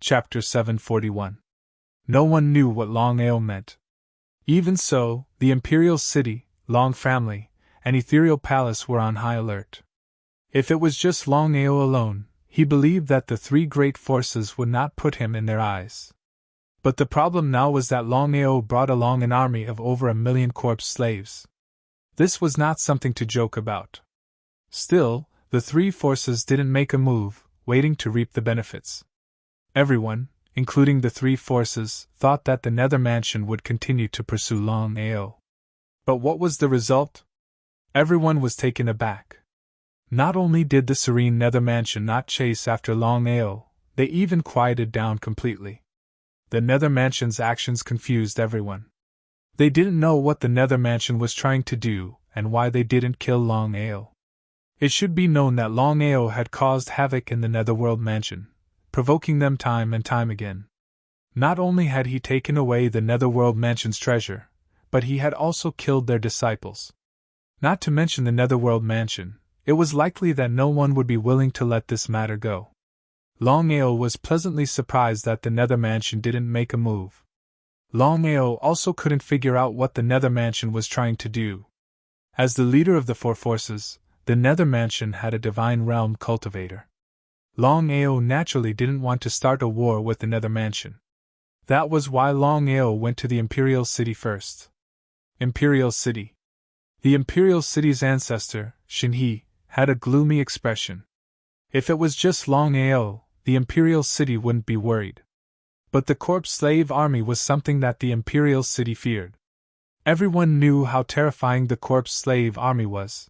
Chapter 741. No one knew what Longao meant. Even so, the imperial city, Long family, and ethereal palace were on high alert. If it was just Longao alone, he believed that the three great forces would not put him in their eyes. But the problem now was that Longao brought along an army of over 1 million corpse slaves. This was not something to joke about. Still, the three forces didn't make a move, waiting to reap the benefits. Everyone, including the three forces, thought that the Nether Mansion would continue to pursue Longao. But what was the result? Everyone was taken aback. Not only did the serene Nether Mansion not chase after Longao, they even quieted down completely. The Nether Mansion's actions confused everyone. They didn't know what the Nether Mansion was trying to do and why they didn't kill Longao. It should be known that Longao had caused havoc in the Netherworld Mansion, provoking them time and time again. Not only had he taken away the Netherworld Mansion's treasure, but he had also killed their disciples. Not to mention the Netherworld Mansion, it was likely that no one would be willing to let this matter go. Longao was pleasantly surprised that the Nether Mansion didn't make a move. Longao also couldn't figure out what the Nether Mansion was trying to do. As the leader of the four forces, the Nether Mansion had a divine realm cultivator. Longao naturally didn't want to start a war with the Nether Mansion. That was why Longao went to the Imperial City first. Imperial City. The Imperial City's ancestor, Shinhe, had a gloomy expression. If it was just Longao, the Imperial City wouldn't be worried. But the corpse slave army was something that the Imperial City feared. Everyone knew how terrifying the corpse slave army was.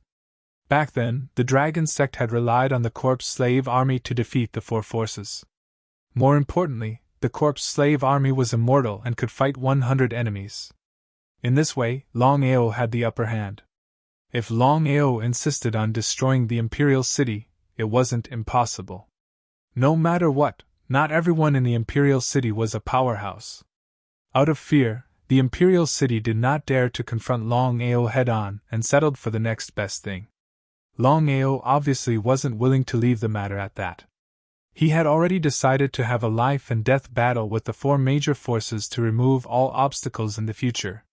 Back then, the Dragon Sect had relied on the corpse slave army to defeat the four forces. More importantly, the corpse slave army was immortal and could fight 100 enemies. In this way, Longao had the upper hand. If Longao insisted on destroying the Imperial City, it wasn't impossible. No matter what, not everyone in the Imperial City was a powerhouse. Out of fear, the Imperial City did not dare to confront Longao head-on and settled for the next best thing. Longao obviously wasn't willing to leave the matter at that. He had already decided to have a life-and-death battle with the four major forces to remove all obstacles in the future.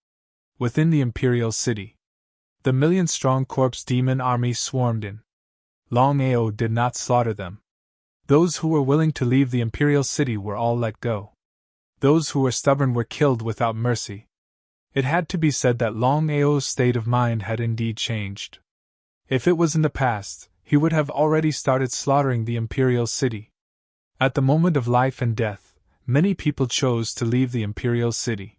Within the Imperial City, the million-strong corpse demon army swarmed in. Longao did not slaughter them. Those who were willing to leave the Imperial City were all let go. Those who were stubborn were killed without mercy. It had to be said that Longao's state of mind had indeed changed. If it was in the past, he would have already started slaughtering the Imperial City. At the moment of life and death, many people chose to leave the Imperial City.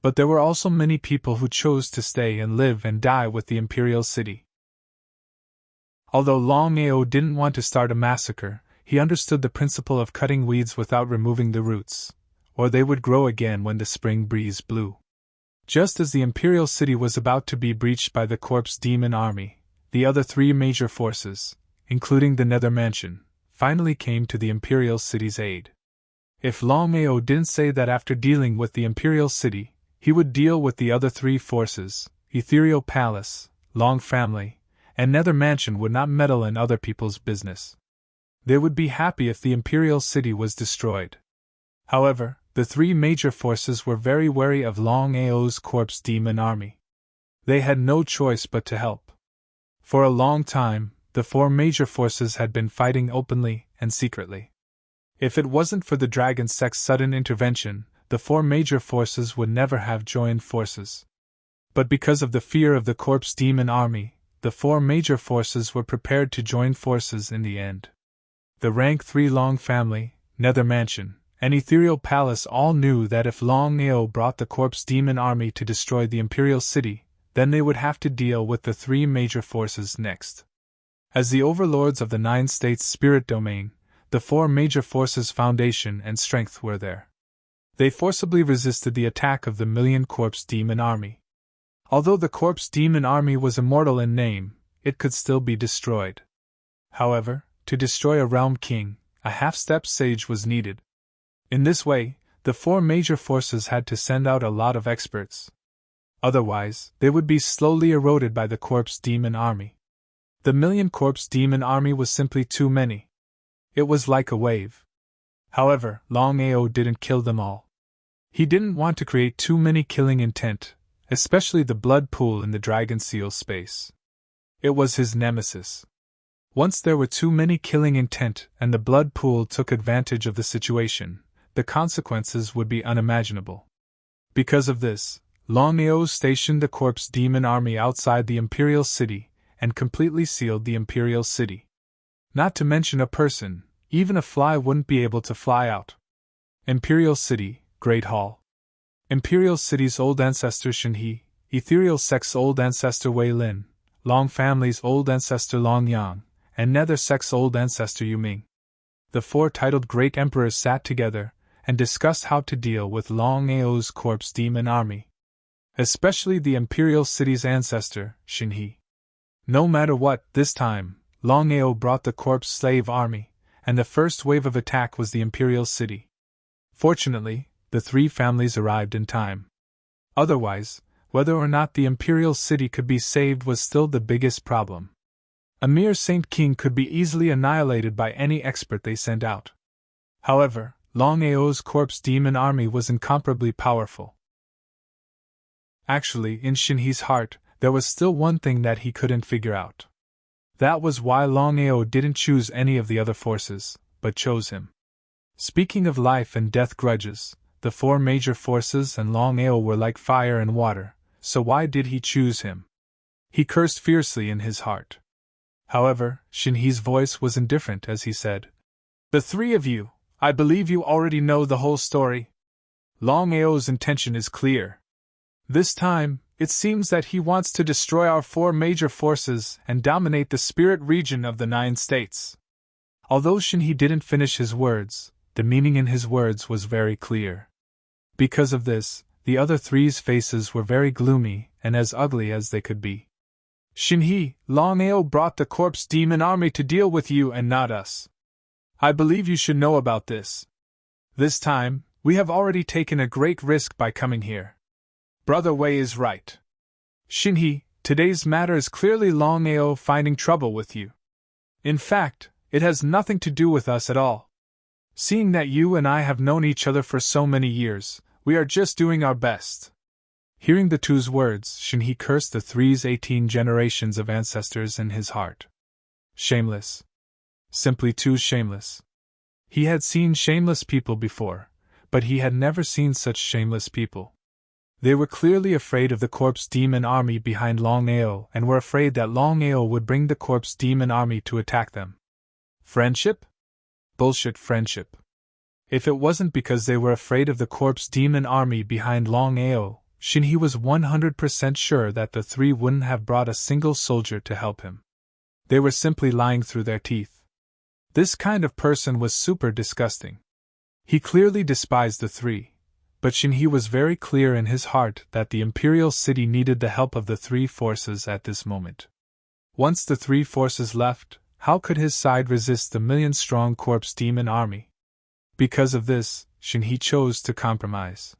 But there were also many people who chose to stay and live and die with the Imperial City. Although Longao didn't want to start a massacre, he understood the principle of cutting weeds without removing the roots, or they would grow again when the spring breeze blew. Just as the Imperial City was about to be breached by the corpse demon army, the other three major forces, including the Nether Mansion, finally came to the Imperial City's aid. If Longao didn't say that after dealing with the Imperial City, he would deal with the other three forces, Ethereal Palace, Long Family, and Nether Mansion would not meddle in other people's business. They would be happy if the Imperial City was destroyed. However, the three major forces were very wary of Longao's corpse demon army. They had no choice but to help. For a long time, the four major forces had been fighting openly and secretly. If it wasn't for the Dragon Sect's sudden intervention, the four major forces would never have joined forces. But because of the fear of the corpse demon army, the four major forces were prepared to join forces in the end. The rank 3 Long family, Nether Mansion, and Ethereal Palace all knew that if Longao brought the corpse demon army to destroy the Imperial City, then they would have to deal with the three major forces next. As the overlords of the 9 states' spirit domain, the four major forces' foundation and strength were there. They forcibly resisted the attack of the million corpse demon army. Although the corpse demon army was immortal in name, it could still be destroyed. However, to destroy a realm king, a half-step sage was needed. In this way, the four major forces had to send out a lot of experts. Otherwise, they would be slowly eroded by the corpse demon army. The million corpse demon army was simply too many. It was like a wave. However, Longao didn't kill them all. He didn't want to create too many killing intent, especially the blood pool in the dragon seal space. It was his nemesis. Once there were too many killing intent and the blood pool took advantage of the situation, the consequences would be unimaginable. Because of this, Longao stationed the corpse demon army outside the Imperial City and completely sealed the Imperial City. Not to mention a person, even a fly wouldn't be able to fly out. Imperial City, Great Hall. Imperial City's old ancestor Shenhe, Ethereal Sect's old ancestor Wei Lin, Long Family's old ancestor Long Yang, and Nether Sect's old ancestor Yu Ming. The four titled Great Emperors sat together and discussed how to deal with Longao's corpse demon army. Especially the Imperial City's ancestor, Shenhe. No matter what, this time, Longao brought the corpse slave army, and the first wave of attack was the Imperial City. Fortunately, the three families arrived in time. Otherwise, whether or not the Imperial City could be saved was still the biggest problem. A mere Saint King could be easily annihilated by any expert they sent out. However, Longao's corpse demon army was incomparably powerful. Actually, in Shenhe's heart, there was still one thing that he couldn't figure out. That was why Longao didn't choose any of the other forces, but chose him. Speaking of life and death grudges, the four major forces and Longao were like fire and water, so why did he choose him? He cursed fiercely in his heart. However, Shenhe's voice was indifferent as he said, "The three of you, I believe you already know the whole story. Longao's intention is clear. This time, it seems that he wants to destroy our four major forces and dominate the spirit region of the 9 states." Although Shenhe didn't finish his words, the meaning in his words was very clear. Because of this, the other three's faces were very gloomy and as ugly as they could be. "Shenhe, Longao brought the corpse demon army to deal with you and not us. I believe you should know about this. This time, we have already taken a great risk by coming here. Brother Wei is right. Shenhe, today's matter is clearly Longao finding trouble with you. In fact, it has nothing to do with us at all. Seeing that you and I have known each other for so many years, we are just doing our best." Hearing the two's words, Shenhe cursed the three's 18 generations of ancestors in his heart. Shameless. Simply too shameless. He had seen shameless people before, but he had never seen such shameless people. They were clearly afraid of the corpse demon army behind Longao and were afraid that Longao would bring the corpse demon army to attack them. Friendship? Bullshit friendship. If it wasn't because they were afraid of the corpse demon army behind Longao, Shenhe was 100% sure that the three wouldn't have brought a single soldier to help him. They were simply lying through their teeth. This kind of person was super disgusting. He clearly despised the three, but Shenhe was very clear in his heart that the Imperial City needed the help of the three forces at this moment. Once the three forces left, how could his side resist the million-strong corpse demon army? Because of this, Shenhe chose to compromise.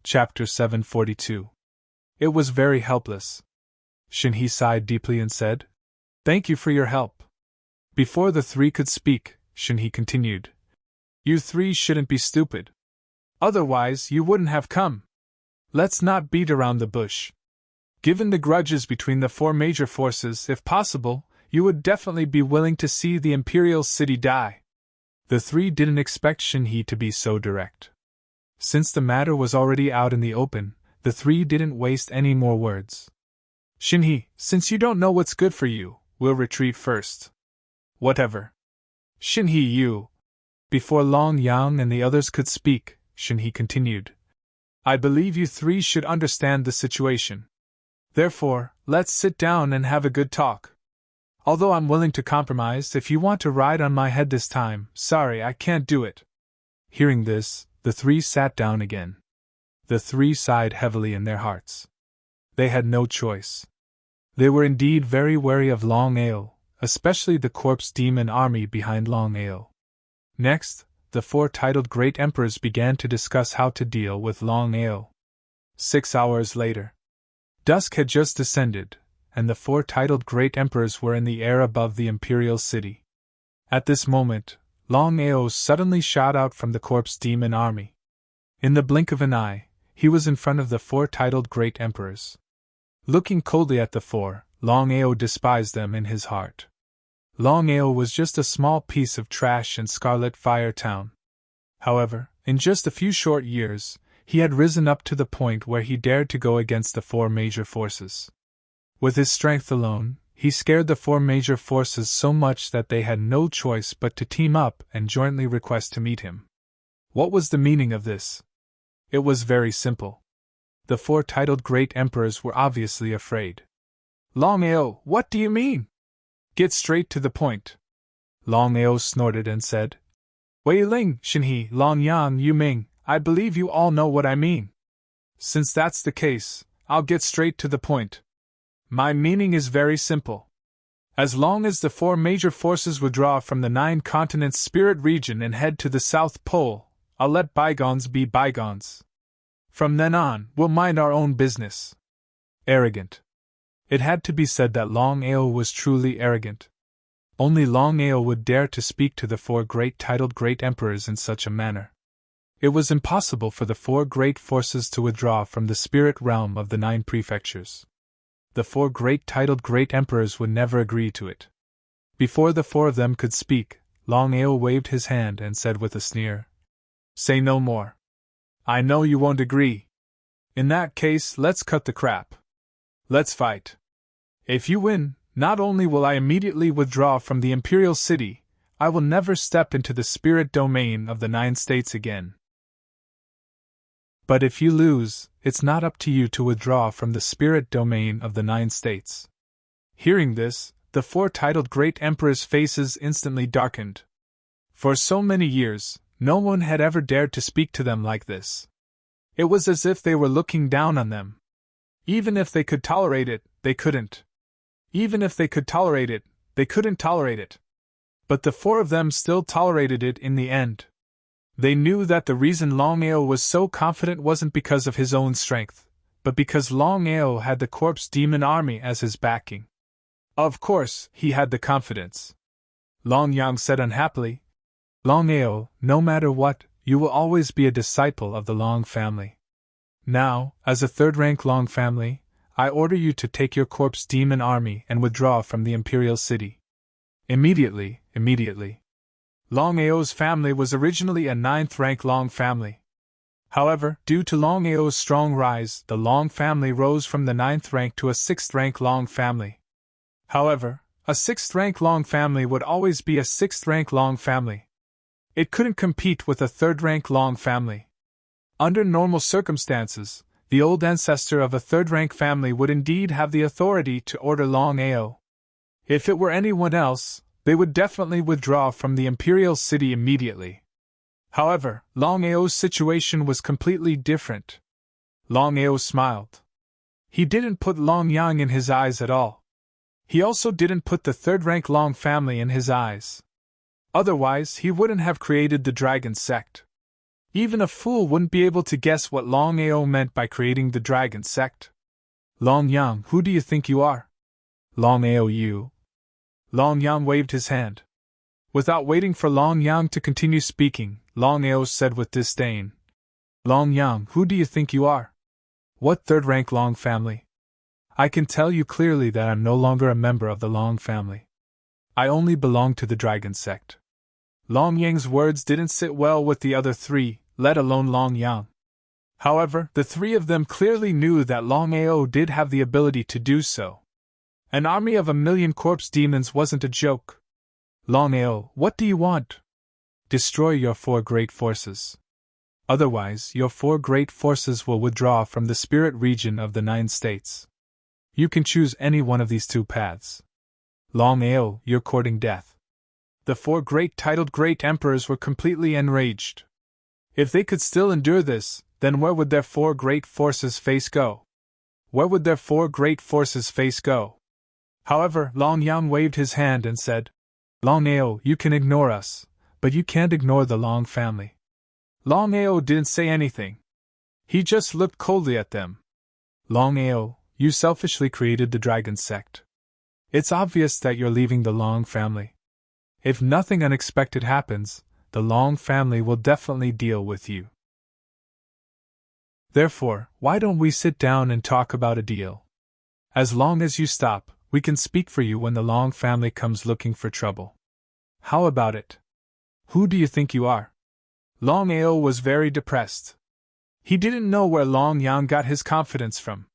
Chapter 742. It was very helpless. Shenhe sighed deeply and said, "Thank you for your help." Before the three could speak, Shenhe continued, "You three shouldn't be stupid. Otherwise, you wouldn't have come. Let's not beat around the bush. Given the grudges between the four major forces, if possible, you would definitely be willing to see the Imperial City die." The three didn't expect Shenhe to be so direct. Since the matter was already out in the open, the three didn't waste any more words. "Shenhe, since you don't know what's good for you, we'll retreat first." "Whatever." "Shenhe, you..." Before Long Yang and the others could speak, Shenhe continued, "I believe you three should understand the situation. Therefore, let's sit down and have a good talk. Although I'm willing to compromise if you want to ride on my head this time, sorry I can't do it." Hearing this, the three sat down again. The three sighed heavily in their hearts. They had no choice. They were indeed very wary of Longao, especially the corpse demon army behind Longao. Next, the four titled Great Emperors began to discuss how to deal with Longao. 6 hours later. Dusk had just descended, and the four titled Great Emperors were in the air above the Imperial City. At this moment, Longao suddenly shot out from the corpse demon army. In the blink of an eye, he was in front of the four titled Great Emperors. Looking coldly at the four, Longao despised them in his heart. Longao was just a small piece of trash in Scarlet Fire Town. However, in just a few short years, he had risen up to the point where he dared to go against the four major forces. With his strength alone, he scared the four major forces so much that they had no choice but to team up and jointly request to meet him. What was the meaning of this? It was very simple. The four titled Great Emperors were obviously afraid. Longao, what do you mean? Get straight to the point. Longao snorted and said, Wei Ling, Shinhe, Longyang, Yu Ming, I believe you all know what I mean. Since that's the case, I'll get straight to the point. My meaning is very simple. As long as the four major forces withdraw from the 9 continents spirit region and head to the South Pole, I'll let bygones be bygones. From then on, we'll mind our own business. Arrogant. It had to be said that Longao was truly arrogant. Only Longao would dare to speak to the four titled Great Emperors in such a manner. It was impossible for the four great forces to withdraw from the spirit realm of the 9 prefectures. The four titled Great Emperors would never agree to it. Before the four of them could speak, Longao waved his hand and said with a sneer, Say no more. I know you won't agree. In that case, let's cut the crap. Let's fight. If you win, not only will I immediately withdraw from the Imperial City, I will never step into the spirit domain of the 9 states again. But if you lose, it's not up to you to withdraw from the spirit domain of the 9 states. Hearing this, the four titled Great Emperors' faces instantly darkened. For so many years, no one had ever dared to speak to them like this. It was as if they were looking down on them. Even if they could tolerate it, they couldn't. Even if they could tolerate it, they couldn't tolerate it. But the four of them still tolerated it in the end. They knew that the reason Longao was so confident wasn't because of his own strength, but because Longao had the corpse demon army as his backing. Of course, he had the confidence. Longyang said unhappily, Longao, no matter what, you will always be a disciple of the Long family. Now, as a third-rank Long family, I order you to take your corpse demon army and withdraw from the Imperial City. Immediately. Longao's family was originally a 9th-rank Long family. However, due to Longao's strong rise, the Long family rose from the 9th rank to a 6th-rank Long family. However, a 6th-rank Long family would always be a 6th-rank Long family. It couldn't compete with a 3rd-rank Long family. Under normal circumstances, the old ancestor of a 3rd-rank family would indeed have the authority to order Longao. If it were anyone else, they would definitely withdraw from the Imperial City immediately. However, Longao's situation was completely different. Longao smiled. He didn't put Longyang in his eyes at all. He also didn't put the 3rd-rank Long family in his eyes. Otherwise, he wouldn't have created the Dragon Sect. Even a fool wouldn't be able to guess what Longao meant by creating the Dragon Sect. Longyang, who do you think you are? Longao, you. Longyang waved his hand. Without waiting for Longyang to continue speaking, Longao said with disdain, Longyang, who do you think you are? What 3rd-rank Long family? I can tell you clearly that I'm no longer a member of the Long family. I only belong to the Dragon Sect. Longyang's words didn't sit well with the other 3, let alone Longyang. However, the 3 of them clearly knew that Longao did have the ability to do so. An army of 1,000,000 corpse demons wasn't a joke. Longao, what do you want? Destroy your 4 great forces. Otherwise, your 4 great forces will withdraw from the spirit region of the 9 states. You can choose any one of these 2 paths. Longao, you're courting death. The 4 titled Great Emperors were completely enraged. If they could still endure this, then where would their 4 great forces face go? Where would their 4 great forces face go? However, Longyang waved his hand and said, Longao, you can ignore us, but you can't ignore the Long family. Longao didn't say anything. He just looked coldly at them. Longao, you selfishly created the Dragon Sect. It's obvious that you're leaving the Long family. If nothing unexpected happens, the Long family will definitely deal with you. Therefore, why don't we sit down and talk about a deal? As long as you stop, we can speak for you when the Long family comes looking for trouble. How about it? Who do you think you are? Longao was very depressed. He didn't know where Long Yang got his confidence from.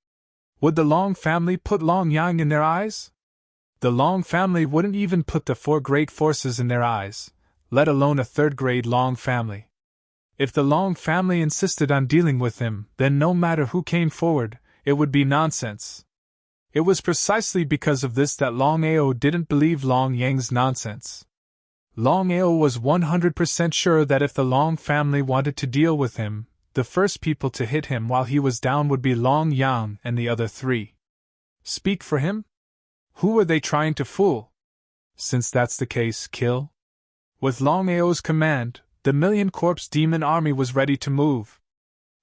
Would the Long family put Long Yang in their eyes? The Long family wouldn't even put the 4 great forces in their eyes, let alone a third-grade Long family. If the Long family insisted on dealing with him, then no matter who came forward, it would be nonsense. It was precisely because of this that Longao didn't believe Long Yang's nonsense. Longao was 100% sure that if the Long family wanted to deal with him, the first people to hit him while he was down would be Long Yang and the other 3. Speak for him? Who were they trying to fool? Since that's the case, kill. With Longao's command, the million-corpse demon army was ready to move.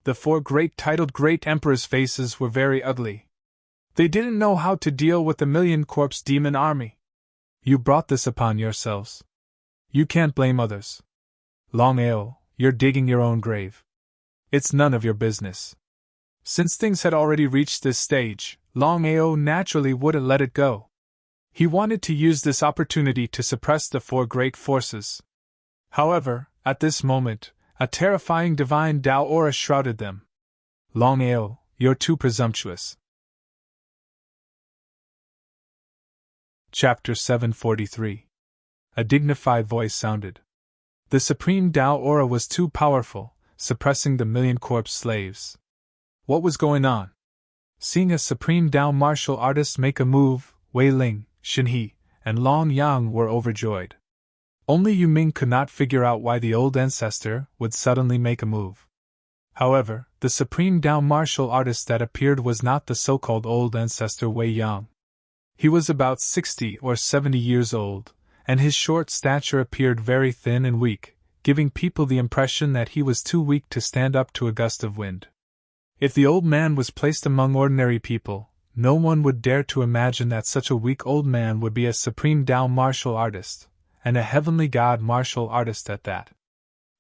The 4 great titled Great Emperors' faces were very ugly. They didn't know how to deal with the million-corpse demon army. You brought this upon yourselves. You can't blame others. Longao, you're digging your own grave. It's none of your business. Since things had already reached this stage, Longao naturally wouldn't let it go. He wanted to use this opportunity to suppress the 4 great forces. However, at this moment, a terrifying divine Tao aura shrouded them. Longao, you're too presumptuous. Chapter 743. A dignified voice sounded. The supreme Tao aura was too powerful, suppressing the million-corpse slaves. What was going on? Seeing a supreme Tao martial artist make a move, Wei Ling, Shen He, and Long Yang were overjoyed. Only Yu Ming could not figure out why the old ancestor would suddenly make a move. However, the supreme Tao martial artist that appeared was not the so-called old ancestor Wei Yang. He was about 60 or 70 years old, and his short stature appeared very thin and weak, giving people the impression that he was too weak to stand up to a gust of wind. If the old man was placed among ordinary people, no one would dare to imagine that such a weak old man would be a supreme Tao martial artist, and a heavenly god martial artist at that.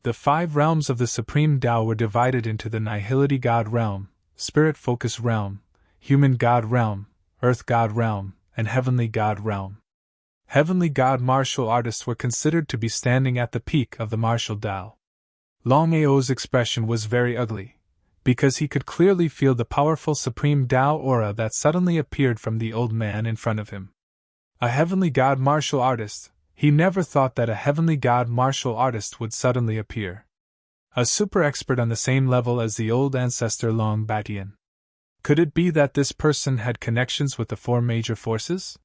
The 5 realms of the supreme Tao were divided into the nihility god realm, spirit focus realm, human god realm, earth god realm, and heavenly god realm. Heavenly god martial artists were considered to be standing at the peak of the martial Tao. Longao's expression was very ugly, because he could clearly feel the powerful supreme Tao aura that suddenly appeared from the old man in front of him. A heavenly god martial artist, he never thought that a heavenly god martial artist would suddenly appear. A super expert on the same level as the old ancestor Long Batian. Could it be that this person had connections with the 4 major forces?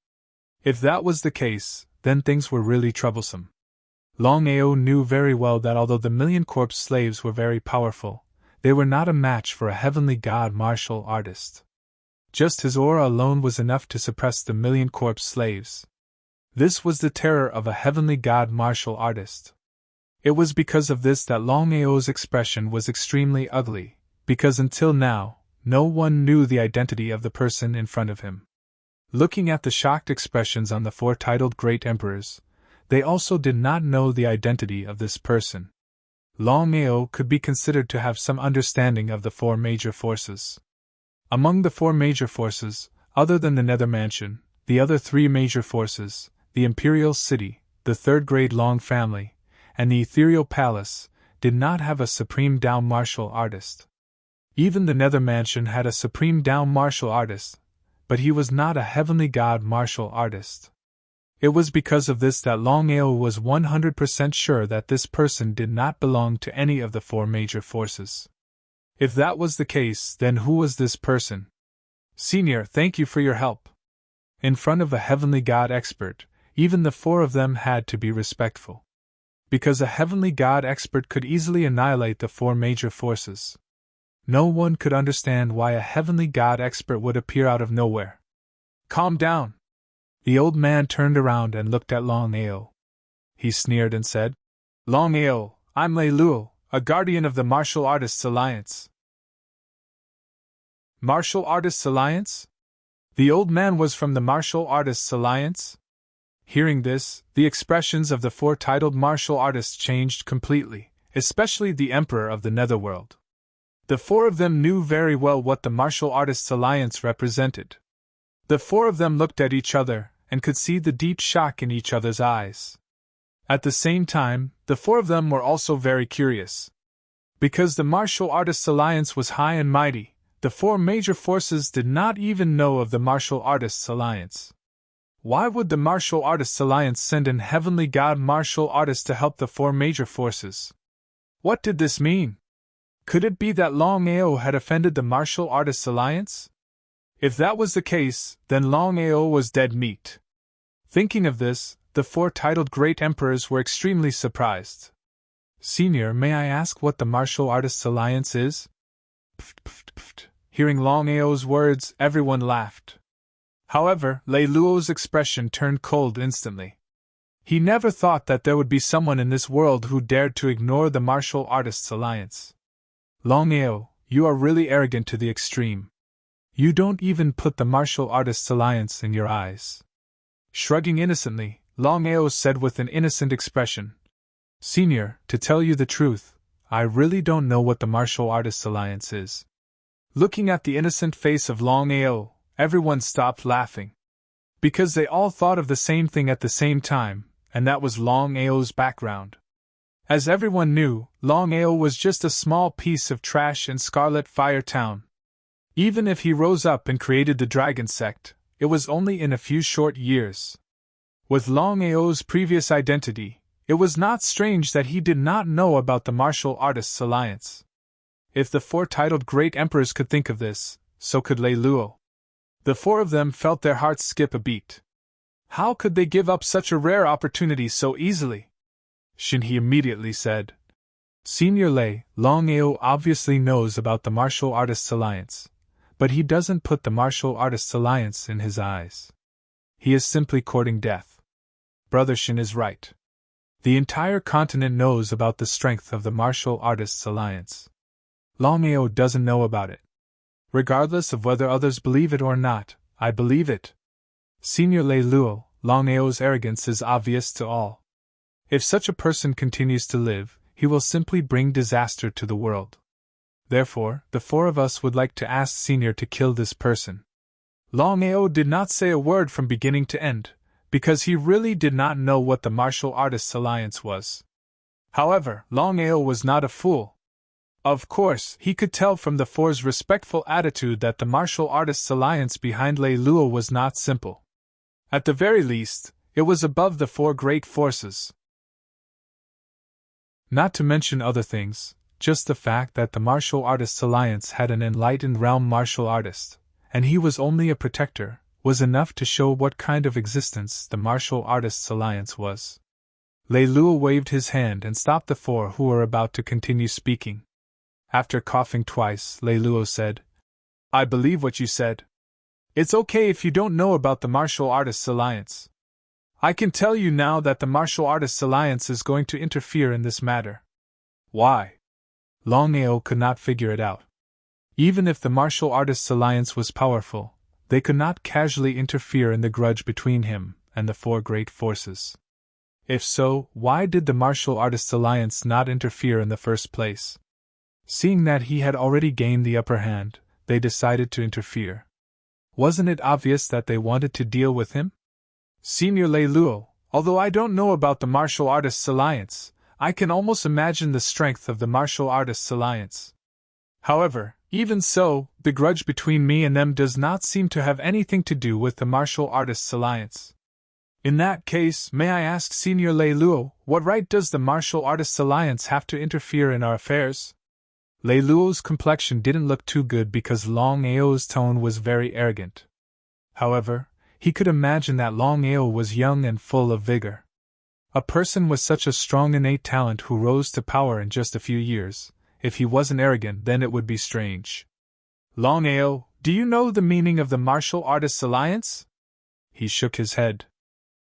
If that was the case, then things were really troublesome. Longao knew very well that although the million-corpse slaves were very powerful, they were not a match for a heavenly god martial artist. Just his aura alone was enough to suppress the million-corpse slaves. This was the terror of a heavenly god martial artist. It was because of this that Longao's expression was extremely ugly, because until now, no one knew the identity of the person in front of him. Looking at the shocked expressions on the 4 titled Great Emperors, they also did not know the identity of this person. Longao could be considered to have some understanding of the 4 major forces. Among the 4 major forces, other than the Nether Mansion, the other 3 major forces, the Imperial City, the 3rd grade Long family, and the Ethereal Palace, did not have a supreme Tao martial artist. Even the Nether Mansion had a supreme Tao martial artist, but he was not a heavenly god martial artist. It was because of this that Longao was 100% sure that this person did not belong to any of the 4 major forces. If that was the case, then who was this person? Senior, thank you for your help. In front of a heavenly god expert, even the 4 of them had to be respectful. Because a heavenly god expert could easily annihilate the 4 major forces. No one could understand why a heavenly god expert would appear out of nowhere. Calm down. The old man turned around and looked at Longao. He sneered and said, Longao, I'm Lei Luo, a guardian of the Martial Artists Alliance. Martial Artists Alliance? The old man was from the Martial Artists Alliance? Hearing this, the expressions of the four titled martial artists changed completely, especially the Emperor of the Netherworld. The four of them knew very well what the Martial Artists Alliance represented. The four of them looked at each other, and could see the deep shock in each other's eyes. At the same time, the four of them were also very curious. Because the Martial Artists Alliance was high and mighty, the four major forces did not even know of the Martial Artists Alliance. Why would the Martial Artists Alliance send an heavenly god martial artist to help the four major forces? What did this mean? Could it be that Longao had offended the Martial Artists Alliance? If that was the case, then Longao was dead meat. Thinking of this, the four titled Great Emperors were extremely surprised. Senior, may I ask what the Martial Artists Alliance is? Pft, pft, pft. Hearing Longao's words, everyone laughed. However, Lei Luo's expression turned cold instantly. He never thought that there would be someone in this world who dared to ignore the Martial Artists Alliance. Longao, you are really arrogant to the extreme. You don't even put the Martial Artists Alliance in your eyes. Shrugging innocently, Longao said with an innocent expression, Senior, to tell you the truth, I really don't know what the Martial Artists Alliance is. Looking at the innocent face of Longao, everyone stopped laughing. Because they all thought of the same thing at the same time, and that was Longao's background. As everyone knew, Longao was just a small piece of trash in Scarlet Fire Town. Even if he rose up and created the Dragon Sect, it was only in a few short years. With Longao's previous identity, it was not strange that he did not know about the Martial Artists Alliance. If the four titled Great Emperors could think of this, so could Lei Luo. The four of them felt their hearts skip a beat. How could they give up such a rare opportunity so easily? Shinhe immediately said, Senior Lei, Longao obviously knows about the Martial Artists Alliance, but he doesn't put the Martial Artists Alliance in his eyes. He is simply courting death. Brother Shin is right. The entire continent knows about the strength of the Martial Artists Alliance. Longao doesn't know about it. Regardless of whether others believe it or not, I believe it. Senior Lei Luo, Longao's arrogance is obvious to all. If such a person continues to live, he will simply bring disaster to the world. Therefore, the four of us would like to ask Senior to kill this person. Longao did not say a word from beginning to end, because he really did not know what the Martial Artists Alliance was. However, Longao was not a fool. Of course, he could tell from the four's respectful attitude that the Martial Artists Alliance behind Lei Luo was not simple. At the very least, it was above the four great forces. Not to mention other things, just the fact that the Martial Artists Alliance had an enlightened realm martial artist, and he was only a protector, was enough to show what kind of existence the Martial Artists Alliance was. Lei Luo waved his hand and stopped the four who were about to continue speaking. After coughing twice, Lei Luo said, I believe what you said. It's okay if you don't know about the Martial Artists Alliance. I can tell you now that the Martial Artists Alliance is going to interfere in this matter. Why? Longao could not figure it out. Even if the Martial Artists Alliance was powerful, they could not casually interfere in the grudge between him and the four great forces. If so, why did the Martial Artists Alliance not interfere in the first place? Seeing that he had already gained the upper hand, they decided to interfere. Wasn't it obvious that they wanted to deal with him? Senior Lei Luo, although I don't know about the Martial Artists Alliance, I can almost imagine the strength of the Martial Artists Alliance. However, even so, the grudge between me and them does not seem to have anything to do with the Martial Artists Alliance. In that case, may I ask Senior Lei Luo, what right does the Martial Artists Alliance have to interfere in our affairs? Lei Luo's complexion didn't look too good because Longao's tone was very arrogant. However, he could imagine that Longao was young and full of vigor. A person with such a strong innate talent who rose to power in just a few years, if he wasn't arrogant, then it would be strange. Longao, do you know the meaning of the Martial Artists Alliance? He shook his head.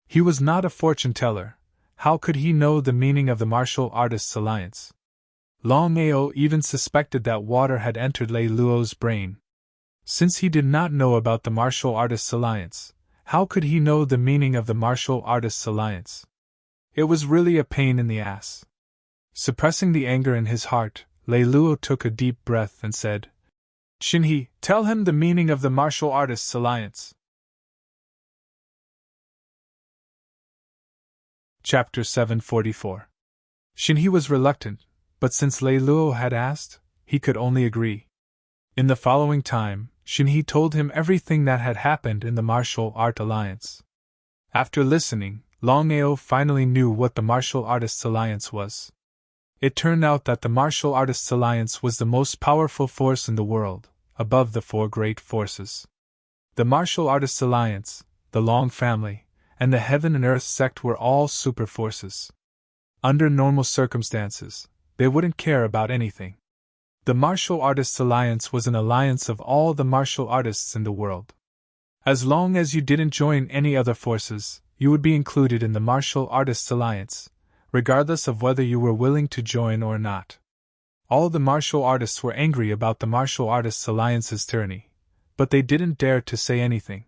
He was not a fortune teller. How could he know the meaning of the Martial Artists Alliance? Longao even suspected that water had entered Lei Luo's brain. Since he did not know about the Martial Artists Alliance, How could he know the meaning of the Martial Artists' Alliance? It was really a pain in the ass. Suppressing the anger in his heart, Lei Luo took a deep breath and said, Xinhe, tell him the meaning of the Martial Artists' Alliance. Chapter 744. Xinhe was reluctant, but since Lei Luo had asked, he could only agree. In the following time, Xinhe told him everything that had happened in the Martial Art Alliance. After listening, Longao finally knew what the Martial Artists' Alliance was. It turned out that the Martial Artists' Alliance was the most powerful force in the world, above the four great forces. The Martial Artists' Alliance, the Long family, and the Heaven and Earth sect were all super forces. Under normal circumstances, they wouldn't care about anything. The Martial Artists' Alliance was an alliance of all the martial artists in the world. As long as you didn't join any other forces, you would be included in the Martial Artists' Alliance, regardless of whether you were willing to join or not. All the martial artists were angry about the Martial Artists' Alliance's tyranny, but they didn't dare to say anything.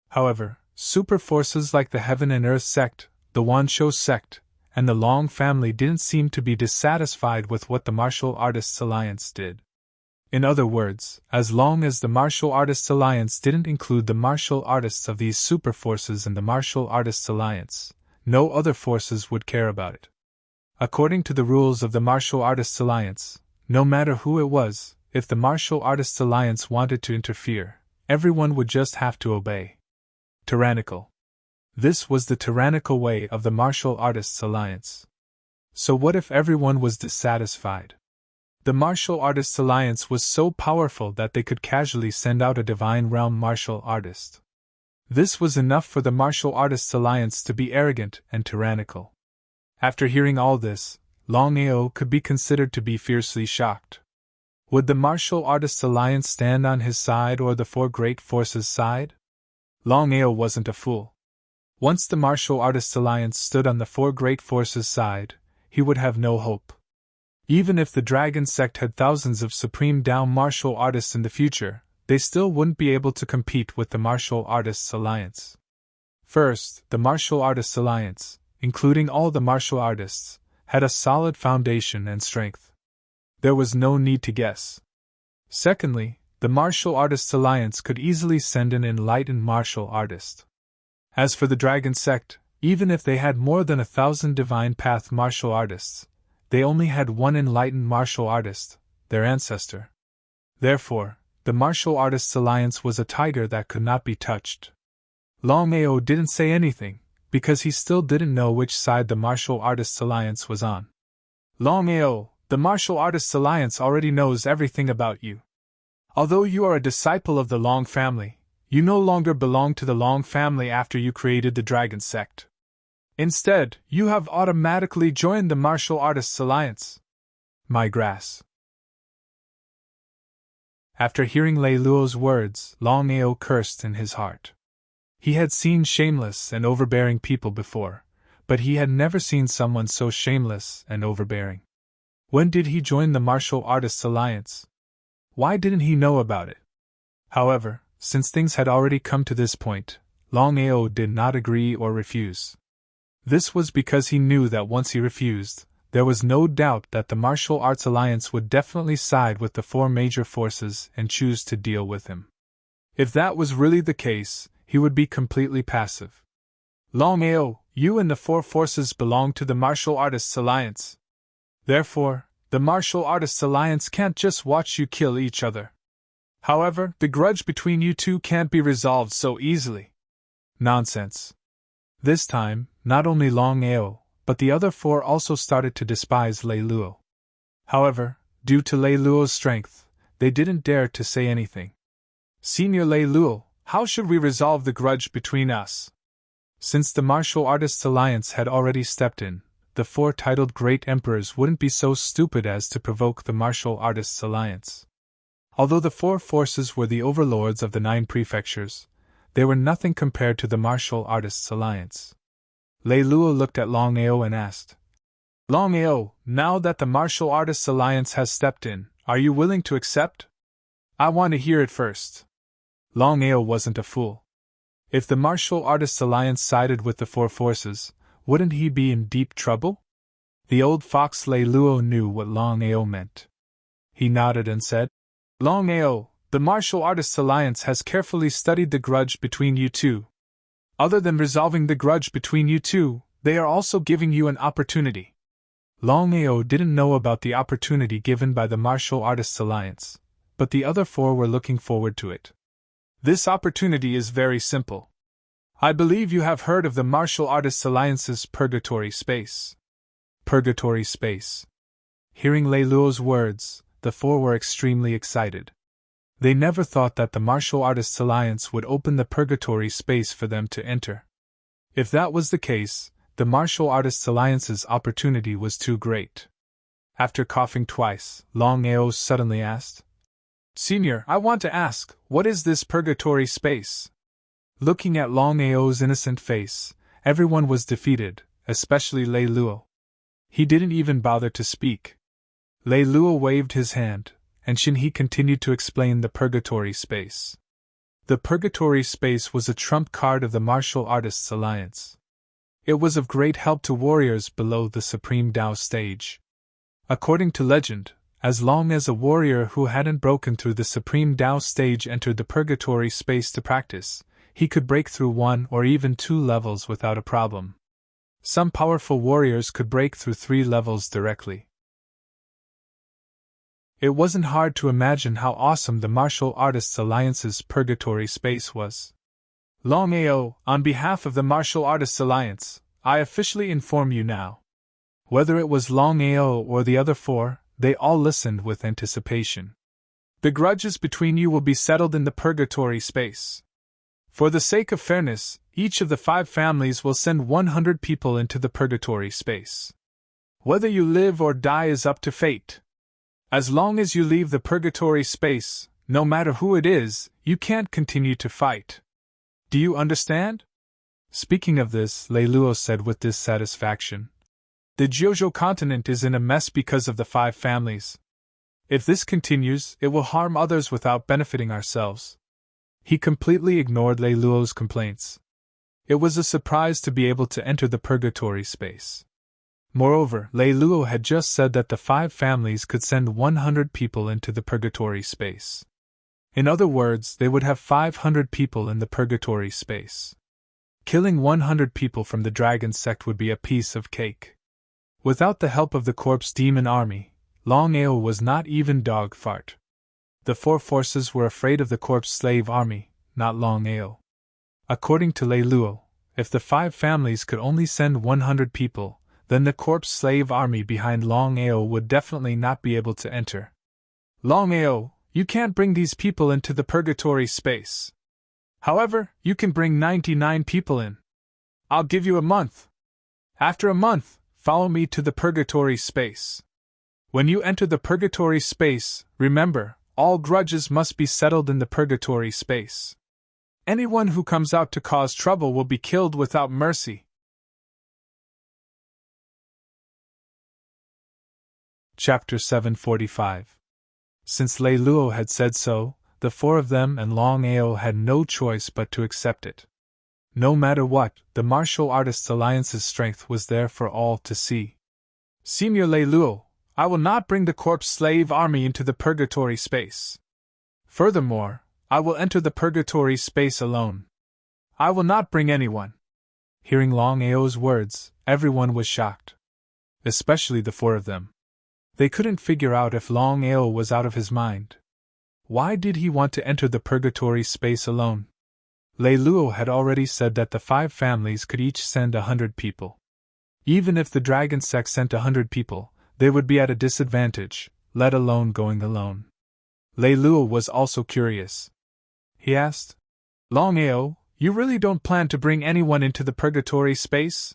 However, super forces like the Heaven and Earth sect, the Wanshou sect, and the Long family didn't seem to be dissatisfied with what the Martial Artists' Alliance did. In other words, as long as the Martial Artists' Alliance didn't include the martial artists of these super forces in the Martial Artists' Alliance, no other forces would care about it. According to the rules of the Martial Artists' Alliance, no matter who it was, if the Martial Artists' Alliance wanted to interfere, everyone would just have to obey. Tyrannical. This was the tyrannical way of the Martial Artists' Alliance. So what if everyone was dissatisfied? The Martial Artists' Alliance was so powerful that they could casually send out a divine realm martial artist. This was enough for the Martial Artists' Alliance to be arrogant and tyrannical. After hearing all this, Longao could be considered to be fiercely shocked. Would the Martial Artists' Alliance stand on his side or the four great forces' side? Longao wasn't a fool. Once the Martial Artists' Alliance stood on the four great forces' side, he would have no hope. Even if the Dragon sect had thousands of Supreme Dao martial artists in the future, they still wouldn't be able to compete with the Martial Artists' Alliance. First, the Martial Artists' Alliance, including all the martial artists, had a solid foundation and strength. There was no need to guess. Secondly, the Martial Artists' Alliance could easily send an enlightened martial artist. As for the Dragon sect, even if they had more than 1,000 Divine Path martial artists, they only had one enlightened martial artist, their ancestor. Therefore, the Martial Artists' Alliance was a tiger that could not be touched. Longao didn't say anything, because he still didn't know which side the Martial Artists' Alliance was on. Longao, the Martial Artists' Alliance already knows everything about you. Although you are a disciple of the Long family, you no longer belong to the Long family after you created the Dragon sect. Instead, you have automatically joined the Martial Artists' Alliance. My grass. After hearing Lei Luo's words, Longao cursed in his heart. He had seen shameless and overbearing people before, but he had never seen someone so shameless and overbearing. When did he join the Martial Artists' Alliance? Why didn't he know about it? However, since things had already come to this point, Longao did not agree or refuse. This was because he knew that once he refused, there was no doubt that the Martial Arts Alliance would definitely side with the four major forces and choose to deal with him. If that was really the case, he would be completely passive. Longao, you and the four forces belong to the Martial Artists' Alliance. Therefore, the Martial Artists' Alliance can't just watch you kill each other. However, the grudge between you two can't be resolved so easily. Nonsense. This time, not only Longao, but the other four also started to despise Lei Luo. However, due to Lei Luo's strength, they didn't dare to say anything. Senior Lei Luo, how should we resolve the grudge between us? Since the Martial Artists' Alliance had already stepped in, the four titled Great Emperors wouldn't be so stupid as to provoke the Martial Artists' Alliance. Although the four forces were the overlords of the 9 prefectures, they were nothing compared to the Martial Artists' Alliance. Lei Luo looked at Longao and asked, Longao, now that the Martial Artists' Alliance has stepped in, are you willing to accept? I want to hear it first. Longao wasn't a fool. If the Martial Artists Alliance sided with the four forces, wouldn't he be in deep trouble? The old fox Lei Luo knew what Longao meant. He nodded and said, Longao, the Martial Artists Alliance has carefully studied the grudge between you two. Other than resolving the grudge between you two, they are also giving you an opportunity. Longao didn't know about the opportunity given by the Martial Artists Alliance, but the other four were looking forward to it. This opportunity is very simple. I believe you have heard of the Martial Artists Alliance's Purgatory Space. Purgatory Space. Hearing Lei Luo's words, the four were extremely excited. They never thought that the Martial Artists Alliance would open the Purgatory Space for them to enter. If that was the case, the Martial Artists Alliance's opportunity was too great. After coughing twice, Longao suddenly asked, Senior, I want to ask, what is this Purgatory Space? Looking at Longao's innocent face, everyone was defeated, especially Lei Luo. He didn't even bother to speak. Lei Luo waved his hand, and Shinhe continued to explain the Purgatory Space. The Purgatory Space was a trump card of the Martial Artists Alliance. It was of great help to warriors below the Supreme Dao stage. According to legend, as long as a warrior who hadn't broken through the Supreme Dao stage entered the Purgatory Space to practice, he could break through 1 or even 2 levels without a problem. Some powerful warriors could break through 3 levels directly. It wasn't hard to imagine how awesome the Martial Artists Alliance's Purgatory Space was. Longao, on behalf of the Martial Artists Alliance, I officially inform you now. Whether it was Longao or the other four, they all listened with anticipation. The grudges between you will be settled in the Purgatory Space. For the sake of fairness, each of the 5 families will send 100 people into the Purgatory Space. Whether you live or die is up to fate. As long as you leave the Purgatory Space, no matter who it is, you can't continue to fight. Do you understand? Speaking of this, Lei Luo said with dissatisfaction. The Jiuzhou continent is in a mess because of the 5 families. If this continues, it will harm others without benefiting ourselves. He completely ignored Lei Luo's complaints. It was a surprise to be able to enter the Purgatory Space. Moreover, Lei Luo had just said that the 5 families could send 100 people into the Purgatory Space. In other words, they would have 500 people in the Purgatory Space. Killing 100 people from the dragon sect would be a piece of cake. Without the help of the corpse demon army, Longao was not even dog fart. The 4 forces were afraid of the corpse slave army, not Longao. According to Lei Luo, if the 5 families could only send 100 people, then the corpse slave army behind Longao would definitely not be able to enter. Longao, you can't bring these people into the Purgatory Space. However, you can bring 99 people in. I'll give you a month. After a month, follow me to the Purgatory Space. When you enter the Purgatory Space, remember, all grudges must be settled in the Purgatory Space. Anyone who comes out to cause trouble will be killed without mercy. Chapter 745. Since Lei Luo had said so, the 4 of them and Longao had no choice but to accept it. No matter what, the Martial Artists Alliance's strength was there for all to see. Senior Lei Luo, I will not bring the corpse slave army into the Purgatory Space. Furthermore, I will enter the Purgatory Space alone. I will not bring anyone. Hearing Longao's words, everyone was shocked. Especially the 4 of them. They couldn't figure out if Longao was out of his mind. Why did he want to enter the Purgatory Space alone? Lei Luo had already said that the 5 families could each send 100 people. Even if the dragon sect sent 100 people, they would be at a disadvantage, let alone going alone. Lei Luo was also curious. He asked, Longao, you really don't plan to bring anyone into the Purgatory Space?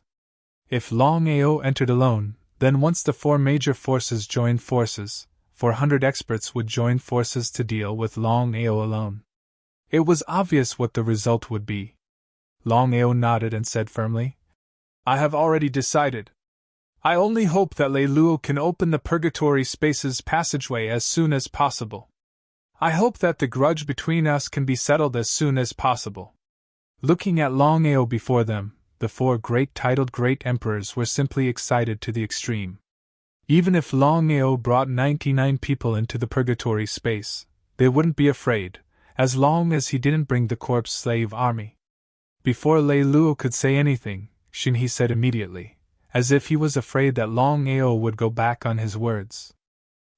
If Longao entered alone, then once the 4 major forces joined forces, 400 experts would join forces to deal with Longao alone. It was obvious what the result would be. Longao nodded and said firmly, I have already decided. I only hope that Lei Luo can open the Purgatory Space's passageway as soon as possible. I hope that the grudge between us can be settled as soon as possible. Looking at Longao before them, the four great titled great emperors were simply excited to the extreme. Even if Longao brought 99 people into the purgatory space, they wouldn't be afraid, as long as he didn't bring the corpse slave army. Before Lei Luo could say anything, Xinhe said immediately, as if he was afraid that Longao would go back on his words.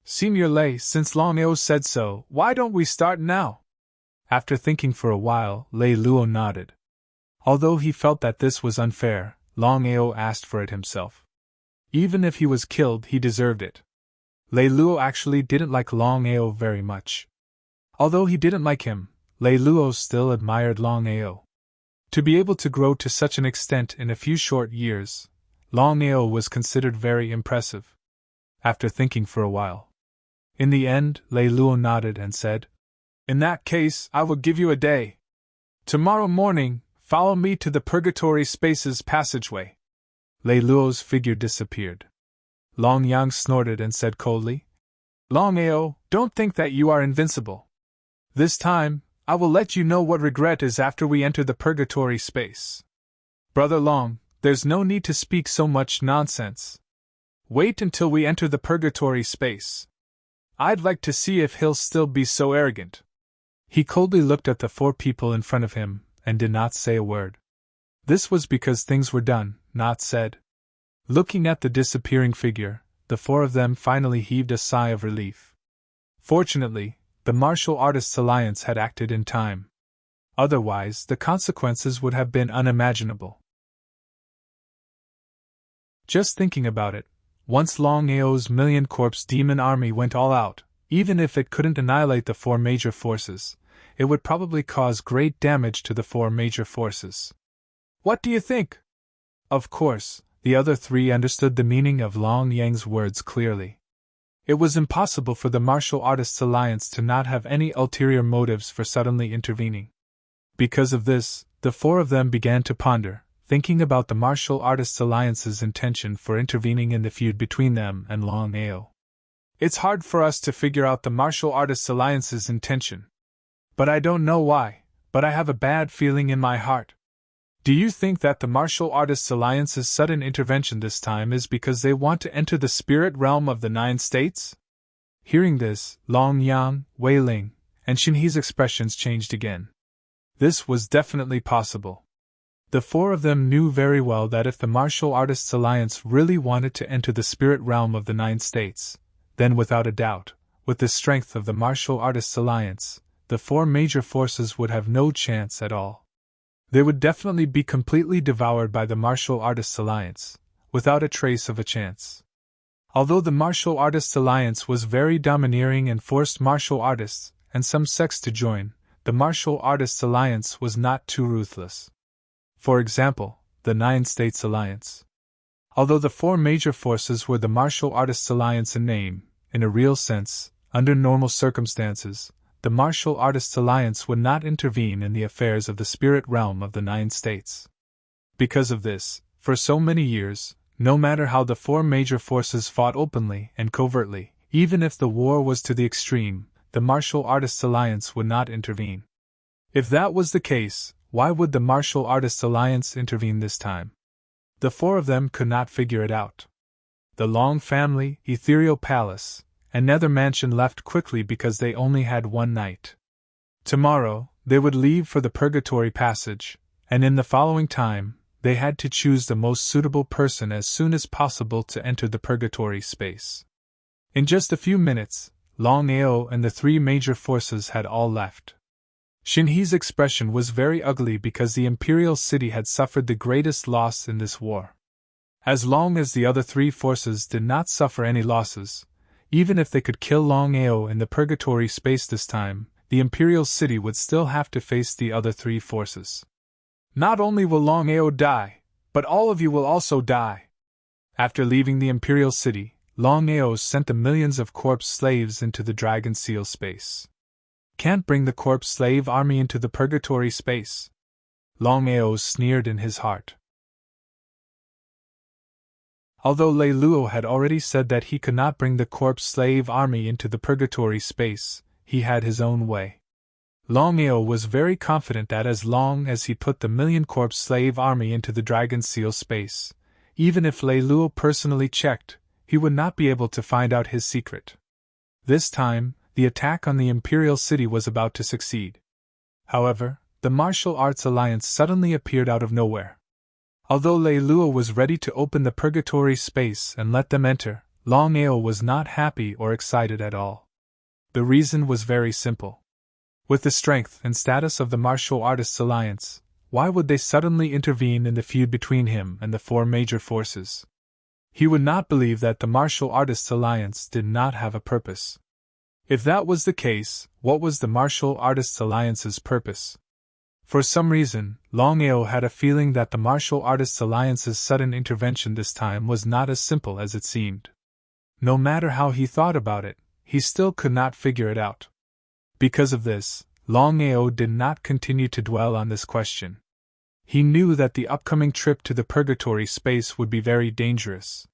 Senior Lei, since Longao said so, why don't we start now? After thinking for a while, Lei Luo nodded. Although he felt that this was unfair, Longao asked for it himself. Even if he was killed, he deserved it. Lei Luo actually didn't like Longao very much. Although he didn't like him, Lei Luo still admired Longao. To be able to grow to such an extent in a few short years, Longao was considered very impressive. After thinking for a while, in the end, Lei Luo nodded and said, "In that case, I will give you a day. Tomorrow morning, follow me to the Purgatory Spaces passageway." Lei Luo's figure disappeared. Long Yang snorted and said coldly, "Longao, don't think that you are invincible. This time, I will let you know what regret is after we enter the Purgatory Space. Brother Long, there's no need to speak so much nonsense. Wait until we enter the Purgatory Space. I'd like to see if he'll still be so arrogant." He coldly looked at the four people in front of him and did not say a word. This was because things were done, not said. Looking at the disappearing figure, the four of them finally heaved a sigh of relief. Fortunately, the Martial Artists Alliance had acted in time. Otherwise, the consequences would have been unimaginable. Just thinking about it, once Longao's million-corpse demon army went all out, even if it couldn't annihilate the four major forces, it would probably cause great damage to the four major forces. What do you think? Of course, the other three understood the meaning of Long Yang's words clearly. It was impossible for the Martial Artists Alliance to not have any ulterior motives for suddenly intervening. Because of this, the four of them began to ponder, thinking about the Martial Artists Alliance's intention for intervening in the feud between them and Longao. It's hard for us to figure out the Martial Artists Alliance's intention. But I don't know why, but I have a bad feeling in my heart. Do you think that the Martial Artists Alliance's sudden intervention this time is because they want to enter the spirit realm of the 9 states? Hearing this, Long Yang, Wei Ling, and Xinhe's expressions changed again. This was definitely possible. The four of them knew very well that if the Martial Artists Alliance really wanted to enter the spirit realm of the 9 states, then without a doubt, with the strength of the Martial Artists Alliance, the four major forces would have no chance at all. They would definitely be completely devoured by the Martial Artists Alliance, without a trace of a chance. Although the Martial Artists Alliance was very domineering and forced martial artists and some sects to join, the Martial Artists Alliance was not too ruthless. For example, the 9 States Alliance. Although the four major forces were the Martial Artists Alliance in name, in a real sense, under normal circumstances, the Martial Artists Alliance would not intervene in the affairs of the spirit realm of the 9 states. Because of this, for so many years, no matter how the four major forces fought openly and covertly, even if the war was to the extreme, the Martial Artists Alliance would not intervene. If that was the case, why would the Martial Artists Alliance intervene this time? The four of them could not figure it out. The Long family, Ethereal Palace, and Nether Mansion left quickly because they only had one night. Tomorrow, they would leave for the Purgatory Passage, and in the following time, they had to choose the most suitable person as soon as possible to enter the Purgatory space. In just a few minutes, Longao and the three major forces had all left. Xinhe's expression was very ugly because the Imperial City had suffered the greatest loss in this war. As long as the other three forces did not suffer any losses, even if they could kill Longao in the Purgatory space this time, the Imperial City would still have to face the other three forces. Not only will Longao die, but all of you will also die. After leaving the Imperial City, Longao sent the millions of corpse slaves into the Dragon Seal space. Can't bring the corpse slave army into the Purgatory space. Longao sneered in his heart. Although Lei Luo had already said that he could not bring the corpse slave army into the Purgatory space, he had his own way. Longao was very confident that as long as he put the million-corpse slave army into the Dragon Seal space, even if Lei Luo personally checked, he would not be able to find out his secret. This time, the attack on the Imperial City was about to succeed. However, the Martial Arts Alliance suddenly appeared out of nowhere. Although Lei Luo was ready to open the Purgatory space and let them enter, Longao was not happy or excited at all. The reason was very simple. With the strength and status of the Martial Artists Alliance, why would they suddenly intervene in the feud between him and the four major forces? He would not believe that the Martial Artists Alliance did not have a purpose. If that was the case, what was the Martial Artists Alliance's purpose? For some reason, Longao had a feeling that the Martial Artists Alliance's sudden intervention this time was not as simple as it seemed. No matter how he thought about it, he still could not figure it out. Because of this, Longao did not continue to dwell on this question. He knew that the upcoming trip to the Purgatory space would be very dangerous.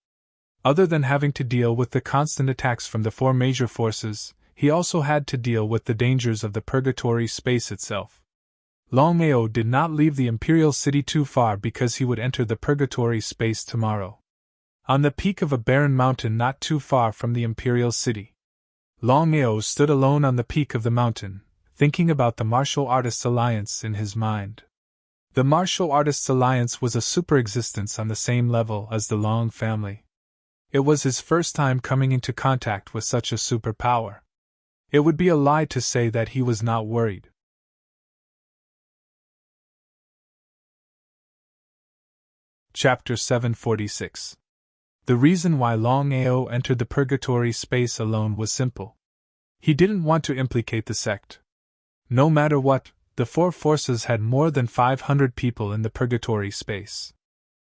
Other than having to deal with the constant attacks from the four major forces, he also had to deal with the dangers of the Purgatory space itself. Longao did not leave the Imperial City too far because he would enter the Purgatory space tomorrow. On the peak of a barren mountain not too far from the Imperial City, Longao stood alone on the peak of the mountain, thinking about the Martial Artists Alliance in his mind. The Martial Artists Alliance was a super-existence on the same level as the Long family. It was his first time coming into contact with such a superpower. It would be a lie to say that he was not worried. Chapter 746. The reason why Longao entered the Purgatory space alone was simple. He didn't want to implicate the sect. No matter what, the four forces had more than 500 people in the Purgatory space.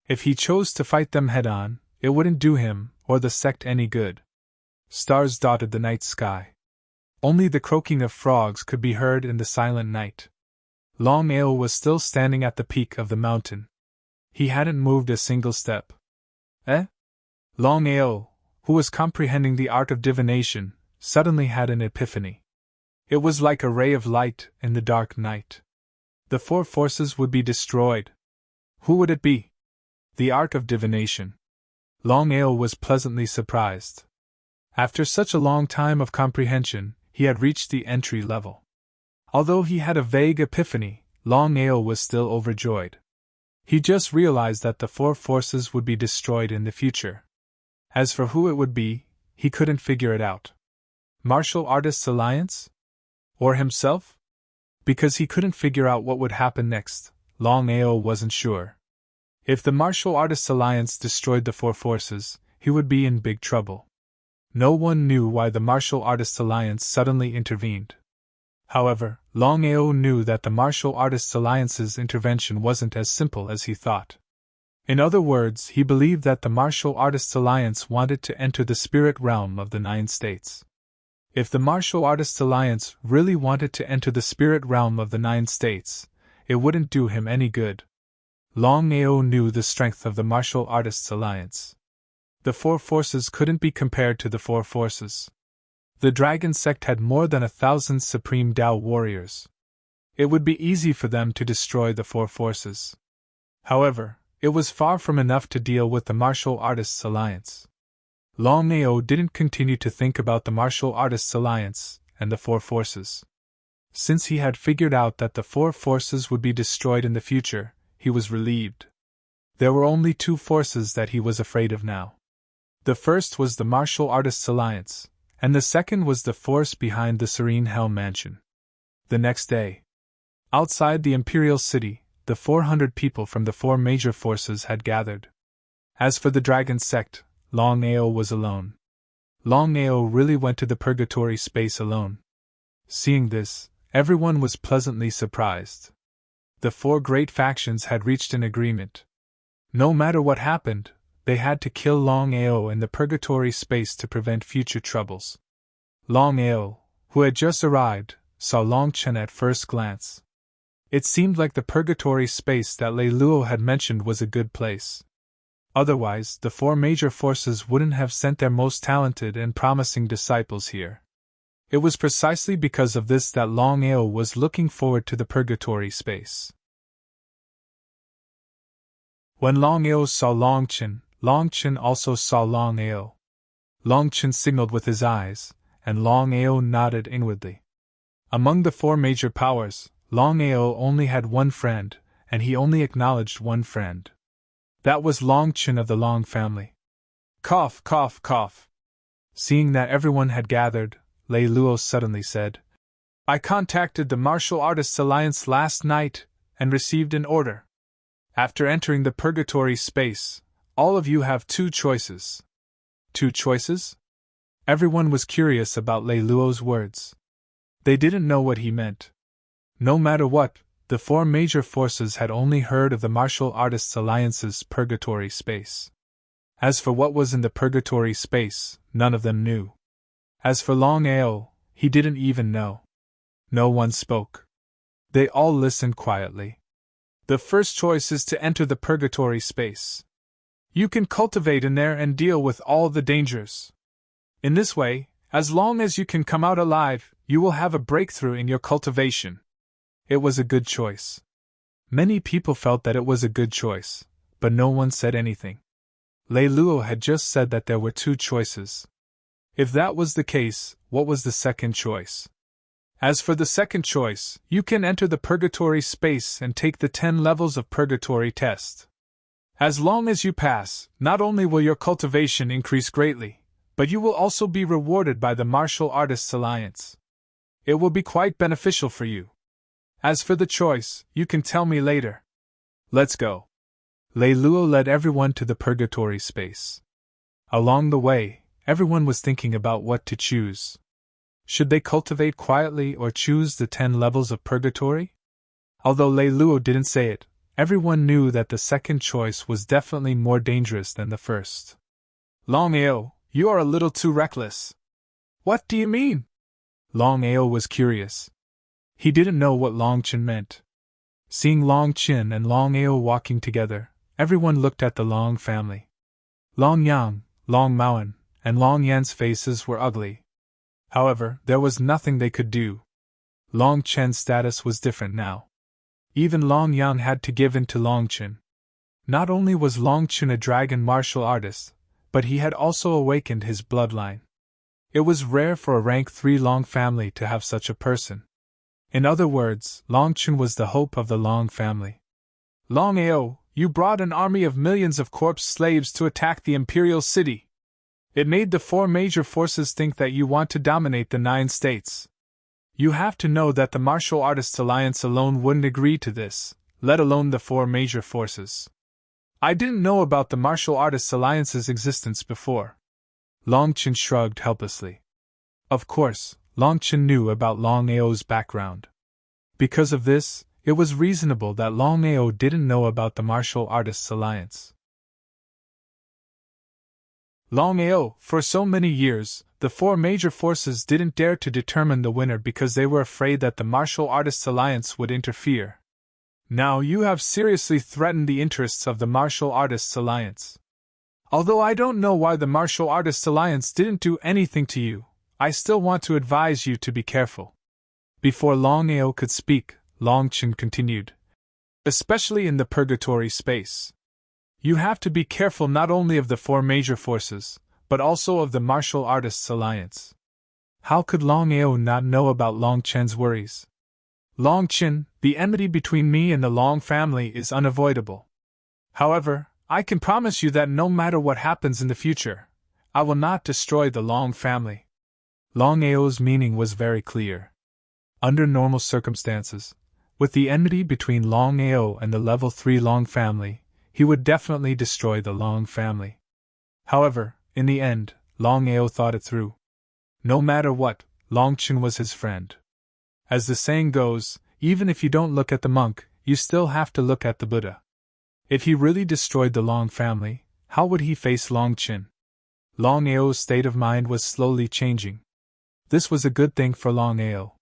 If he chose to fight them head-on, it wouldn't do him or the sect any good. Stars dotted the night sky. Only the croaking of frogs could be heard in the silent night. Longao was still standing at the peak of the mountain. He hadn't moved a single step. Longao, who was comprehending the art of divination, suddenly had an epiphany. It was like a ray of light in the dark night. The four forces would be destroyed. Who would it be? The art of divination. Longao was pleasantly surprised. After such a long time of comprehension, he had reached the entry level. Although he had a vague epiphany, Longao was still overjoyed. He just realized that the four forces would be destroyed in the future. As for who it would be, he couldn't figure it out. Martial Artists Alliance? Or himself? Because he couldn't figure out what would happen next, Longao wasn't sure. If the Martial Artists Alliance destroyed the four forces, he would be in big trouble. No one knew why the Martial Artists Alliance suddenly intervened. However, Longao knew that the Martial Artists Alliance's intervention wasn't as simple as he thought. In other words, he believed that the Martial Artists Alliance wanted to enter the spirit realm of the 9 states. If the Martial Artists Alliance really wanted to enter the spirit realm of the 9 states, it wouldn't do him any good. Longao knew the strength of the Martial Artists Alliance. The four forces couldn't be compared to the four forces. The Dragon Sect had more than 1,000 Supreme Tao warriors. It would be easy for them to destroy the four forces. However, it was far from enough to deal with the Martial Artists Alliance. Longao didn't continue to think about the Martial Artists Alliance and the four forces. Since he had figured out that the four forces would be destroyed in the future, he was relieved. There were only 2 forces that he was afraid of now. The first was the Martial Artists Alliance, and the second was the force behind the Serene Hell Mansion. The next day, outside the Imperial City, the 400 people from the 4 major forces had gathered. As for the Dragon Sect, Longao was alone. Longao really went to the Purgatory space alone. Seeing this, everyone was pleasantly surprised. The 4 great factions had reached an agreement. No matter what happened, they had to kill Longao in the Purgatory space to prevent future troubles. Longao, who had just arrived, saw Longchen at first glance. It seemed like the Purgatory space that Lei Luo had mentioned was a good place. Otherwise, the 4 major forces wouldn't have sent their most talented and promising disciples here. It was precisely because of this that Longao was looking forward to the purgatory space. When Longao saw Longchen also saw Longao. Longchen signaled with his eyes, and Longao nodded inwardly. Among the four major powers, Longao only had one friend, and he only acknowledged one friend. That was Longchen of the Long family. Cough, cough, cough. Seeing that everyone had gathered, Lei Luo suddenly said, I contacted the Martial Artists Alliance last night, and received an order. After entering the purgatory space, all of you have two choices. Two choices? Everyone was curious about Lei Luo's words. They didn't know what he meant. No matter what, the four major forces had only heard of the Martial Artists Alliance's purgatory space. As for what was in the purgatory space, none of them knew. As for Longao, he didn't even know. No one spoke. They all listened quietly. The first choice is to enter the purgatory space. You can cultivate in there and deal with all the dangers. In this way, as long as you can come out alive, you will have a breakthrough in your cultivation. It was a good choice. Many people felt that it was a good choice, but no one said anything. Lei Luo had just said that there were two choices. If that was the case, what was the second choice? As for the second choice, you can enter the purgatory space and take the 10 levels of purgatory test. As long as you pass, not only will your cultivation increase greatly, but you will also be rewarded by the Martial Artists Alliance. It will be quite beneficial for you. As for the choice, you can tell me later. Let's go. Lei Luo led everyone to the purgatory space. Along the way, everyone was thinking about what to choose. Should they cultivate quietly or choose the 10 levels of purgatory? Although Lei Luo didn't say it, everyone knew that the second choice was definitely more dangerous than the first. Longao, you are a little too reckless. What do you mean? Longao was curious. He didn't know what Longchen meant. Seeing Longchen and Longao walking together, everyone looked at the Long family. Long Yang, Long Maoan, and Long Yan's faces were ugly. However, there was nothing they could do. Long Chen's status was different now. Even Long Yang had to give in to Long Chen. Not only was Long Chen a dragon martial artist, but he had also awakened his bloodline. It was rare for a rank 3 Long family to have such a person. In other words, Long Chen was the hope of the Long family. Longao, you brought an army of millions of corpse slaves to attack the imperial city. It made the 4 major forces think that you want to dominate the 9 states. You have to know that the Martial Artists Alliance alone wouldn't agree to this, let alone the 4 major forces. I didn't know about the Martial Artists Alliance's existence before. Longchen shrugged helplessly. Of course, Longchen knew about Longao's background. Because of this, it was reasonable that Longao didn't know about the Martial Artists Alliance. Longao, for so many years, the 4 major forces didn't dare to determine the winner because they were afraid that the Martial Artists Alliance would interfere. Now you have seriously threatened the interests of the Martial Artists Alliance. Although I don't know why the Martial Artists Alliance didn't do anything to you, I still want to advise you to be careful. Before Longao could speak, Longchen continued. Especially in the purgatory space. You have to be careful not only of the 4 major forces, but also of the Martial Artists Alliance. How could Longao not know about Longchen's worries? Longchen, the enmity between me and the Long family is unavoidable. However, I can promise you that no matter what happens in the future, I will not destroy the Long family. Longao's meaning was very clear. Under normal circumstances, with the enmity between Longao and the level 3 Long family, he would definitely destroy the Long family. However, in the end, Longao thought it through. No matter what, Longchen was his friend. As the saying goes, even if you don't look at the monk, you still have to look at the Buddha. If he really destroyed the Long family, how would he face Longchen? Longao's state of mind was slowly changing. This was a good thing for Longao.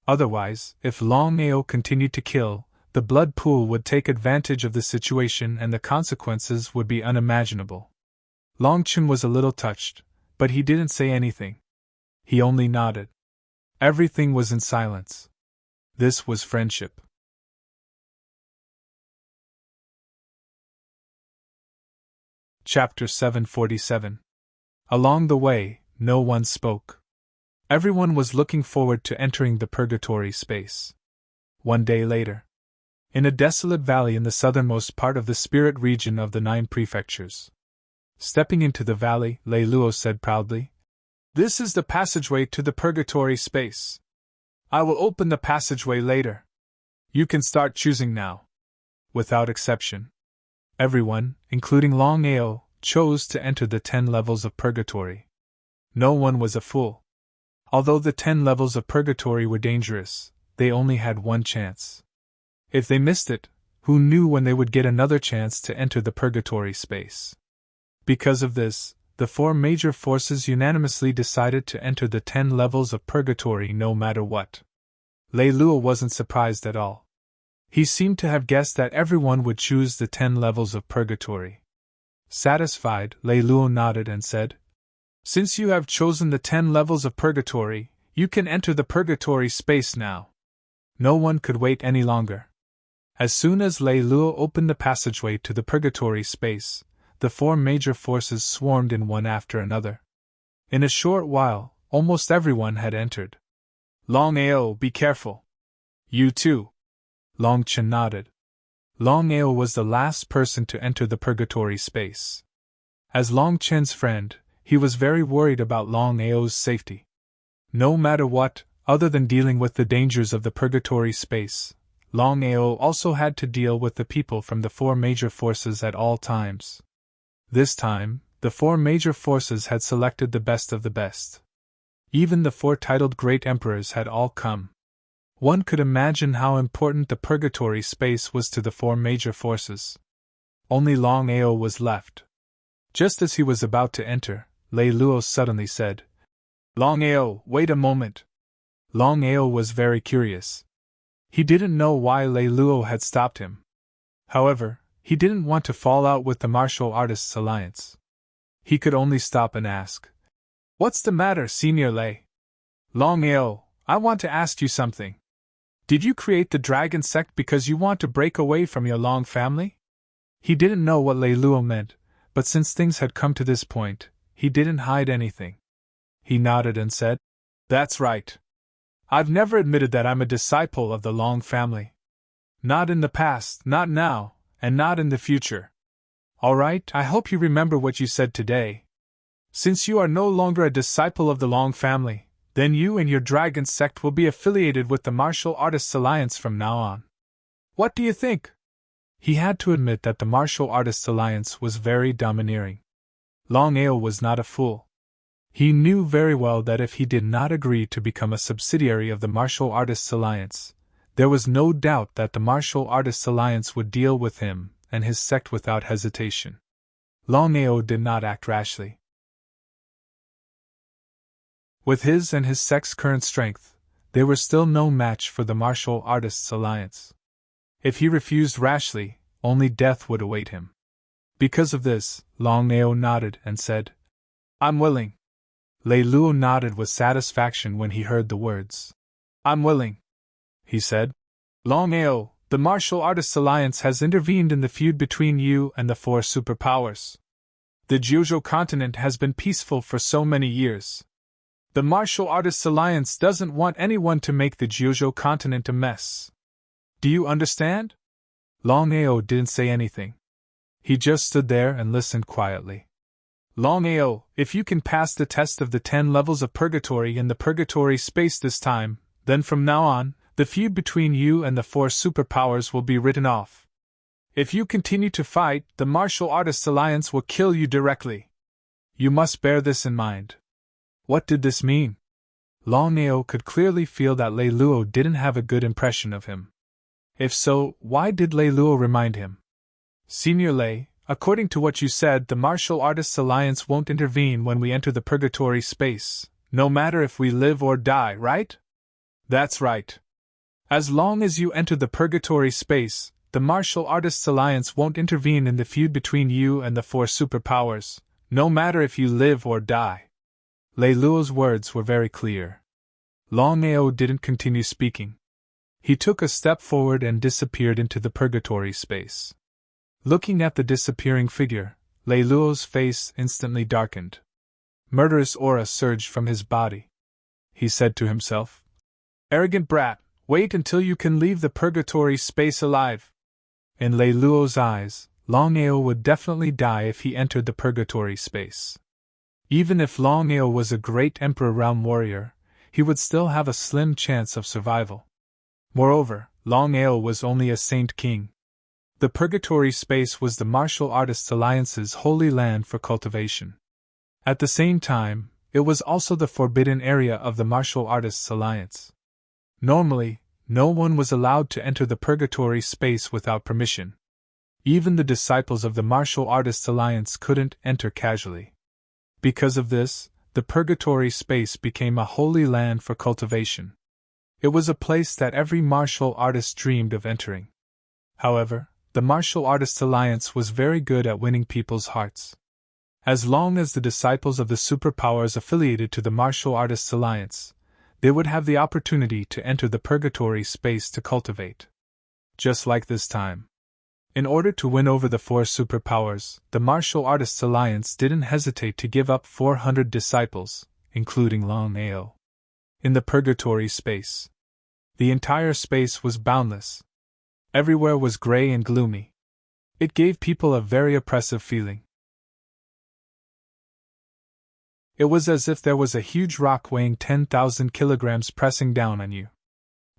Otherwise, if Longao continued to kill, the blood pool would take advantage of the situation and the consequences would be unimaginable. Longchen was a little touched, but he didn't say anything. He only nodded. Everything was in silence. This was friendship. Chapter 747. Along the way, no one spoke. Everyone was looking forward to entering the purgatory space. One day later, in a desolate valley in the southernmost part of the spirit region of the 9 prefectures. Stepping into the valley, Lei Luo said proudly, "This is the passageway to the purgatory space. I will open the passageway later. You can start choosing now." Without exception, everyone, including Longao, chose to enter the 10 levels of purgatory. No one was a fool. Although the 10 levels of purgatory were dangerous, they only had one chance. If they missed it, who knew when they would get another chance to enter the purgatory space? Because of this, the 4 major forces unanimously decided to enter the 10 levels of purgatory no matter what. Lei Luo wasn't surprised at all. He seemed to have guessed that everyone would choose the 10 levels of purgatory. Satisfied, Lei Luo nodded and said, "Since you have chosen the 10 levels of purgatory, you can enter the purgatory space now." No one could wait any longer. As soon as Lei Luo opened the passageway to the purgatory space, the 4 major forces swarmed in one after another. In a short while, almost everyone had entered. "Longao, be careful." "You too." Long Chen nodded. Longao was the last person to enter the purgatory space. As Long Chen's friend, he was very worried about Longao's safety. No matter what, other than dealing with the dangers of the purgatory space, Longao also had to deal with the people from the 4 major forces at all times. This time, the 4 major forces had selected the best of the best. Even the 4 titled Great Emperors had all come. One could imagine how important the purgatory space was to the 4 major forces. Only Longao was left. Just as he was about to enter, Lei Luo suddenly said, "Longao, wait a moment." Longao was very curious. He didn't know why Lei Luo had stopped him. However, he didn't want to fall out with the Martial Artists Alliance. He could only stop and ask, "What's the matter, Senior Lei?" "Longao, I want to ask you something. Did you create the dragon sect because you want to break away from your Long family?" He didn't know what Lei Luo meant, but since things had come to this point, he didn't hide anything. He nodded and said, "That's right. I've never admitted that I'm a disciple of the Long family. Not in the past, not now, and not in the future. Alright, I hope you remember what you said today. Since you are no longer a disciple of the Long family, then you and your dragon sect will be affiliated with the Martial Artists Alliance from now on. What do you think?" He had to admit that the Martial Artists Alliance was very domineering. Longao was not a fool. He knew very well that if he did not agree to become a subsidiary of the Martial Artists Alliance, there was no doubt that the Martial Artists Alliance would deal with him and his sect without hesitation. Longao did not act rashly. With his and his sect's current strength, they were still no match for the Martial Artists Alliance. If he refused rashly, only death would await him. Because of this, Longao nodded and said, "I'm willing." Lei Luo nodded with satisfaction when he heard the words. "I'm willing," he said. "Longao, the Martial Artists Alliance has intervened in the feud between you and the 4 superpowers. The Jiuzhou continent has been peaceful for so many years. The Martial Artists Alliance doesn't want anyone to make the Jiuzhou continent a mess. Do you understand?" Longao didn't say anything. He just stood there and listened quietly. "Longao, if you can pass the test of the 10 levels of purgatory in the purgatory space this time, then from now on, the feud between you and the 4 superpowers will be written off. If you continue to fight, the Martial Artists Alliance will kill you directly. You must bear this in mind." What did this mean? Longao could clearly feel that Lei Luo didn't have a good impression of him. If so, why did Lei Luo remind him? "Senior Lei, according to what you said, the Martial Artists Alliance won't intervene when we enter the purgatory space, no matter if we live or die, right?" "That's right. As long as you enter the purgatory space, the Martial Artists Alliance won't intervene in the feud between you and the 4 superpowers, no matter if you live or die." Lei Luo's words were very clear. Longao didn't continue speaking. He took a step forward and disappeared into the purgatory space. Looking at the disappearing figure, Lei Luo's face instantly darkened. Murderous aura surged from his body. He said to himself, "Arrogant brat, wait until you can leave the purgatory space alive." In Lei Luo's eyes, Longao would definitely die if he entered the purgatory space. Even if Longao was a great Emperor Realm warrior, he would still have a slim chance of survival. Moreover, Longao was only a Saint King. The purgatory space was the Martial Artists Alliance's holy land for cultivation. At the same time, it was also the forbidden area of the Martial Artists Alliance. Normally, no one was allowed to enter the purgatory space without permission. Even the disciples of the Martial Artists Alliance couldn't enter casually. Because of this, the purgatory space became a holy land for cultivation. It was a place that every martial artist dreamed of entering. However, the Martial Artists Alliance was very good at winning people's hearts. As long as the disciples of the superpowers affiliated to the Martial Artists Alliance, they would have the opportunity to enter the purgatory space to cultivate. Just like this time. In order to win over the 4 superpowers, the Martial Artists Alliance didn't hesitate to give up 400 disciples, including Longao. In the purgatory space, the entire space was boundless. Everywhere was gray and gloomy. It gave people a very oppressive feeling. It was as if there was a huge rock weighing 10,000 kilograms pressing down on you.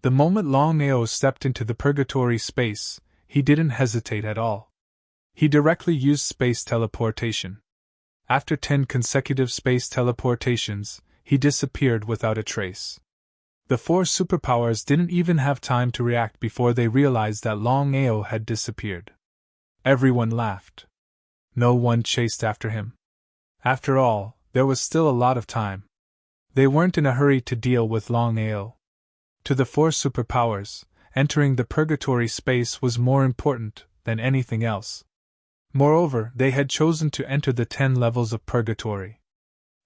The moment Longao stepped into the purgatory space, he didn't hesitate at all. He directly used space teleportation. After 10 consecutive space teleportations, he disappeared without a trace. The 4 superpowers didn't even have time to react before they realized that Longao had disappeared. Everyone laughed. No one chased after him. After all, there was still a lot of time. They weren't in a hurry to deal with Longao. To the 4 superpowers, entering the purgatory space was more important than anything else. Moreover, they had chosen to enter the 10 levels of purgatory.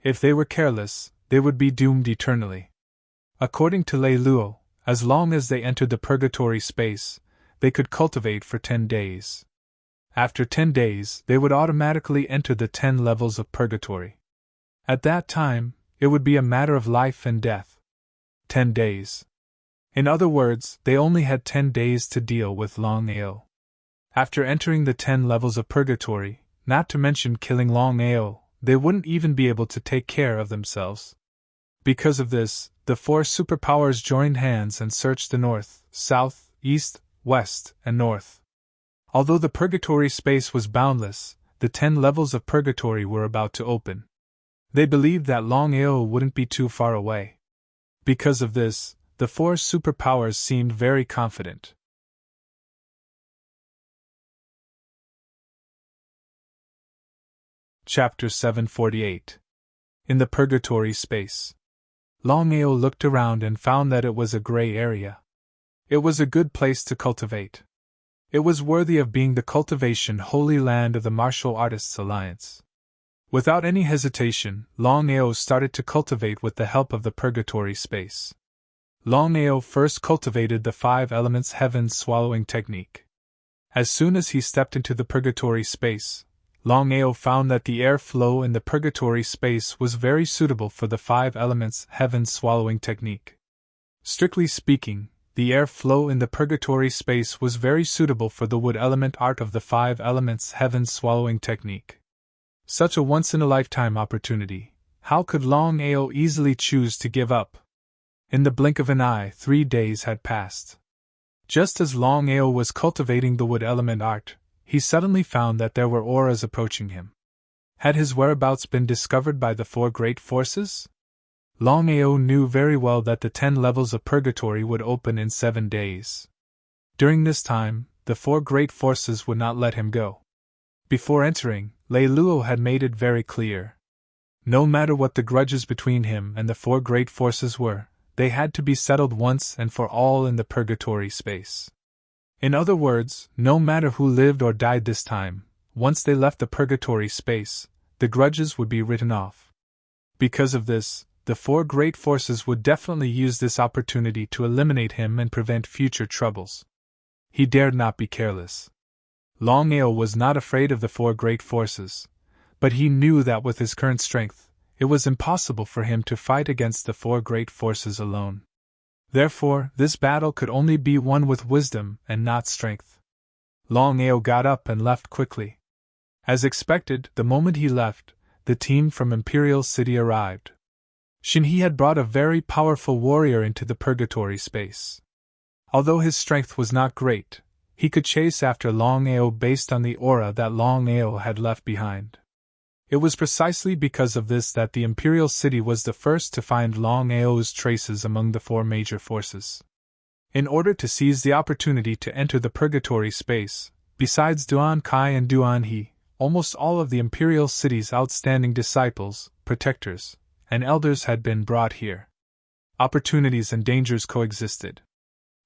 If they were careless, they would be doomed eternally. According to Lei Luo, as long as they entered the purgatory space, they could cultivate for 10 days. After 10 days, they would automatically enter the 10 levels of purgatory. At that time, it would be a matter of life and death. 10 days. In other words, they only had 10 days to deal with Longao. After entering the 10 levels of purgatory, not to mention killing Longao, they wouldn't even be able to take care of themselves. Because of this, the 4 superpowers joined hands and searched the north, south, east, west, and north. Although the purgatory space was boundless, the 10 levels of purgatory were about to open. They believed that Longao wouldn't be too far away. Because of this, the 4 superpowers seemed very confident. Chapter 748. In the purgatory space. Longao looked around and found that it was a gray area. It was a good place to cultivate. It was worthy of being the cultivation holy land of the Martial Artists Alliance. Without any hesitation, Longao started to cultivate with the help of the purgatory space. Longao first cultivated the 5 elements heaven swallowing technique. As soon as he stepped into the purgatory space, Longao found that the air flow in the purgatory space was very suitable for the 5 elements heaven swallowing technique. Strictly speaking, the air flow in the purgatory space was very suitable for the wood element art of the 5 elements heaven swallowing technique. Such a once-in-a-lifetime opportunity, how could Longao easily choose to give up? In the blink of an eye, 3 days had passed. Just as Longao was cultivating the wood element art, he suddenly found that there were auras approaching him. Had his whereabouts been discovered by the 4 great forces? Longao knew very well that the 10 levels of purgatory would open in 7 days. During this time, the 4 great forces would not let him go. Before entering, Lei Luo had made it very clear. No matter what the grudges between him and the 4 great forces were, they had to be settled once and for all in the purgatory space. In other words, no matter who lived or died this time, once they left the purgatory space, the grudges would be written off. Because of this, the four great forces would definitely use this opportunity to eliminate him and prevent future troubles. He dared not be careless. Longao was not afraid of the four great forces, but he knew that with his current strength, it was impossible for him to fight against the four great forces alone. Therefore, this battle could only be won with wisdom and not strength. Longao got up and left quickly. As expected, the moment he left, the team from Imperial City arrived. Xinhe had brought a very powerful warrior into the purgatory space. Although his strength was not great, he could chase after Longao based on the aura that Longao had left behind. It was precisely because of this that the Imperial City was the first to find Longao's traces among the four major forces. In order to seize the opportunity to enter the purgatory space, besides Duan Kai and Duan He, almost all of the Imperial City's outstanding disciples, protectors, and elders had been brought here. Opportunities and dangers coexisted.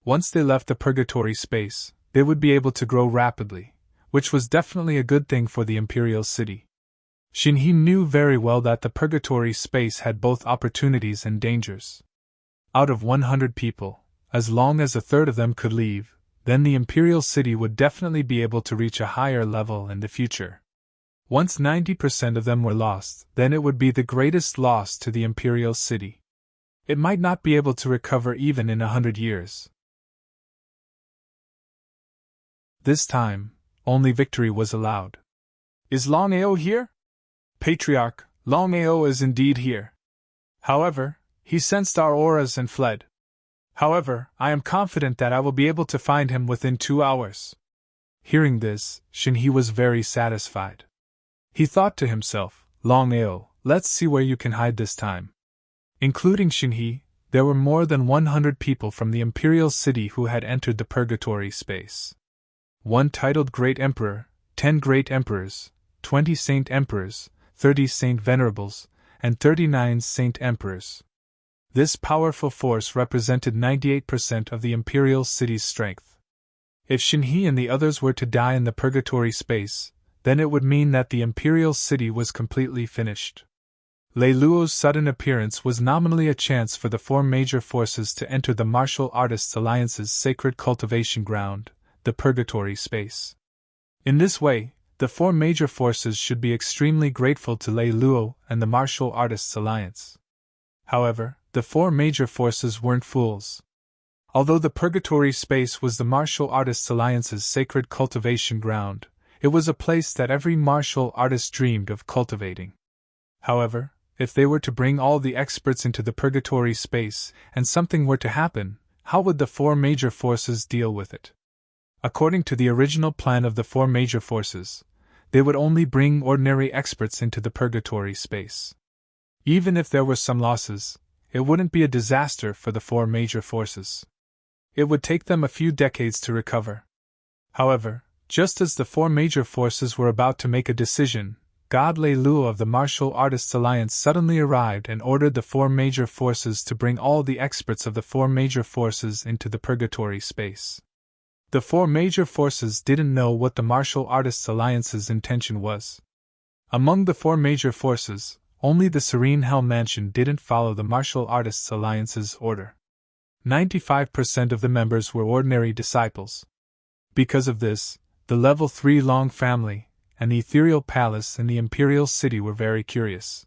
Once they left the purgatory space, they would be able to grow rapidly, which was definitely a good thing for the Imperial City. Xinhe knew very well that the purgatory space had both opportunities and dangers. Out of 100 people, as long as a third of them could leave, then the Imperial City would definitely be able to reach a higher level in the future. Once 90% of them were lost, then it would be the greatest loss to the Imperial City. It might not be able to recover even in 100 years. This time, only victory was allowed. Is Longao here? Patriarch, Longao is indeed here. However, he sensed our auras and fled. However, I am confident that I will be able to find him within 2 hours. Hearing this, Xinhe was very satisfied. He thought to himself, Longao, let's see where you can hide this time. Including Xinhe, there were more than 100 people from the Imperial City who had entered the purgatory space. One titled Great Emperor, 10 Great Emperors, 20 Saint Emperors, 30 Saint Venerables, and 39 Saint Emperors. This powerful force represented 98% of the Imperial City's strength. If Xinhe and the others were to die in the purgatory space, then it would mean that the Imperial City was completely finished. Lei Luo's sudden appearance was nominally a chance for the four major forces to enter the Martial Artists Alliance's sacred cultivation ground, the purgatory space. In this way, the four major forces should be extremely grateful to Lei Luo and the Martial Artists Alliance. However, the four major forces weren't fools. Although the purgatory space was the Martial Artists Alliance's sacred cultivation ground, it was a place that every martial artist dreamed of cultivating. However, if they were to bring all the experts into the purgatory space and something were to happen, how would the four major forces deal with it? According to the original plan of the four major forces, they would only bring ordinary experts into the purgatory space. Even if there were some losses, it wouldn't be a disaster for the four major forces. It would take them a few decades to recover. However, just as the four major forces were about to make a decision, God Lei Luo of the Martial Artists Alliance suddenly arrived and ordered the four major forces to bring all the experts of the four major forces into the purgatory space. The four major forces didn't know what the Martial Artists Alliance's intention was. Among the four major forces, only the Serene Hell Mansion didn't follow the Martial Artists Alliance's order. 95% of the members were ordinary disciples. Because of this, the Level 3 Long family and the Ethereal Palace in the Imperial City were very curious.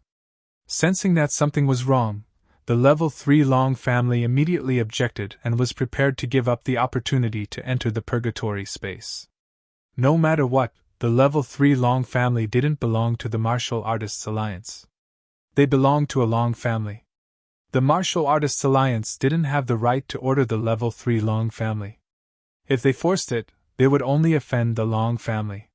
Sensing that something was wrong, the Level 3 Long family immediately objected and was prepared to give up the opportunity to enter the purgatory space. No matter what, the Level 3 Long family didn't belong to the Martial Artists Alliance. They belonged to a Long family. The Martial Artists Alliance didn't have the right to order the Level 3 Long family. If they forced it, they would only offend the Long family.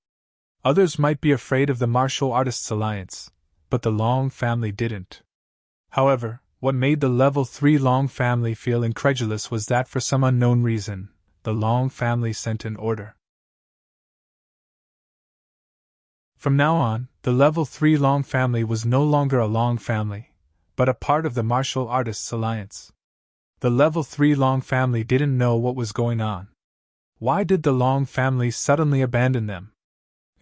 Others might be afraid of the Martial Artists Alliance, but the Long family didn't. However, what made the Level 3 Long family feel incredulous was that for some unknown reason, the Long family sent an order. From now on, the Level 3 Long family was no longer a Long family, but a part of the Martial Artists Alliance. The Level 3 Long family didn't know what was going on. Why did the Long family suddenly abandon them?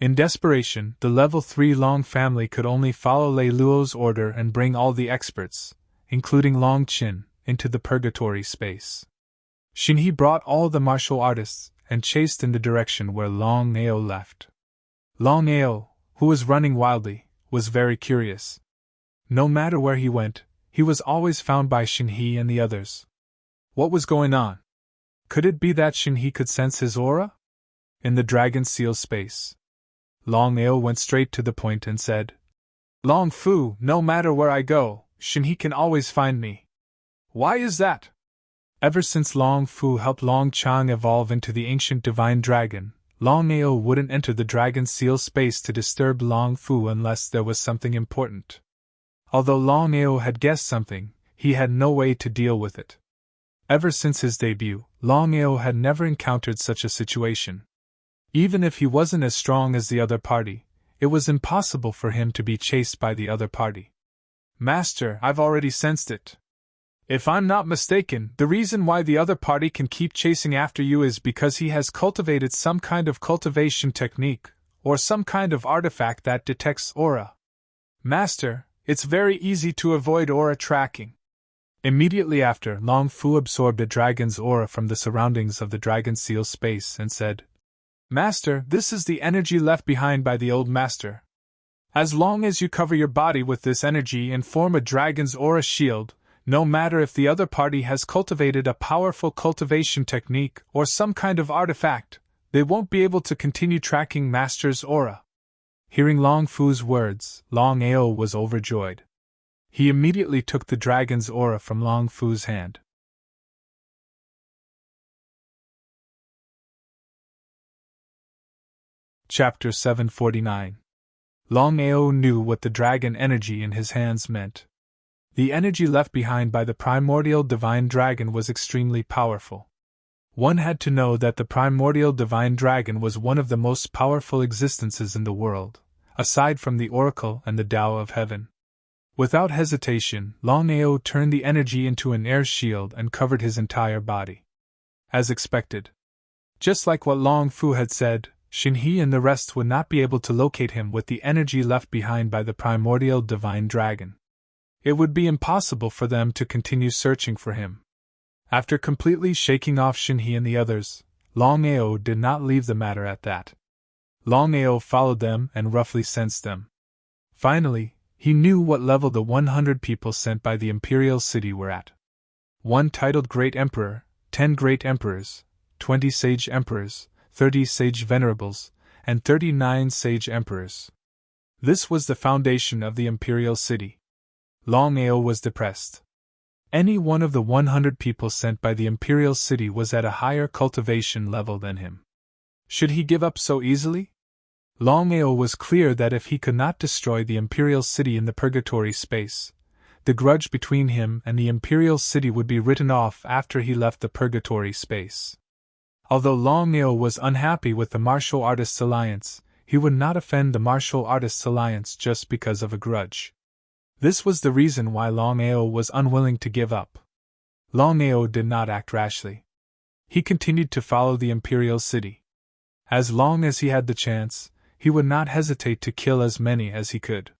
In desperation, the Level 3 Long family could only follow Lei Luo's order and bring all the experts, including Long Chin, into the purgatory space. Shinhee brought all the martial artists and chased in the direction where Longao left. Longao, who was running wildly, was very curious. No matter where he went, he was always found by Shinhee and the others. What was going on? Could it be that Shinhee could sense his aura? In the dragon seal space, Longao went straight to the point and said, Long Fu, no matter where I go, Shinhee can always find me. Why is that? Ever since Long Fu helped Long Chang evolve into the ancient divine dragon, Longao wouldn't enter the dragon seal space to disturb Long Fu unless there was something important. Although Longao had guessed something, he had no way to deal with it. Ever since his debut, Longao had never encountered such a situation. Even if he wasn't as strong as the other party, it was impossible for him to be chased by the other party. Master, I've already sensed it. If I'm not mistaken, the reason why the other party can keep chasing after you is because he has cultivated some kind of cultivation technique, or some kind of artifact that detects aura. Master, it's very easy to avoid aura tracking. Immediately after, Long Fu absorbed a dragon's aura from the surroundings of the dragon seal space and said, Master, this is the energy left behind by the old master. As long as you cover your body with this energy and form a dragon's aura shield, no matter if the other party has cultivated a powerful cultivation technique or some kind of artifact, they won't be able to continue tracking Master's aura. Hearing Long Fu's words, Longao was overjoyed. He immediately took the dragon's aura from Long Fu's hand. Chapter 749. Longao knew what the dragon energy in his hands meant. The energy left behind by the primordial divine dragon was extremely powerful. One had to know that the primordial divine dragon was one of the most powerful existences in the world, aside from the oracle and the Tao of heaven. Without hesitation, Longao turned the energy into an air shield and covered his entire body. As expected. Just like what Long Fu had said, Shinhee and the rest would not be able to locate him with the energy left behind by the primordial divine dragon. It would be impossible for them to continue searching for him. After completely shaking off Shinhee and the others, Longao did not leave the matter at that. Longao followed them and roughly sensed them. Finally, he knew what level the 100 people sent by the imperial city were at. 1 titled Great Emperor, 10 Great Emperors, 20 Sage Emperors, 30 Sage Venerables, and 39 Sage Emperors. This was the foundation of the imperial city. Longao was depressed. Any one of the 100 people sent by the imperial city was at a higher cultivation level than him. Should he give up so easily? Longao was clear that if he could not destroy the imperial city in the purgatory space, the grudge between him and the imperial city would be written off after he left the purgatory space. Although Longao was unhappy with the Martial Artists Alliance, he would not offend the Martial Artists Alliance just because of a grudge. This was the reason why Longao was unwilling to give up. Longao did not act rashly. He continued to follow the imperial city. As long as he had the chance, he would not hesitate to kill as many as he could.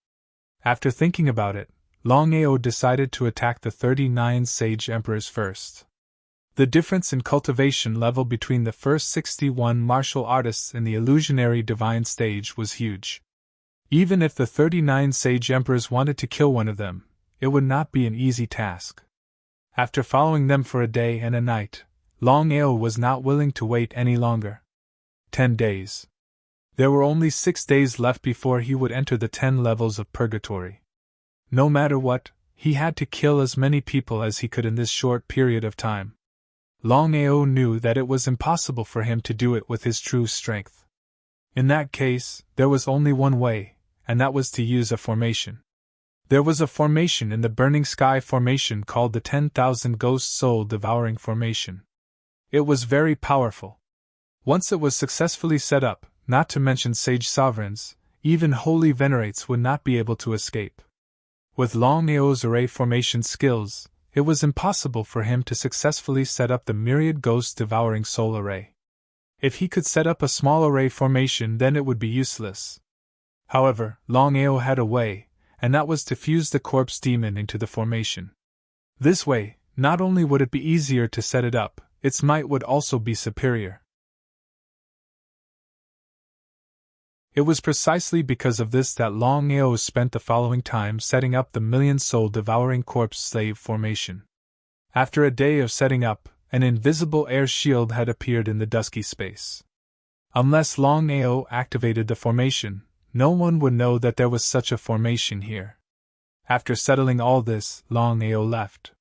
After thinking about it, Longao decided to attack the 39 Sage Emperors first. The difference in cultivation level between the first 61 martial artists in the illusionary divine stage was huge. Even if the 39 Sage Emperors wanted to kill one of them, it would not be an easy task. After following them for a day and a night, Longao was not willing to wait any longer. 10 days. There were only 6 days left before he would enter the 10 levels of purgatory. No matter what, he had to kill as many people as he could in this short period of time. Longao knew that it was impossible for him to do it with his true strength. In that case, there was only one way, and that was to use a formation. There was a formation in the Burning Sky formation called the 10,000 Ghost Soul Devouring Formation. It was very powerful. Once it was successfully set up, not to mention sage sovereigns, even holy venerates would not be able to escape. With Longao's array formation skills, it was impossible for him to successfully set up the myriad ghost devouring soul array. If he could set up a small array formation, then it would be useless. However, Longao had a way, and that was to fuse the corpse demon into the formation. This way, not only would it be easier to set it up, its might would also be superior. It was precisely because of this that Longao spent the following time setting up the million-soul devouring corpse slave formation. After a day of setting up, an invisible air shield had appeared in the dusky space. Unless Longao activated the formation, no one would know that there was such a formation here. After settling all this, Longao left.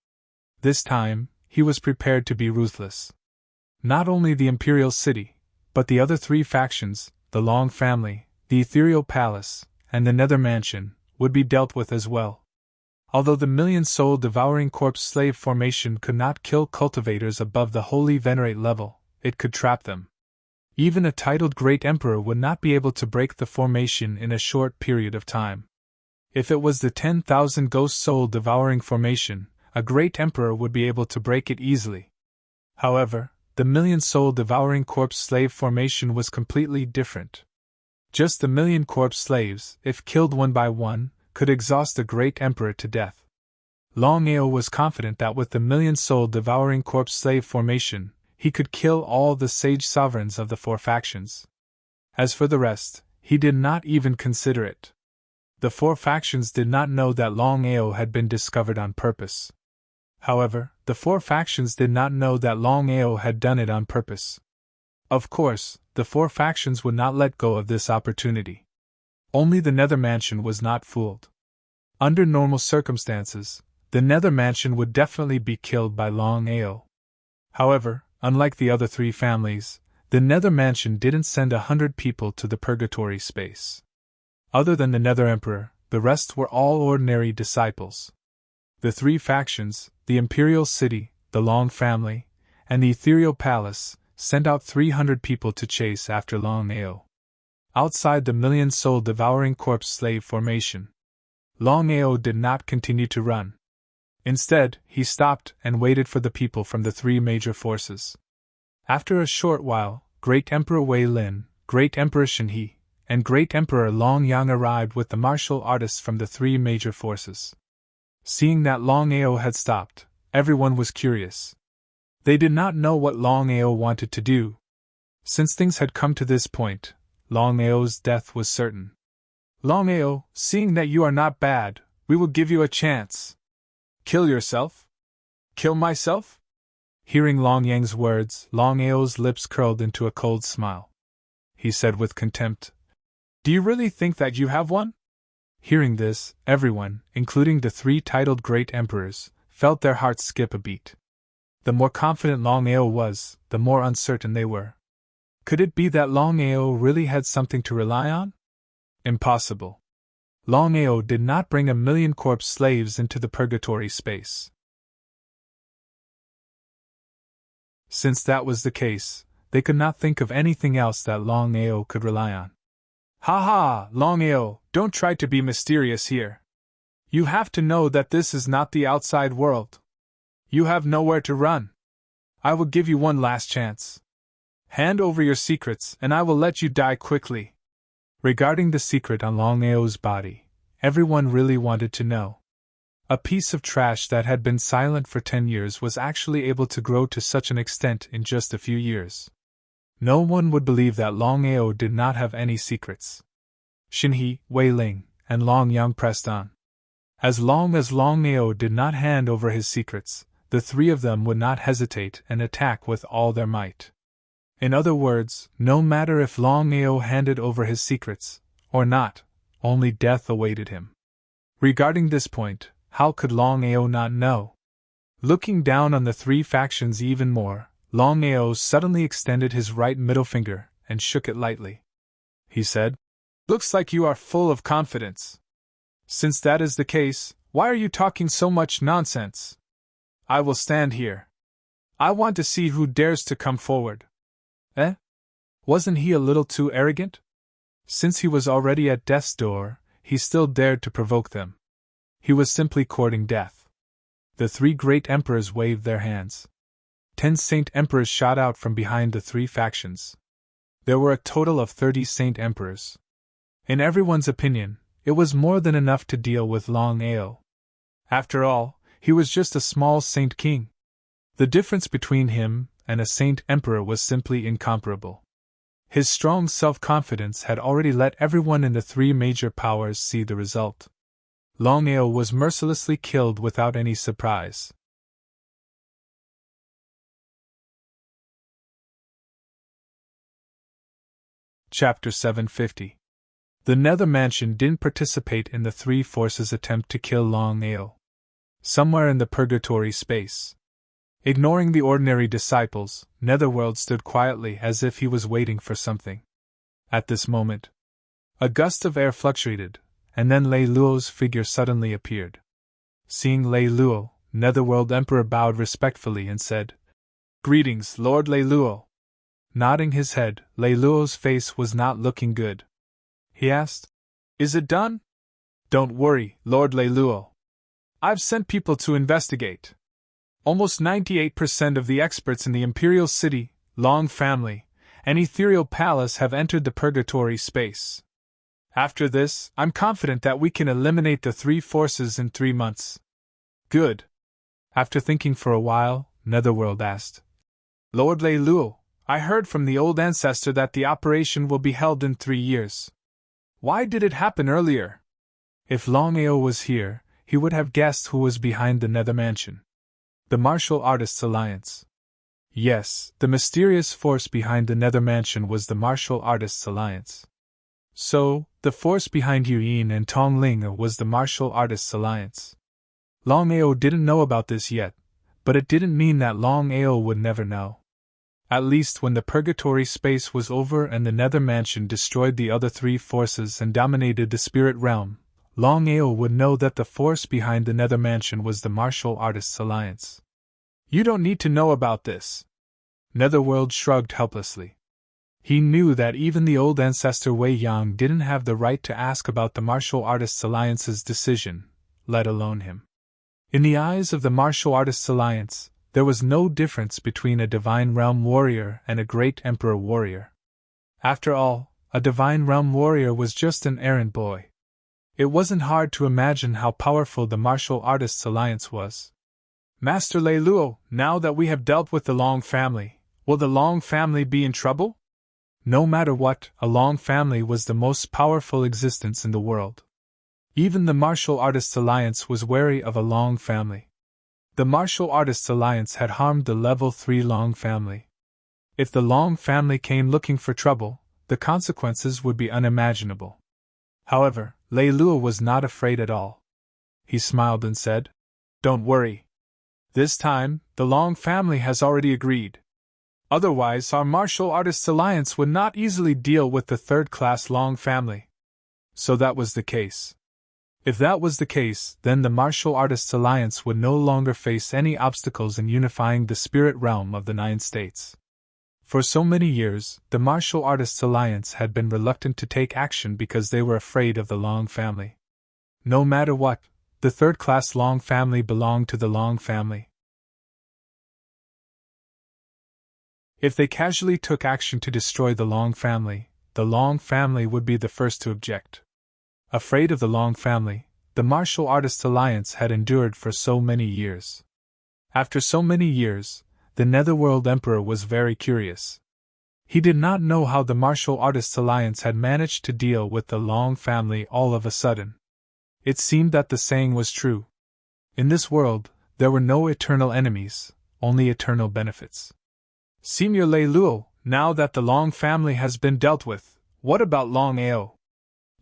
This time, he was prepared to be ruthless. Not only the Imperial City, but the other three factions, the Long family, the Ethereal Palace, and the Nether Mansion, would be dealt with as well. Although the million-soul devouring corpse slave formation could not kill cultivators above the Holy Venerate level, it could trap them. Even a titled Great Emperor would not be able to break the formation in a short period of time. If it was the 10,000 ghost soul devouring formation, a Great Emperor would be able to break it easily. However, the million-soul devouring corpse slave formation was completely different. Just the million corpse slaves, if killed one by one, could exhaust the Great Emperor to death. Longao was confident that with the million-soul devouring corpse slave formation, he could kill all the sage sovereigns of the four factions. As for the rest, he did not even consider it. The four factions did not know that Longao had been discovered on purpose. However, the four factions did not know that Longao had done it on purpose. Of course, the four factions would not let go of this opportunity. Only the Nether Mansion was not fooled. Under normal circumstances, the Nether Mansion would definitely be killed by Longao. However, unlike the other three families, the Nether Mansion didn't send 100 people to the purgatory space. Other than the Nether Emperor, the rest were all ordinary disciples. The three factions, the Imperial City, the Long family, and the Ethereal Palace, sent out 300 people to chase after Longao. Outside the million-soul devouring corpse slave formation, Longao did not continue to run. Instead, he stopped and waited for the people from the three major forces. After a short while, Great Emperor Wei Lin, Great Emperor Shenhe, and Great Emperor Longyang arrived with the martial artists from the three major forces. Seeing that Longao had stopped, everyone was curious. They did not know what Longao wanted to do. Since things had come to this point, Longao's death was certain. Longao, seeing that you are not bad, we will give you a chance. Kill yourself? Kill myself? Hearing Longyang's words, Longao's lips curled into a cold smile. He said with contempt, "Do you really think that you have one?" Hearing this, everyone, including the three titled Great Emperors, felt their hearts skip a beat. The more confident Longao was, the more uncertain they were. Could it be that Longao really had something to rely on? Impossible. Longao did not bring 1,000,000 corpse slaves into the purgatory space. Since that was the case, they could not think of anything else that Longao could rely on. "Ha ha, Longao, don't try to be mysterious here. You have to know that this is not the outside world. You have nowhere to run. I will give you one last chance. Hand over your secrets and I will let you die quickly." Regarding the secret on Longao's body, everyone really wanted to know. A piece of trash that had been silent for 10 years was actually able to grow to such an extent in just a few years. No one would believe that Longao did not have any secrets. Shenhe, Wei Ling, and Longyang pressed on. As long as Longao did not hand over his secrets, the three of them would not hesitate and attack with all their might. In other words, no matter if Longao handed over his secrets, or not, only death awaited him. Regarding this point, how could Longao not know? Looking down on the three factions even more, Longao suddenly extended his right middle finger and shook it lightly. He said, "Looks like you are full of confidence. Since that is the case, why are you talking so much nonsense? I will stand here. I want to see who dares to come forward." Eh? Wasn't he a little too arrogant? Since he was already at death's door, he still dared to provoke them. He was simply courting death. The three great emperors waved their hands. 10 Saint Emperors shot out from behind the three factions. There were a total of 30 Saint Emperors. In everyone's opinion, it was more than enough to deal with Longao. After all, He was just a small saint king. The difference between him and a saint emperor was simply incomparable. His strong self-confidence had already let everyone in the three major powers see the result. Longao was mercilessly killed without any surprise. Chapter 750. The Nether Mansion didn't participate in the three forces' attempt to kill Longao. Somewhere in the purgatory space, ignoring the ordinary disciples, Netherworld stood quietly as if he was waiting for something. At this moment, a gust of air fluctuated, and then Lei Luo's figure suddenly appeared. Seeing Lei Luo, Netherworld Emperor bowed respectfully and said, "Greetings, Lord Lei Luo." Nodding his head, Lei Luo's face was not looking good. He asked, "Is it done?" "Don't worry, Lord Lei Luo. I've sent people to investigate. Almost 98% of the experts in the Imperial City, Long Family, and Ethereal Palace have entered the purgatory space. After this, I'm confident that we can eliminate the three forces in 3 months." "Good." After thinking for a while, Netherworld asked, "Lord Lei Luo, I heard from the old ancestor that the operation will be held in 3 years. Why did it happen earlier?" If Longao was here, he would have guessed who was behind the Nether Mansion. The Martial Artists Alliance. Yes, the mysterious force behind the Nether Mansion was the Martial Artists Alliance. So, the force behind Yuyin and Tongling was the Martial Artists Alliance. Longao didn't know about this yet, but it didn't mean that Longao would never know. At least when the purgatory space was over and the Nether Mansion destroyed the other three forces and dominated the spirit realm, Longao would know that the force behind the Nether Mansion was the Martial Artists Alliance. "You don't need to know about this." Netherworld shrugged helplessly. He knew that even the old ancestor Wei Yang didn't have the right to ask about the Martial Artists Alliance's decision, let alone him. In the eyes of the Martial Artists Alliance, there was no difference between a Divine Realm warrior and a Great Emperor warrior. After all, a Divine Realm warrior was just an errand boy. It wasn't hard to imagine how powerful the Martial Artists Alliance was. "Master Lei Luo, now that we have dealt with the Long family, will the Long family be in trouble?" No matter what, a Long family was the most powerful existence in the world. Even the Martial Artists Alliance was wary of a Long family. The Martial Artists Alliance had harmed the Level 3 Long family. If the Long family came looking for trouble, the consequences would be unimaginable. However, Lei Luo was not afraid at all. He smiled and said, "Don't worry. This time, the Long family has already agreed. Otherwise, our Martial Artists Alliance would not easily deal with the third-class Long family." So that was the case. If that was the case, then the Martial Artists Alliance would no longer face any obstacles in unifying the spirit realm of the 9 states. For so many years, the Martial Artists Alliance had been reluctant to take action because they were afraid of the Long family. No matter what, the third-class Long family belonged to the Long family. If they casually took action to destroy the Long family would be the first to object. Afraid of the Long family, the Martial Artists Alliance had endured for so many years. After so many years, the Netherworld Emperor was very curious. He did not know how the Martial Artists Alliance had managed to deal with the Long family all of a sudden. It seemed that the saying was true. In this world, there were no eternal enemies, only eternal benefits. "Senior Lei Luo, now that the Long family has been dealt with, what about Longao?"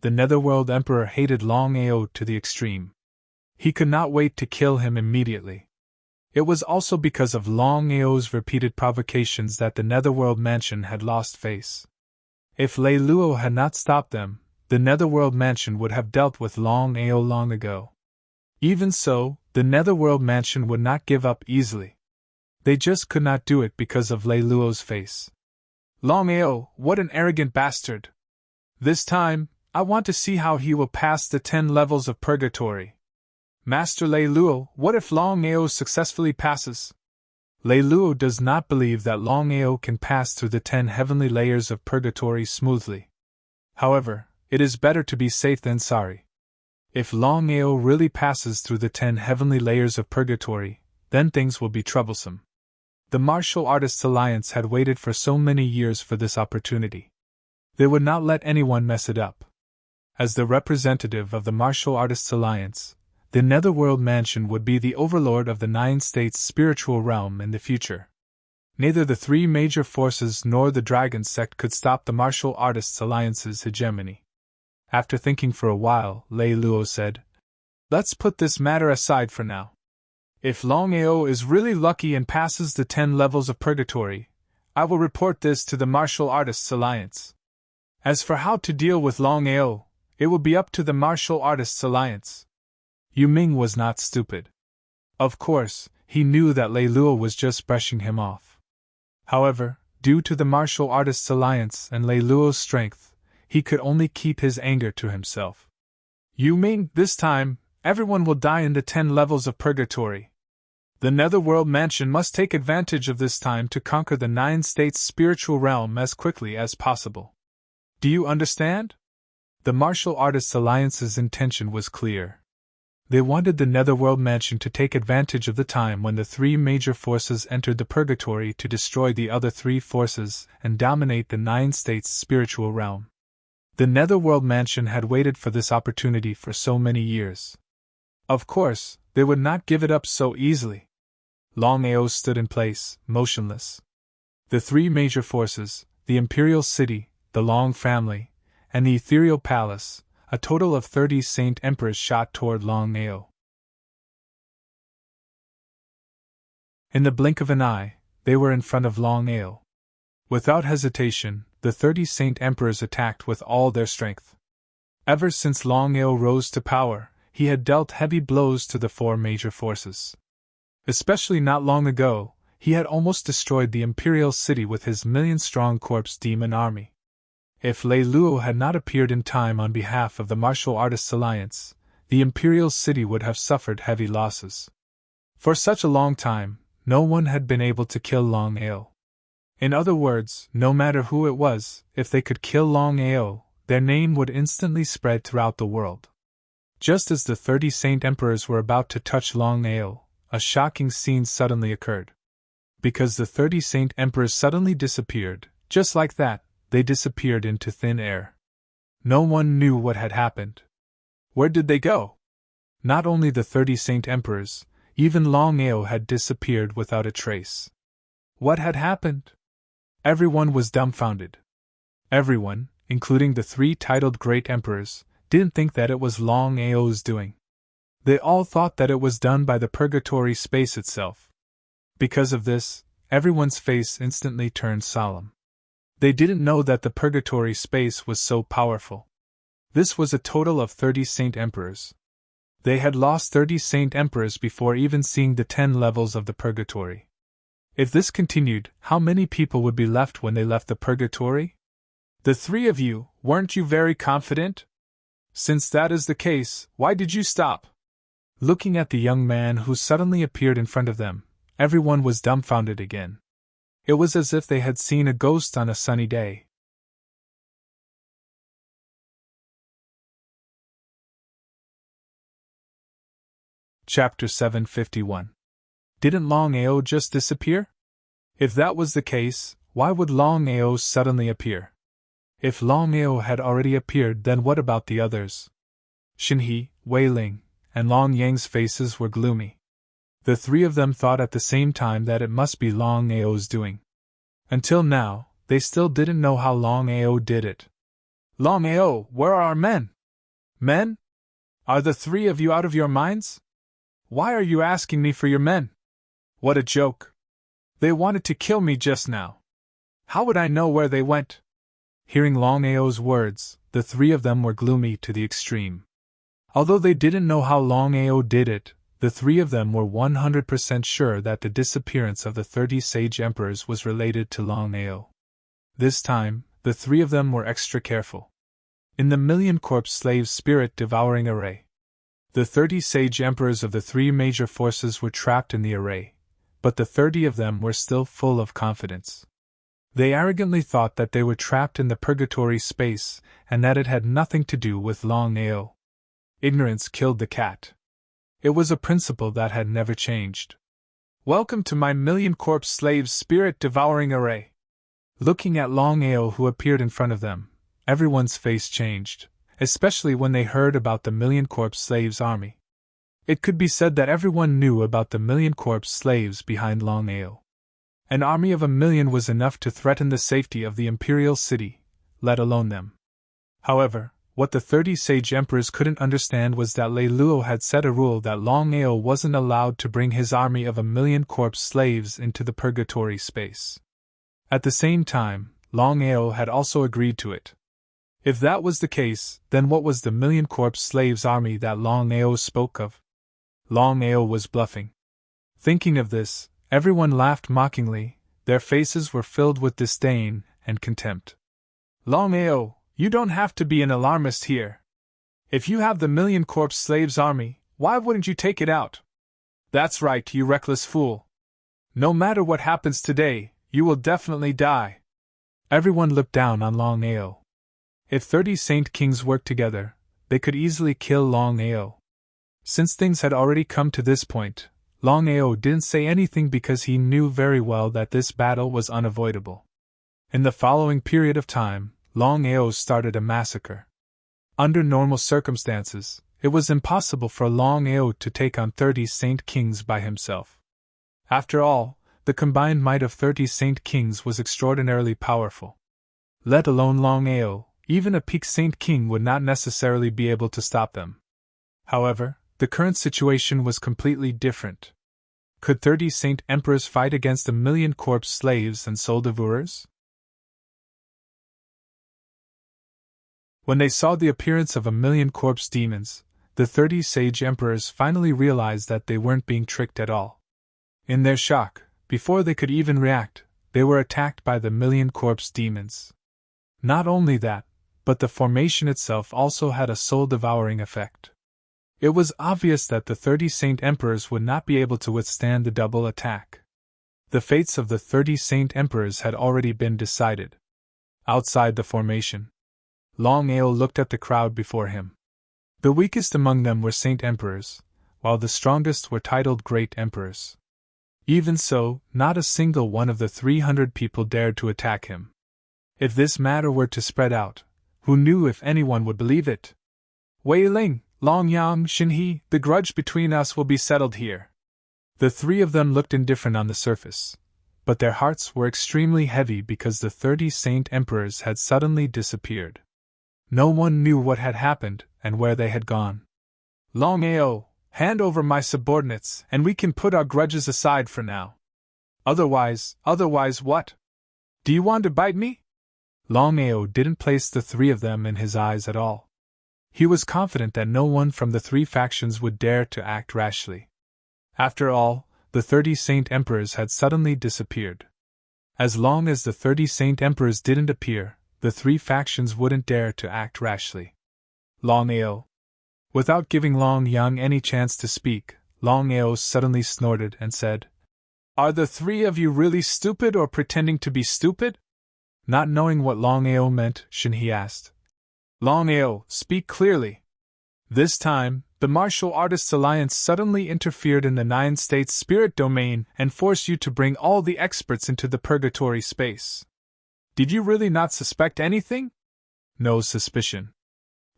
The Netherworld Emperor hated Longao to the extreme. He could not wait to kill him immediately. It was also because of Longao's repeated provocations that the Netherworld Mansion had lost face. If Lei Luo had not stopped them, the Netherworld Mansion would have dealt with Longao long ago. Even so, the Netherworld Mansion would not give up easily. They just could not do it because of Lei Luo's face. "Longao, what an arrogant bastard! This time, I want to see how he will pass the 10 levels of purgatory. Master Lei Luo, what if Longao successfully passes?" Lei Luo does not believe that Longao can pass through the 10 heavenly layers of purgatory smoothly. However, it is better to be safe than sorry. If Longao really passes through the 10 heavenly layers of purgatory, then things will be troublesome. The Martial Artists Alliance had waited for so many years for this opportunity. They would not let anyone mess it up. As the representative of the Martial Artists Alliance, the Netherworld Mansion would be the overlord of the 9 states' spiritual realm in the future. Neither the 3 major forces nor the Dragon Sect could stop the Martial Artists Alliance's hegemony. After thinking for a while, Lei Luo said, "Let's put this matter aside for now. If Longao is really lucky and passes the 10 levels of purgatory, I will report this to the Martial Artists Alliance. As for how to deal with Longao, it will be up to the Martial Artists Alliance." Yu Ming was not stupid. Of course, he knew that Lei Luo was just brushing him off. However, due to the Martial Artists Alliance and Lei Luo's strength, he could only keep his anger to himself. "Yu Ming, this time, everyone will die in the 10 levels of purgatory. The Netherworld Mansion must take advantage of this time to conquer the 9 states' spiritual realm as quickly as possible. Do you understand?" The Martial Artists Alliance's intention was clear. They wanted the Netherworld Mansion to take advantage of the time when the 3 major forces entered the purgatory to destroy the other 3 forces and dominate the 9 states' spiritual realm. The Netherworld Mansion had waited for this opportunity for so many years. Of course, they would not give it up so easily. Longao stood in place, motionless. The 3 major forces, the Imperial City, the Long family, and the Ethereal Palace, a total of 30 Saint Emperors shot toward Longao. In the blink of an eye, they were in front of Longao. Without hesitation, the 30 Saint Emperors attacked with all their strength. Ever since Longao rose to power, he had dealt heavy blows to the 4 major forces. Especially not long ago, he had almost destroyed the Imperial City with his million-strong corpse demon army. If Lei Luo had not appeared in time on behalf of the Martial Artists Alliance, the Imperial City would have suffered heavy losses. For such a long time, no one had been able to kill Longao. In other words, no matter who it was, if they could kill Longao, their name would instantly spread throughout the world. Just as the 30 Saint Emperors were about to touch Longao, a shocking scene suddenly occurred. Because the 30 Saint Emperors suddenly disappeared, just like that, they disappeared into thin air. No one knew what had happened. Where did they go? Not only the 30 Saint Emperors, even Longao had disappeared without a trace. What had happened? Everyone was dumbfounded. Everyone, including the 3 titled Great Emperors, didn't think that it was Longao's doing. They all thought that it was done by the purgatory space itself. Because of this, everyone's face instantly turned solemn. They didn't know that the purgatory space was so powerful. This was a total of 30 Saint Emperors. They had lost 30 Saint Emperors before even seeing the 10 levels of the purgatory. If this continued, how many people would be left when they left the purgatory? The 3 of you, weren't you very confident? Since that is the case, why did you stop? Looking at the young man who suddenly appeared in front of them, everyone was dumbfounded again. It was as if they had seen a ghost on a sunny day. Chapter 751. Didn't Longao just disappear? If that was the case, why would Longao suddenly appear? If Longao had already appeared, then what about the others? Xinhe, Wei Ling, and Long Yang's faces were gloomy. The 3 of them thought at the same time that it must be Longao's doing. Until now, they still didn't know how Longao did it. "Longao, where are our men?" "Men? Are the 3 of you out of your minds? Why are you asking me for your men? What a joke! They wanted to kill me just now. How would I know where they went?" Hearing Longao's words, the 3 of them were gloomy to the extreme. Although they didn't know how Longao did it, the 3 of them were 100% sure that the disappearance of the 30 Sage Emperors was related to Longao. This time, the 3 of them were extra careful. In the million-corpse slave spirit-devouring array, the 30 Sage Emperors of the 3 major forces were trapped in the array, but the 30 of them were still full of confidence. They arrogantly thought that they were trapped in the purgatory space and that it had nothing to do with Longao. Ignorance killed the cat. It was a principle that had never changed. Welcome to my million-corpse slaves' spirit-devouring array. Looking at Longao who appeared in front of them, everyone's face changed, especially when they heard about the million-corpse slaves' army. It could be said that everyone knew about the million-corpse slaves behind Longao. An army of 1,000,000 was enough to threaten the safety of the imperial city, let alone them. However, what the 30 sage emperors couldn't understand was that Lei Luo had set a rule that Longao wasn't allowed to bring his army of 1,000,000 corpse slaves into the purgatory space. At the same time, Longao had also agreed to it. If that was the case, then what was the 1,000,000 corpse slaves army that Longao spoke of? Longao was bluffing. Thinking of this, everyone laughed mockingly, their faces were filled with disdain and contempt. Longao, you don't have to be an alarmist here. If you have the 1,000,000 corpse slaves army, why wouldn't you take it out? That's right, you reckless fool. No matter what happens today, you will definitely die. Everyone looked down on Longao. If 30 Saint Kings worked together, they could easily kill Longao. Since things had already come to this point, Longao didn't say anything because he knew very well that this battle was unavoidable. In the following period of time, Longao started a massacre. Under normal circumstances, it was impossible for Longao to take on 30 Saint Kings by himself. After all, the combined might of 30 Saint Kings was extraordinarily powerful. Let alone Longao, even a peak Saint King would not necessarily be able to stop them. However, the current situation was completely different. Could 30 Saint Emperors fight against 1,000,000 corpse slaves and soul devourers? When they saw the appearance of 1,000,000 corpse demons, the 30 sage emperors finally realized that they weren't being tricked at all. In their shock, before they could even react, they were attacked by the 1,000,000 corpse demons. Not only that, but the formation itself also had a soul-devouring effect. It was obvious that the 30 Saint Emperors would not be able to withstand the double attack. The fates of the 30 Saint Emperors had already been decided. Outside the formation, Longao looked at the crowd before him. The weakest among them were Saint Emperors, while the strongest were titled Great Emperors. Even so, not a single one of the 300 people dared to attack him. If this matter were to spread out, who knew if anyone would believe it? Wei Ling, Longyang, Xinhe, the grudge between us will be settled here. The three of them looked indifferent on the surface, but their hearts were extremely heavy because the 30 Saint Emperors had suddenly disappeared. No one knew what had happened and where they had gone. Longao, hand over my subordinates and we can put our grudges aside for now. Otherwise what? Do you want to bite me? Longao didn't place the three of them in his eyes at all. He was confident that no one from the three factions would dare to act rashly. After all, the 30 Saint Emperors had suddenly disappeared. As long as the 30 Saint Emperors didn't appear, the three factions wouldn't dare to act rashly. Longao. Without giving Longyang any chance to speak, Longao suddenly snorted and said, "Are the three of you really stupid or pretending to be stupid?" Not knowing what Longao meant, Xinhe asked. Longao, speak clearly. This time, the Martial Artists Alliance suddenly interfered in the 9 states spirit domain and forced you to bring all the experts into the purgatory space. Did you really not suspect anything? No suspicion.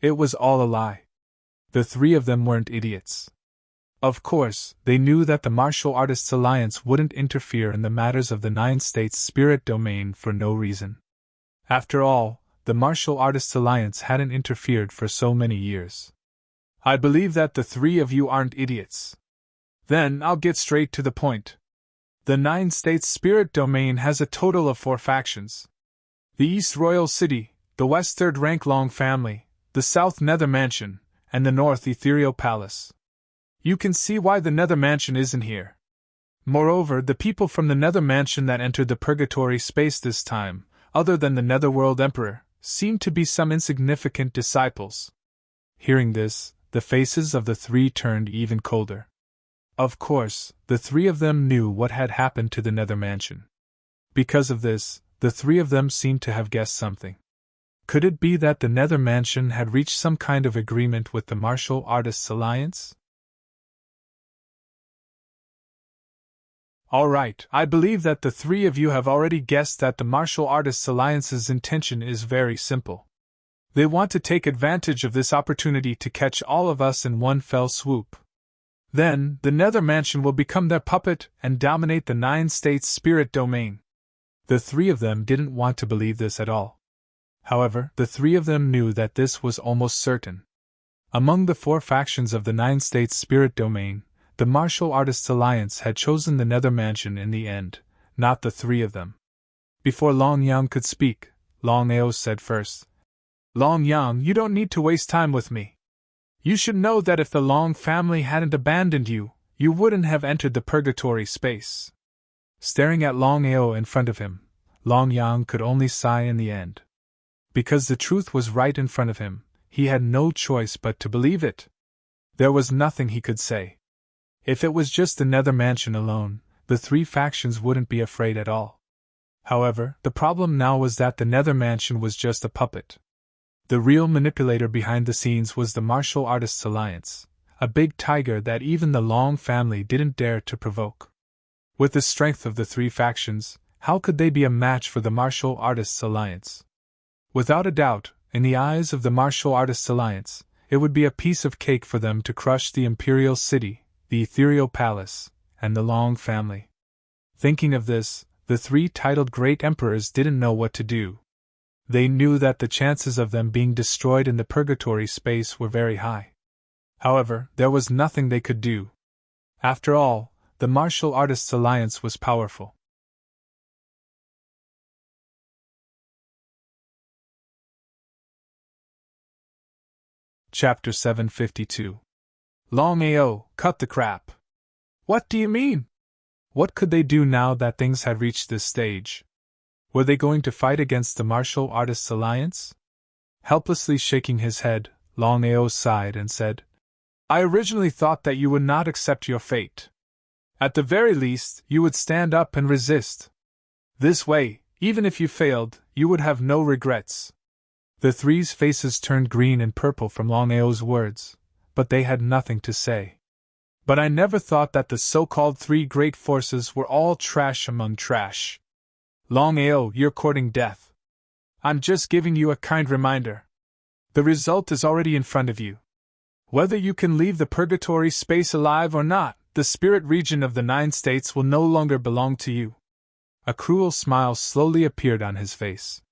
It was all a lie. The three of them weren't idiots. Of course, they knew that the Martial Artists Alliance wouldn't interfere in the matters of the 9 states spirit domain for no reason. After all, the Martial Artists Alliance hadn't interfered for so many years. I believe that the three of you aren't idiots. Then I'll get straight to the point. The 9 states spirit domain has a total of 4 factions. The East Royal City, the West Third Rank Long Family, the South Nether Mansion, and the North Ethereal Palace. You can see why the Nether Mansion isn't here. Moreover, the people from the Nether Mansion that entered the purgatory space this time, other than the Netherworld Emperor, seemed to be some insignificant disciples. Hearing this, the faces of the three turned even colder. Of course, the three of them knew what had happened to the Nether Mansion. Because of this, the three of them seemed to have guessed something. Could it be that the Nether Mansion had reached some kind of agreement with the Martial Artists Alliance? All right, I believe that the three of you have already guessed that the Martial Artists Alliance's intention is very simple. They want to take advantage of this opportunity to catch all of us in one fell swoop. Then, the Nether Mansion will become their puppet and dominate the 9 states' spirit domain. The three of them didn't want to believe this at all. However, the three of them knew that this was almost certain. Among the 4 factions of the 9 states' spirit domain, the Martial Artists Alliance had chosen the Nether Mansion in the end, not the three of them. Before Longao could speak, Longao said first, "Longao, you don't need to waste time with me. You should know that if the Long family hadn't abandoned you, you wouldn't have entered the purgatory space." Staring at Longao in front of him, Longao could only sigh in the end. Because the truth was right in front of him, he had no choice but to believe it. There was nothing he could say. If it was just the Nether Mansion alone, the 3 factions wouldn't be afraid at all. However, the problem now was that the Nether Mansion was just a puppet. The real manipulator behind the scenes was the Martial Artists Alliance, a big tiger that even the Long family didn't dare to provoke. With the strength of the 3 factions, how could they be a match for the Martial Artists Alliance? Without a doubt, in the eyes of the Martial Artists Alliance, it would be a piece of cake for them to crush the Imperial City, the Ethereal Palace, and the Long family. Thinking of this, the 3 titled Great Emperors didn't know what to do. They knew that the chances of them being destroyed in the purgatory space were very high. However, there was nothing they could do. After all, the Martial Artists Alliance was powerful. Chapter 752. Longao, cut the crap. What do you mean? What could they do now that things had reached this stage? Were they going to fight against the Martial Artists Alliance? Helplessly shaking his head, Longao sighed and said, "I originally thought that you would not accept your fate. At the very least, you would stand up and resist. This way, even if you failed, you would have no regrets." The 3's faces turned green and purple from Longao's words, but they had nothing to say. "But I never thought that the so-called 3 great forces were all trash among trash. Longao, you're courting death. I'm just giving you a kind reminder. The result is already in front of you. Whether you can leave the purgatory space alive or not, the spirit region of the 9 states will no longer belong to you." A cruel smile slowly appeared on his face.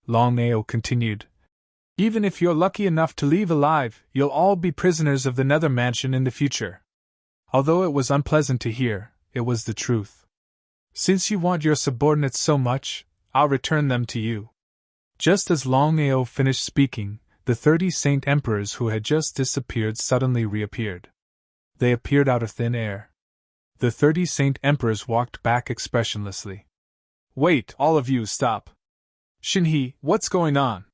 Longao continued, "Even if you're lucky enough to leave alive, you'll all be prisoners of the Nether Mansion in the future." Although it was unpleasant to hear, it was the truth. "Since you want your subordinates so much, I'll return them to you." Just as Longao finished speaking, the 30 Saint Emperors who had just disappeared suddenly reappeared. They appeared out of thin air. The 30 Saint Emperors walked back expressionlessly. "Wait, all of you, stop. Xinhe, what's going on?"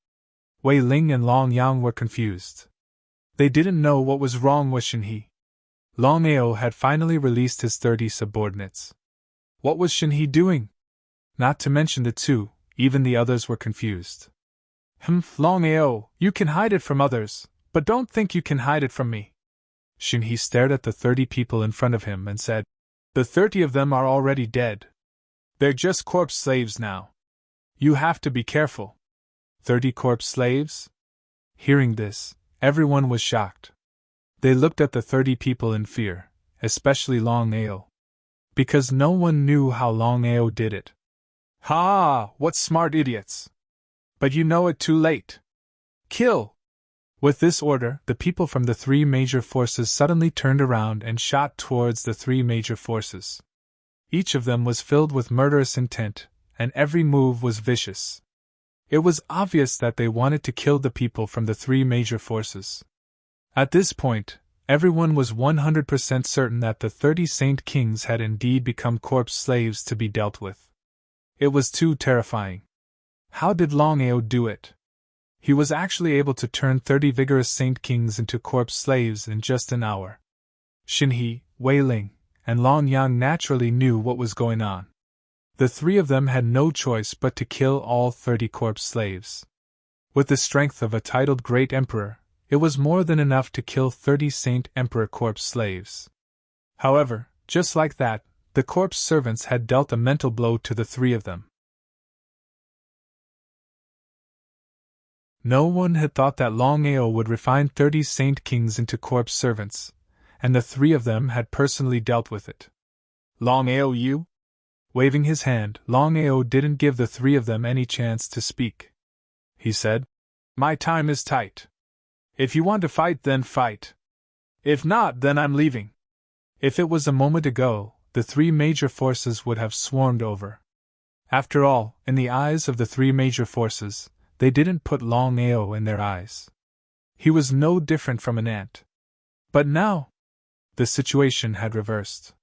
Wei Ling and Long Yang were confused. They didn't know what was wrong with Xinhe. Longao had finally released his 30 subordinates. What was Xinhe doing? Not to mention the 2, even the others were confused. Longao, you can hide it from others, but don't think you can hide it from me." Xinhe stared at the 30 people in front of him and said, "The 30 of them are already dead. They're just corpse slaves now. You have to be careful." 30 corpse slaves? Hearing this, everyone was shocked. They looked at the 30 people in fear, especially Longao. Because no one knew how Longao did it. "Ha! What smart idiots! But you know it too late. Kill!" With this order, the people from the 3 major forces suddenly turned around and shot towards the 3 major forces. Each of them was filled with murderous intent, and every move was vicious. It was obvious that they wanted to kill the people from the 3 major forces. At this point, everyone was 100% certain that the 30 Saint Kings had indeed become corpse slaves to be dealt with. It was too terrifying. How did Longao do it? He was actually able to turn 30 vigorous Saint Kings into corpse slaves in just an hour. Xinhe, Wei Ling, and Long Yang naturally knew what was going on. The 3 of them had no choice but to kill all 30 corpse slaves. With the strength of a titled Great Emperor, it was more than enough to kill 30 Saint Emperor corpse slaves. However, just like that, the corpse servants had dealt a mental blow to the three of them. No one had thought that Longao would refine 30 Saint Kings into corpse servants, and the three of them had personally dealt with it. Longao, you? Waving his hand, Longao didn't give the three of them any chance to speak. He said, "My time is tight. If you want to fight, then fight. If not, then I'm leaving." If it was a moment ago, the three major forces would have swarmed over. After all, in the eyes of the three major forces, they didn't put Longao in their eyes. He was no different from an ant. But now, the situation had reversed.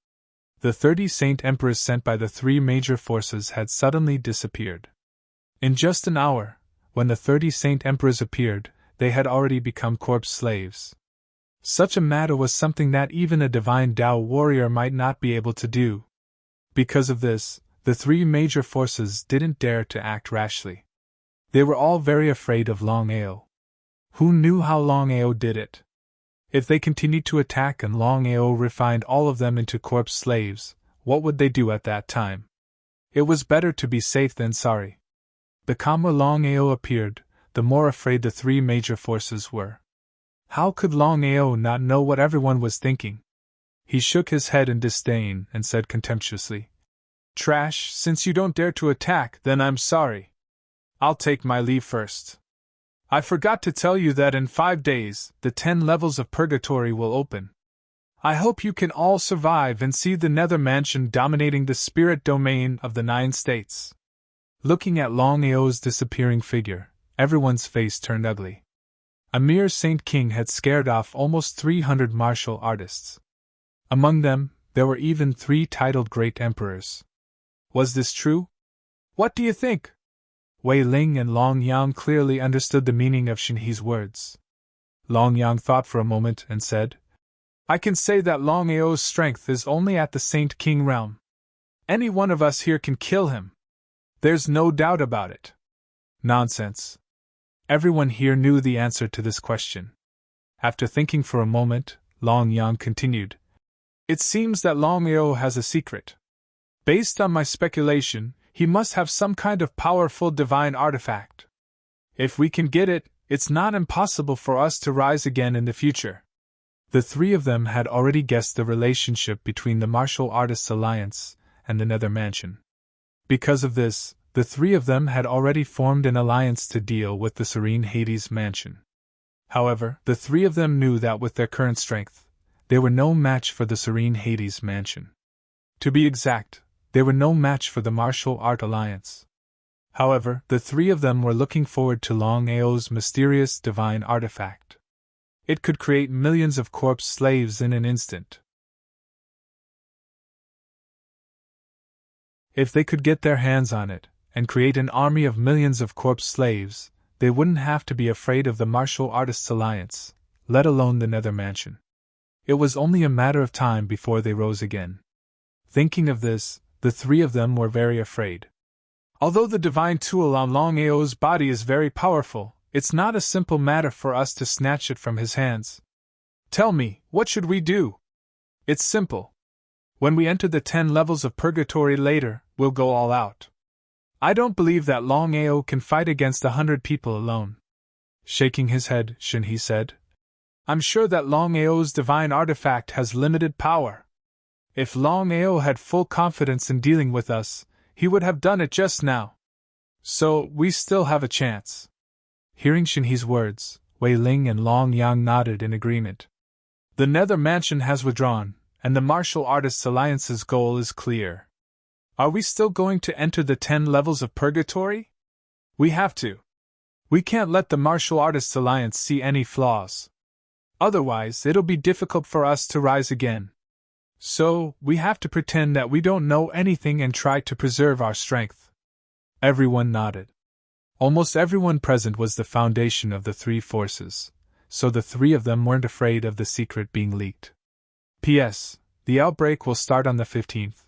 The 30 Saint Emperors sent by the three major forces had suddenly disappeared. In just an hour, when the 30 Saint Emperors appeared, they had already become corpse slaves. Such a matter was something that even a divine Tao warrior might not be able to do. Because of this, the three major forces didn't dare to act rashly. They were all very afraid of Longao. Who knew how Longao did it? If they continued to attack and Longao refined all of them into corpse slaves, what would they do at that time? It was better to be safe than sorry. The calmer Longao appeared, the more afraid the three major forces were. How could Longao not know what everyone was thinking? He shook his head in disdain and said contemptuously, "Trash, since you don't dare to attack, then I'm sorry. I'll take my leave first. I forgot to tell you that in 5 days, the 10 levels of purgatory will open. I hope you can all survive and see the nether mansion dominating the spirit domain of the 9 states." Looking at Longao's disappearing figure, everyone's face turned ugly. A mere Saint King had scared off almost 300 martial artists. Among them, there were even 3 titled Great Emperors. Was this true? What do you think? Wei Ling and Long Yang clearly understood the meaning of Shinhe's words. Long Yang thought for a moment and said, "I can say that Longao's strength is only at the Saint King realm. Any one of us here can kill him. There's no doubt about it." Nonsense. Everyone here knew the answer to this question. After thinking for a moment, Long Yang continued, "It seems that Longao has a secret. Based on my speculation, he must have some kind of powerful divine artifact. If we can get it, it's not impossible for us to rise again in the future." The three of them had already guessed the relationship between the Martial Artists Alliance and the Nether Mansion. Because of this, the three of them had already formed an alliance to deal with the Serene Hades Mansion. However, the three of them knew that with their current strength, they were no match for the Serene Hades Mansion. To be exact, they were no match for the Martial Art Alliance. However, the three of them were looking forward to Longao's mysterious divine artifact. It could create millions of corpse slaves in an instant. If they could get their hands on it, and create an army of millions of corpse slaves, they wouldn't have to be afraid of the Martial Artists Alliance, let alone the Nether Mansion. It was only a matter of time before they rose again. Thinking of this, the three of them were very afraid. Although the divine tool on Longao's body is very powerful, it's not a simple matter for us to snatch it from his hands. Tell me, what should we do? It's simple. When we enter the 10 levels of purgatory later, we'll go all out. I don't believe that Longao can fight against 100 people alone. Shaking his head, Shinhe said, "I'm sure that Longao's divine artifact has limited power. If Longao had full confidence in dealing with us, he would have done it just now. So, we still have a chance." Hearing Shinhe's words, Wei Ling and Long Yang nodded in agreement. The Nether Mansion has withdrawn, and the Martial Artists Alliance's goal is clear. Are we still going to enter the 10 levels of purgatory? We have to. We can't let the Martial Artists Alliance see any flaws. Otherwise, it'll be difficult for us to rise again. So, we have to pretend that we don't know anything and try to preserve our strength. Everyone nodded. Almost everyone present was the foundation of the three forces, so the three of them weren't afraid of the secret being leaked. P.S. The outbreak will start on the 15th.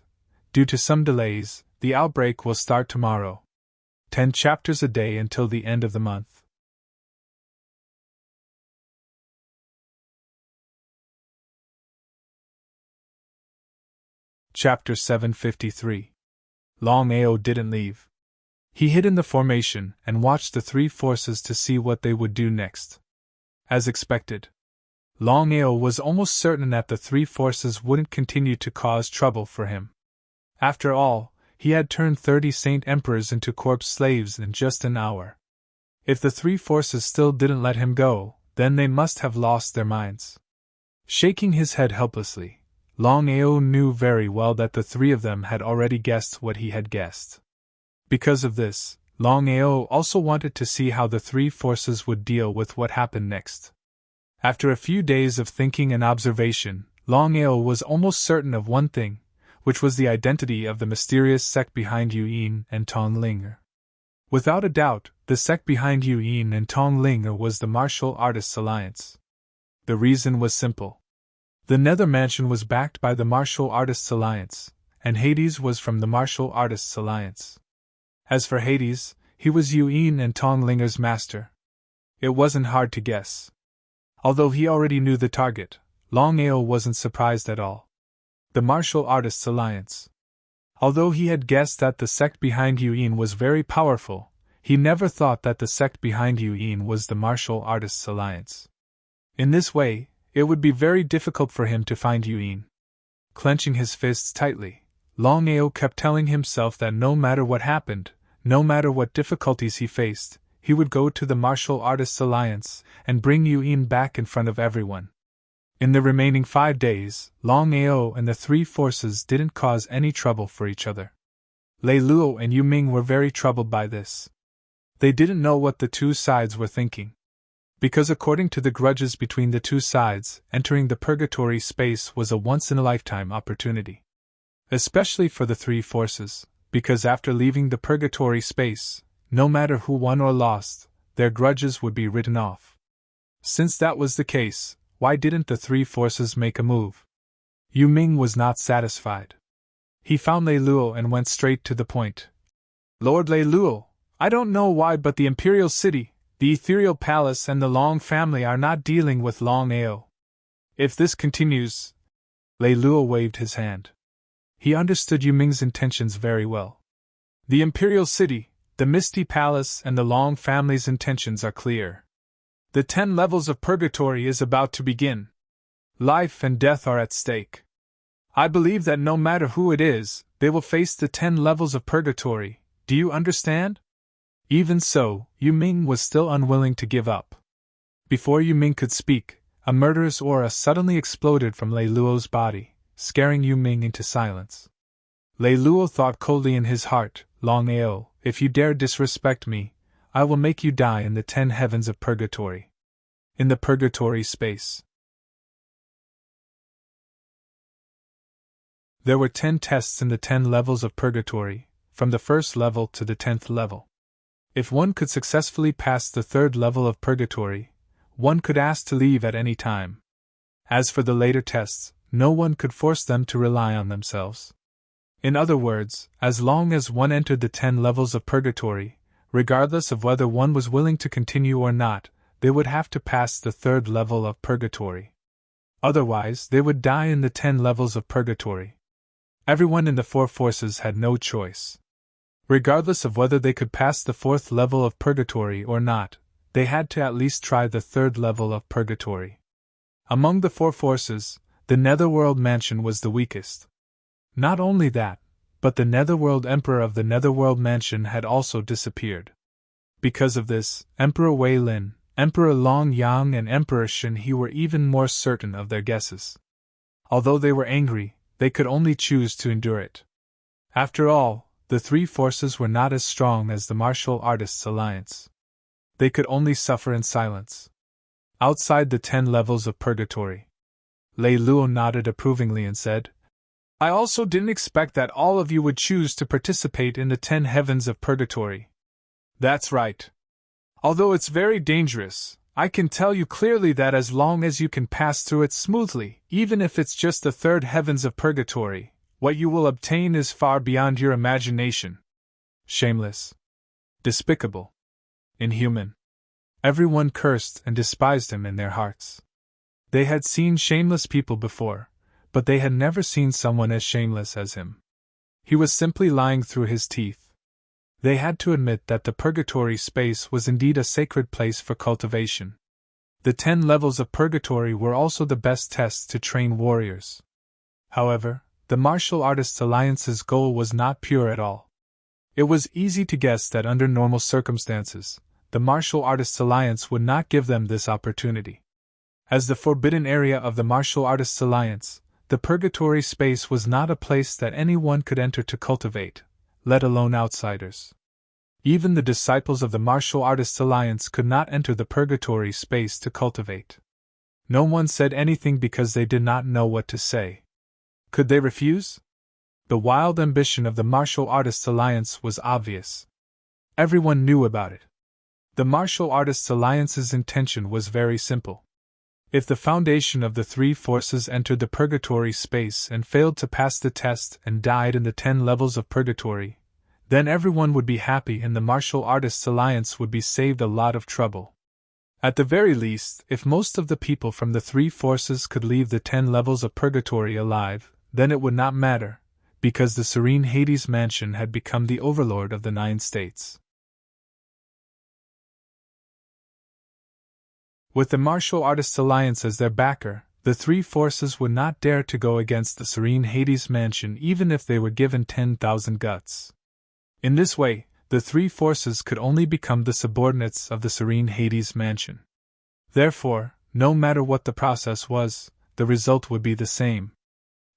Due to some delays, the outbreak will start tomorrow. 10 chapters a day until the end of the month. Chapter 753. Longao didn't leave. He hid in the formation and watched the three forces to see what they would do next. As expected, Longao was almost certain that the three forces wouldn't continue to cause trouble for him. After all, he had turned 30 Saint Emperors into corpse slaves in just an hour. If the three forces still didn't let him go, then they must have lost their minds. Shaking his head helplessly, Longao knew very well that the three of them had already guessed what he had guessed. Because of this, Longao also wanted to see how the three forces would deal with what happened next. After a few days of thinking and observation, Longao was almost certain of one thing, which was the identity of the mysterious sect behind Yuyin and Tonglinger. Without a doubt, the sect behind Yuyin and Tonglinger was the Martial Artists Alliance. The reason was simple. The Nether Mansion was backed by the Martial Artists Alliance, and Hades was from the Martial Artists Alliance. As for Hades, he was Yuyin and Tonglinger's master. It wasn't hard to guess. Although he already knew the target, Longao wasn't surprised at all. The Martial Artists Alliance. Although he had guessed that the sect behind Yuyin was very powerful, he never thought that the sect behind Yuyin was the Martial Artists Alliance. In this way, it would be very difficult for him to find Yuyin. Clenching his fists tightly, Longao kept telling himself that no matter what happened, no matter what difficulties he faced, he would go to the Martial Artists Alliance and bring Yuyin back in front of everyone. In the remaining 5 days, Longao and the three forces didn't cause any trouble for each other. Lei Luo and Yu Ming were very troubled by this. They didn't know what the two sides were thinking. Because according to the grudges between the two sides, entering the purgatory space was a once-in-a-lifetime opportunity. Especially for the three forces, because after leaving the purgatory space, no matter who won or lost, their grudges would be written off. Since that was the case, why didn't the three forces make a move? Yu Ming was not satisfied. He found Lei Luo and went straight to the point. Lord Lei Luo, I don't know why, but the Imperial City, the Ethereal Palace and the Long family are not dealing with Longao. If this continues... Lei Luo waved his hand. He understood Yu Ming's intentions very well. The Imperial City, the Misty Palace and the Long family's intentions are clear. The 10 levels of purgatory is about to begin. Life and death are at stake. I believe that no matter who it is, they will face the 10 levels of purgatory. Do you understand? Even so, Yu Ming was still unwilling to give up. Before Yu Ming could speak, a murderous aura suddenly exploded from Lei Luo's body, scaring Yu Ming into silence. Lei Luo thought coldly in his heart, Longao, if you dare disrespect me, I will make you die in the 10 heavens of purgatory. In the purgatory space. There were 10 tests in the 10 levels of purgatory, from the first level to the 10th level. If one could successfully pass the 3rd level of purgatory, one could ask to leave at any time. As for the later tests, no one could force them to rely on themselves. In other words, as long as one entered the 10 levels of purgatory, regardless of whether one was willing to continue or not, they would have to pass the 3rd level of purgatory. Otherwise, they would die in the 10 levels of purgatory. Everyone in the 4 forces had no choice. Regardless of whether they could pass the 4th level of purgatory or not, they had to at least try the 3rd level of purgatory. Among the 4 forces, the Netherworld Mansion was the weakest. Not only that, but the Netherworld Emperor of the Netherworld Mansion had also disappeared. Because of this, Emperor Wei Lin, Emperor Long Yang and Emperor Shen He were even more certain of their guesses. Although they were angry, they could only choose to endure it. After all, the 3 forces were not as strong as the Martial Artists Alliance. They could only suffer in silence. Outside the 10 levels of purgatory, Lei Luo nodded approvingly and said, I also didn't expect that all of you would choose to participate in the 10 heavens of purgatory. That's right. Although it's very dangerous, I can tell you clearly that as long as you can pass through it smoothly, even if it's just the 3rd heavens of purgatory, what you will obtain is far beyond your imagination. Shameless. Despicable. Inhuman. Everyone cursed and despised him in their hearts. They had seen shameless people before, but they had never seen someone as shameless as him. He was simply lying through his teeth. They had to admit that the purgatory space was indeed a sacred place for cultivation. The 10 levels of purgatory were also the best tests to train warriors. However, the Martial Artists Alliance's goal was not pure at all. It was easy to guess that under normal circumstances, the Martial Artists Alliance would not give them this opportunity. As the forbidden area of the Martial Artists Alliance, the purgatory space was not a place that anyone could enter to cultivate, let alone outsiders. Even the disciples of the Martial Artists Alliance could not enter the purgatory space to cultivate. No one said anything because they did not know what to say. Could they refuse? The wild ambition of the Martial Artists Alliance was obvious. Everyone knew about it. The Martial Artists Alliance's intention was very simple. If the foundation of the 3 forces entered the purgatory space and failed to pass the test and died in the 10 levels of purgatory, then everyone would be happy and the Martial Artists Alliance would be saved a lot of trouble. At the very least, if most of the people from the 3 forces could leave the 10 levels of purgatory alive, then it would not matter, because the serene Hades mansion had become the overlord of the 9 states. With the Martial Artists Alliance as their backer, the 3 forces would not dare to go against the serene Hades mansion even if they were given 10,000 guts. In this way, the 3 forces could only become the subordinates of the serene Hades mansion. Therefore, no matter what the process was, the result would be the same.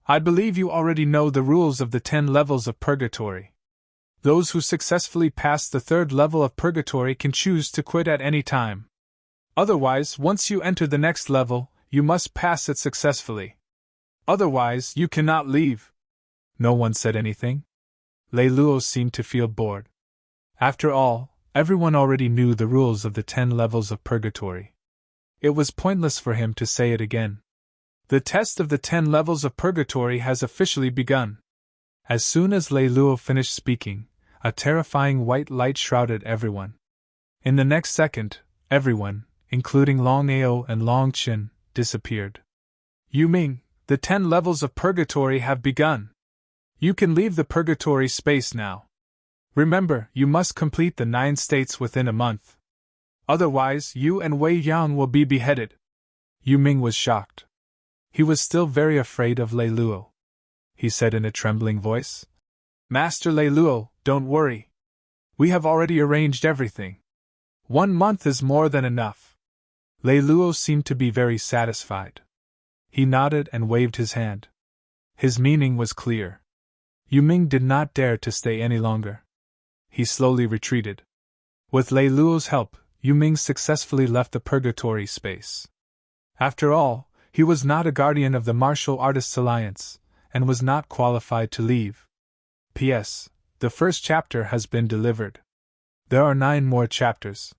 I believe you already know the rules of the 10 levels of purgatory. Those who successfully pass the 3rd level of purgatory can choose to quit at any time. Otherwise, once you enter the next level, you must pass it successfully. Otherwise, you cannot leave. No one said anything. Leiluo seemed to feel bored. After all, everyone already knew the rules of the 10 levels of purgatory. It was pointless for him to say it again. The test of the 10 levels of purgatory has officially begun. As soon as Leiluo finished speaking, a terrifying white light shrouded everyone. In the next second, everyone, including Longao and Longqin, disappeared. You mean, the 10 levels of purgatory have begun? You can leave the purgatory space now. Remember, you must complete the 9 states within a month. Otherwise, you and Wei Yang will be beheaded. Yu Ming was shocked. He was still very afraid of Leiluo. He said in a trembling voice, Master Leiluo, don't worry. We have already arranged everything. 1 month is more than enough. Leiluo seemed to be very satisfied. He nodded and waved his hand. His meaning was clear. Yu Ming did not dare to stay any longer. He slowly retreated. With Leiluo's help, Yu Ming successfully left the purgatory space. After all, he was not a guardian of the Martial Artists Alliance, and was not qualified to leave. P.S. The first chapter has been delivered. There are 9 more chapters.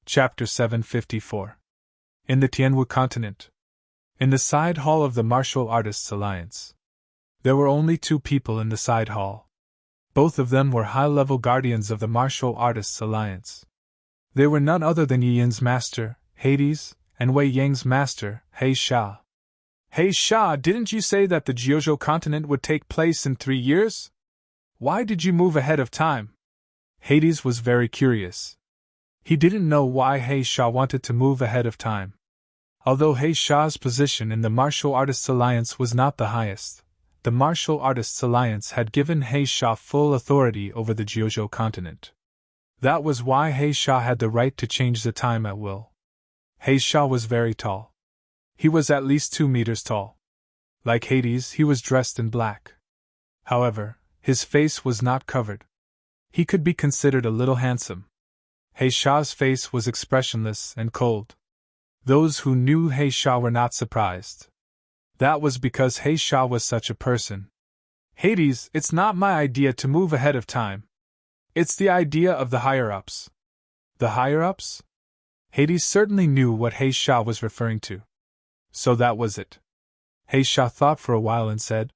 Chapter 754. In the Tianwu continent. In the side hall of the Martial Artists Alliance. There were only 2 people in the side hall. Both of them were high-level guardians of the Martial Artists Alliance. They were none other than Yi Yin's master, Hades, and Wei Yang's master, He Sha. He Sha, didn't you say that the Jiuzhou continent would take place in 3 years? Why did you move ahead of time? Hades was very curious. He didn't know why He Sha wanted to move ahead of time. Although He Sha's position in the Martial Artists Alliance was not the highest, the Martial Artists Alliance had given He Sha full authority over the Jiuzhou continent. That was why He Sha had the right to change the time at will. He Sha was very tall. He was at least 2 meters tall. Like Hades, he was dressed in black. However, his face was not covered. He could be considered a little handsome. He Sha's face was expressionless and cold. Those who knew He Sha were not surprised. That was because He Sha was such a person. Hades, it's not my idea to move ahead of time. It's the idea of the higher-ups. The higher-ups? Hades certainly knew what He Sha was referring to. So that was it. He Sha thought for a while and said,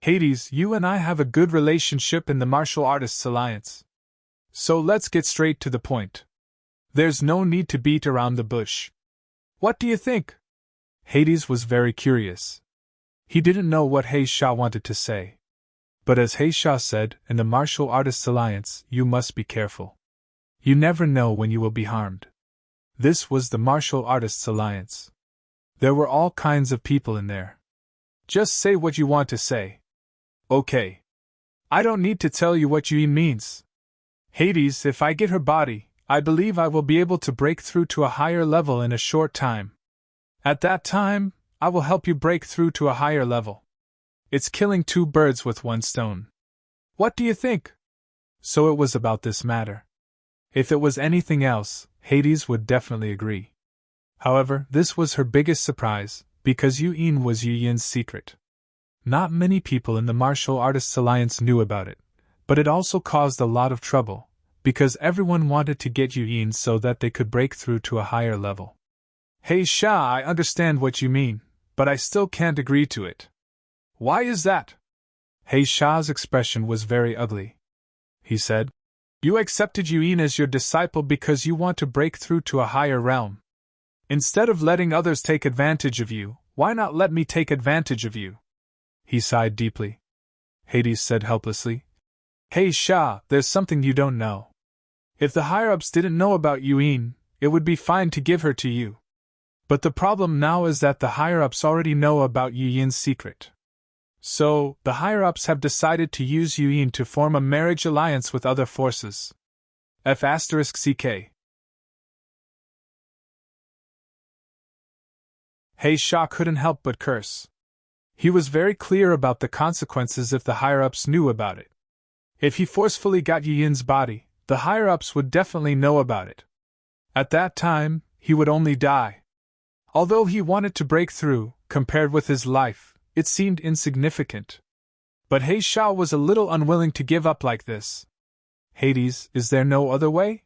Hades, you and I have a good relationship in the Martial Artists Alliance. So let's get straight to the point. There's no need to beat around the bush. What do you think? Hades was very curious. He didn't know what Heisha wanted to say. But as Heisha said, in the Martial Artists Alliance, you must be careful. You never know when you will be harmed. This was the Martial Artists Alliance. There were all kinds of people in there. Just say what you want to say. Okay. I don't need to tell you what Yui means. Hades, if I get her body, I believe I will be able to break through to a higher level in a short time. At that time, I will help you break through to a higher level. It's killing two birds with one stone. What do you think? So it was about this matter. If it was anything else, Hades would definitely agree. However, this was her biggest surprise, because Yuin was Yuyin's secret. Not many people in the Martial Artists Alliance knew about it, but it also caused a lot of trouble, because everyone wanted to get Yuin so that they could break through to a higher level. Hey Sha, I understand what you mean, but I still can't agree to it. Why is that? Hey Sha's expression was very ugly. He said, You accepted Yuin as your disciple because you want to break through to a higher realm. Instead of letting others take advantage of you, why not let me take advantage of you? He sighed deeply. Hades said helplessly, Hey Sha, there's something you don't know. If the higher-ups didn't know about Yuin, it would be fine to give her to you. But the problem now is that the higher-ups already know about Yuyin's secret. So, the higher-ups have decided to use Yuin to form a marriage alliance with other forces. F***CK. Hey Sha couldn't help but curse. He was very clear about the consequences if the higher-ups knew about it. If he forcefully got Yuyin's body, the higher-ups would definitely know about it. At that time, he would only die. Although he wanted to break through, compared with his life, it seemed insignificant. But He Sha was a little unwilling to give up like this. Hades, is there no other way?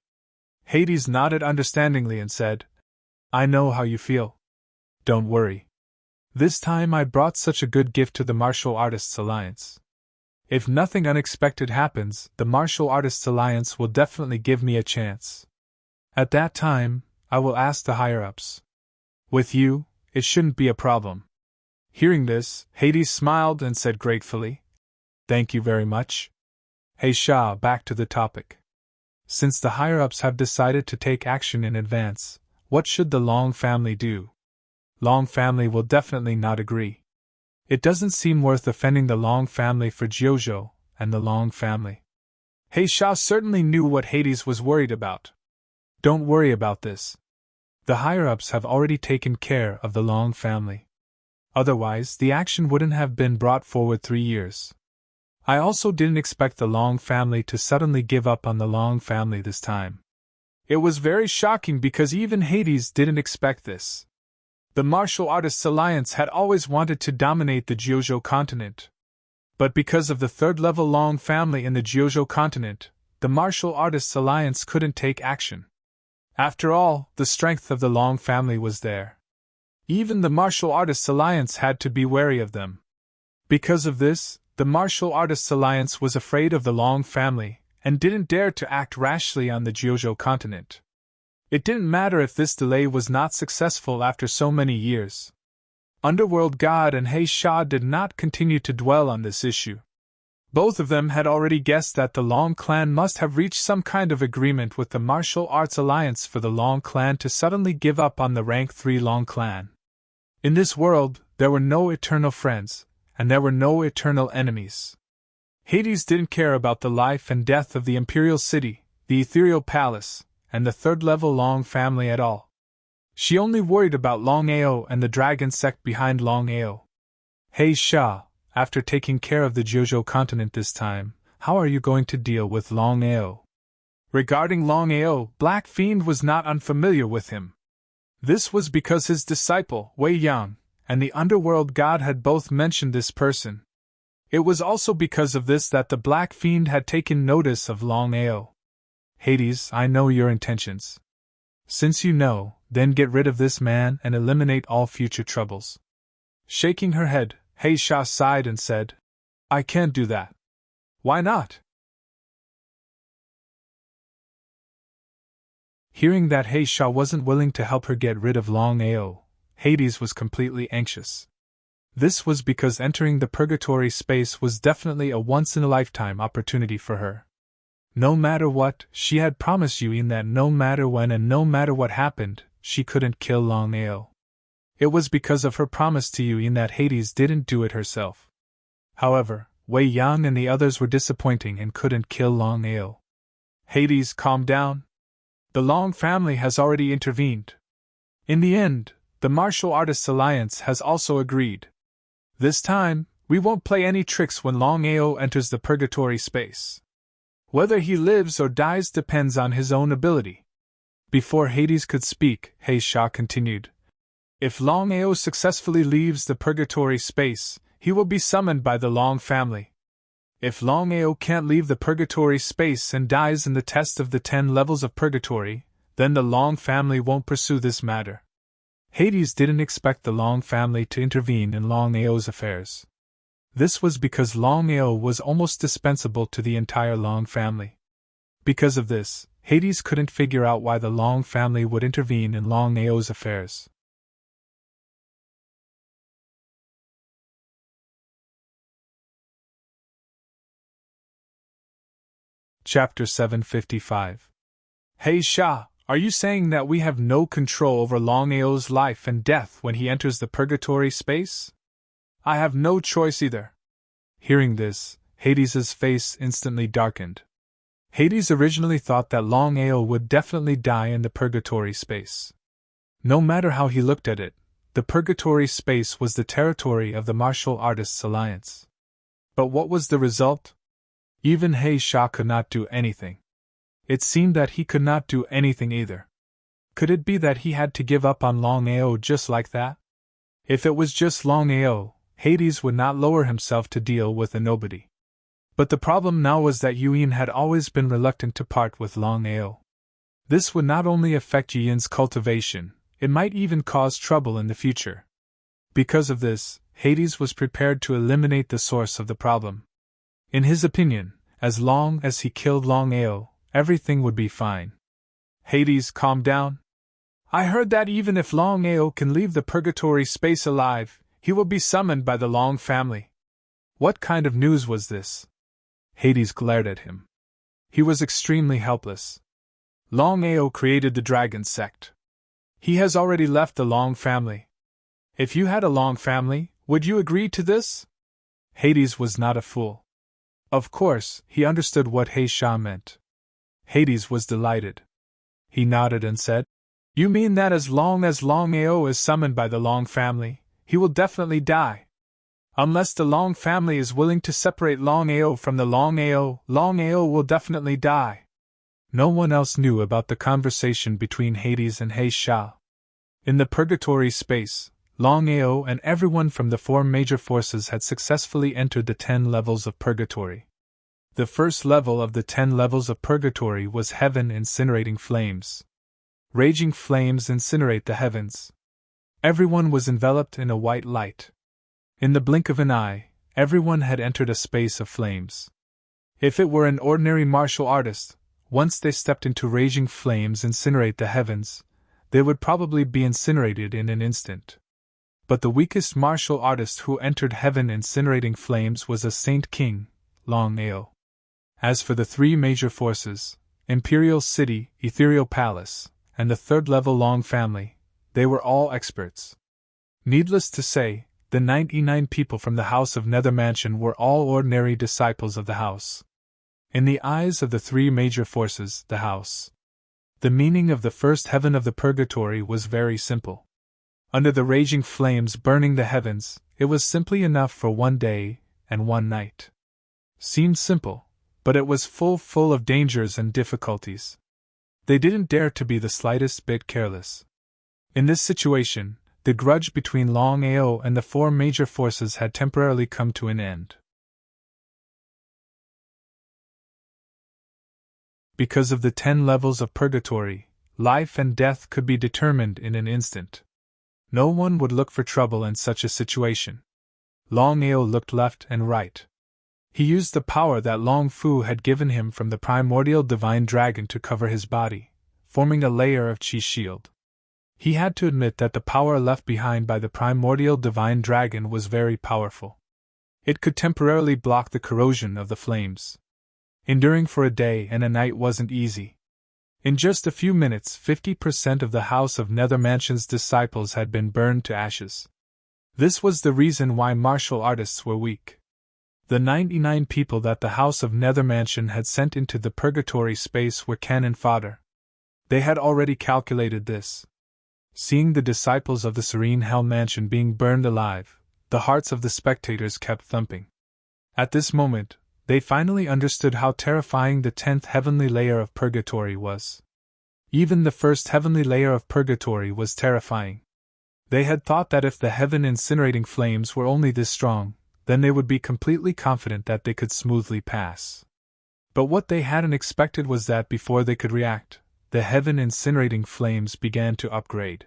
Hades nodded understandingly and said, I know how you feel. Don't worry. This time I brought such a good gift to the Martial Artists Alliance. If nothing unexpected happens, the Martial Artists Alliance will definitely give me a chance. At that time, I will ask the higher-ups. With you, it shouldn't be a problem. Hearing this, Hades smiled and said gratefully, Thank you very much. Hey Sha, back to the topic. Since the higher-ups have decided to take action in advance, what should the Long family do? Long family will definitely not agree. It doesn't seem worth offending the Long family for Jiuzhou and the Long family. He Sha certainly knew what Hades was worried about. Don't worry about this. The higher-ups have already taken care of the Long family. Otherwise, the action wouldn't have been brought forward 3 years. I also didn't expect the Long family to suddenly give up on the Long family this time. It was very shocking because even Hades didn't expect this. The Martial Artists Alliance had always wanted to dominate the Jiuzhou continent. But because of the third-level Long family in the Jiuzhou continent, the Martial Artists Alliance couldn't take action. After all, the strength of the Long family was there. Even the Martial Artists Alliance had to be wary of them. Because of this, the Martial Artists Alliance was afraid of the Long family and didn't dare to act rashly on the Jiuzhou continent. It didn't matter if this delay was not successful after so many years. Underworld God and He Sha did not continue to dwell on this issue. Both of them had already guessed that the Long clan must have reached some kind of agreement with the Martial Arts Alliance for the Long clan to suddenly give up on the rank 3 Long clan. In this world, there were no eternal friends, and there were no eternal enemies. Hades didn't care about the life and death of the Imperial City, the Ethereal Palace, and the third-level Long family at all. She only worried about Longao and the dragon sect behind Longao. He Sha, after taking care of the Jiuzhou continent this time, how are you going to deal with Longao? Regarding Longao, Black Fiend was not unfamiliar with him. This was because his disciple, Wei Yang, and the Underworld God had both mentioned this person. It was also because of this that the Black Fiend had taken notice of Longao. Hades, I know your intentions. Since you know, then get rid of this man and eliminate all future troubles. Shaking her head, He Sha sighed and said, I can't do that. Why not? Hearing that Heisha wasn't willing to help her get rid of Longao, Hades was completely anxious. This was because entering the purgatory space was definitely a once-in-a-lifetime opportunity for her. No matter what, she had promised Yuin that no matter when and no matter what happened, she couldn't kill Longao. It was because of her promise to Yuin that Hades didn't do it herself. However, Wei Yang and the others were disappointing and couldn't kill Longao. Hades, calm down. The Long family has already intervened. In the end, the Martial Artists Alliance has also agreed. This time, we won't play any tricks when Longao enters the purgatory space. Whether he lives or dies depends on his own ability. Before Hades could speak, Heisha continued. If Longao successfully leaves the purgatory space, he will be summoned by the Long family. If Longao can't leave the purgatory space and dies in the test of the 10 levels of purgatory, then the Long family won't pursue this matter. Hades didn't expect the Long family to intervene in Longao's affairs. This was because Longao was almost dispensable to the entire Long family. Because of this, Hades couldn't figure out why the Long family would intervene in Longao's affairs. Chapter 755. Heisha, are you saying that we have no control over Longao's life and death when he enters the purgatory space? I have no choice either. Hearing this, Hades's face instantly darkened. Hades originally thought that Longao would definitely die in the purgatory space. No matter how he looked at it, the purgatory space was the territory of the Martial Artists Alliance. But what was the result? Even Heisha could not do anything. It seemed that he could not do anything either. Could it be that he had to give up on Longao just like that? If it was just Longao, Hades would not lower himself to deal with a nobody. But the problem now was that Yuin had always been reluctant to part with Longao. This would not only affect Yuin's cultivation, it might even cause trouble in the future. Because of this, Hades was prepared to eliminate the source of the problem. In his opinion, as long as he killed Longao, everything would be fine. Hades, calm down. I heard that even if Longao can leave the purgatory space alive, he will be summoned by the Long family. What kind of news was this? Hades glared at him. He was extremely helpless. Longao created the dragon sect. He has already left the Long family. If you had a Long family, would you agree to this? Hades was not a fool. Of course, he understood what Heisha meant. Hades was delighted. He nodded and said, You mean that as long as Longao is summoned by the Long family, he will definitely die? Unless the Long family is willing to separate Longao from the Longao will definitely die. No one else knew about the conversation between Hades and Heisha. In the purgatory space, Longao and everyone from the 4 major forces had successfully entered the 10 levels of purgatory. The first level of the 10 levels of purgatory was heaven incinerating flames. Raging flames incinerate the heavens. Everyone was enveloped in a white light. In the blink of an eye, everyone had entered a space of flames. If it were an ordinary martial artist, once they stepped into raging flames incinerate the heavens, they would probably be incinerated in an instant. But the weakest martial artist who entered heaven incinerating flames was a Saint King, Longao. As for the 3 major forces, Imperial City, Ethereal Palace, and the 3rd level Long family, they were all experts. Needless to say, the 99 people from the House of Nether Mansion were all ordinary disciples of the House. In the eyes of the 3 major forces, the House, the meaning of the first heaven of the purgatory was very simple. Under the raging flames burning the heavens, it was simply enough for 1 day and 1 night. Seemed simple, but it was full of dangers and difficulties. They didn't dare to be the slightest bit careless. In this situation, the grudge between Longao and the 4 major forces had temporarily come to an end. Because of the 10 levels of purgatory, life and death could be determined in an instant. No one would look for trouble in such a situation. Longao looked left and right. He used the power that Long Fu had given him from the primordial divine dragon to cover his body, forming a layer of chi shield. He had to admit that the power left behind by the primordial divine dragon was very powerful. It could temporarily block the corrosion of the flames. Enduring for a day and a night wasn't easy. In just a few minutes, 50% of the House of Nether Mansion's disciples had been burned to ashes. This was the reason why martial artists were weak. The 99 people that the House of Nether Mansion had sent into the purgatory space were cannon fodder. They had already calculated this. Seeing the disciples of the Serene Hell Mansion being burned alive, the hearts of the spectators kept thumping. At this moment, they finally understood how terrifying the 10th heavenly layer of purgatory was. Even the first heavenly layer of purgatory was terrifying. They had thought that if the heaven-incinerating flames were only this strong, then they would be completely confident that they could smoothly pass. But what they hadn't expected was that before they could react, the heaven-incinerating flames began to upgrade.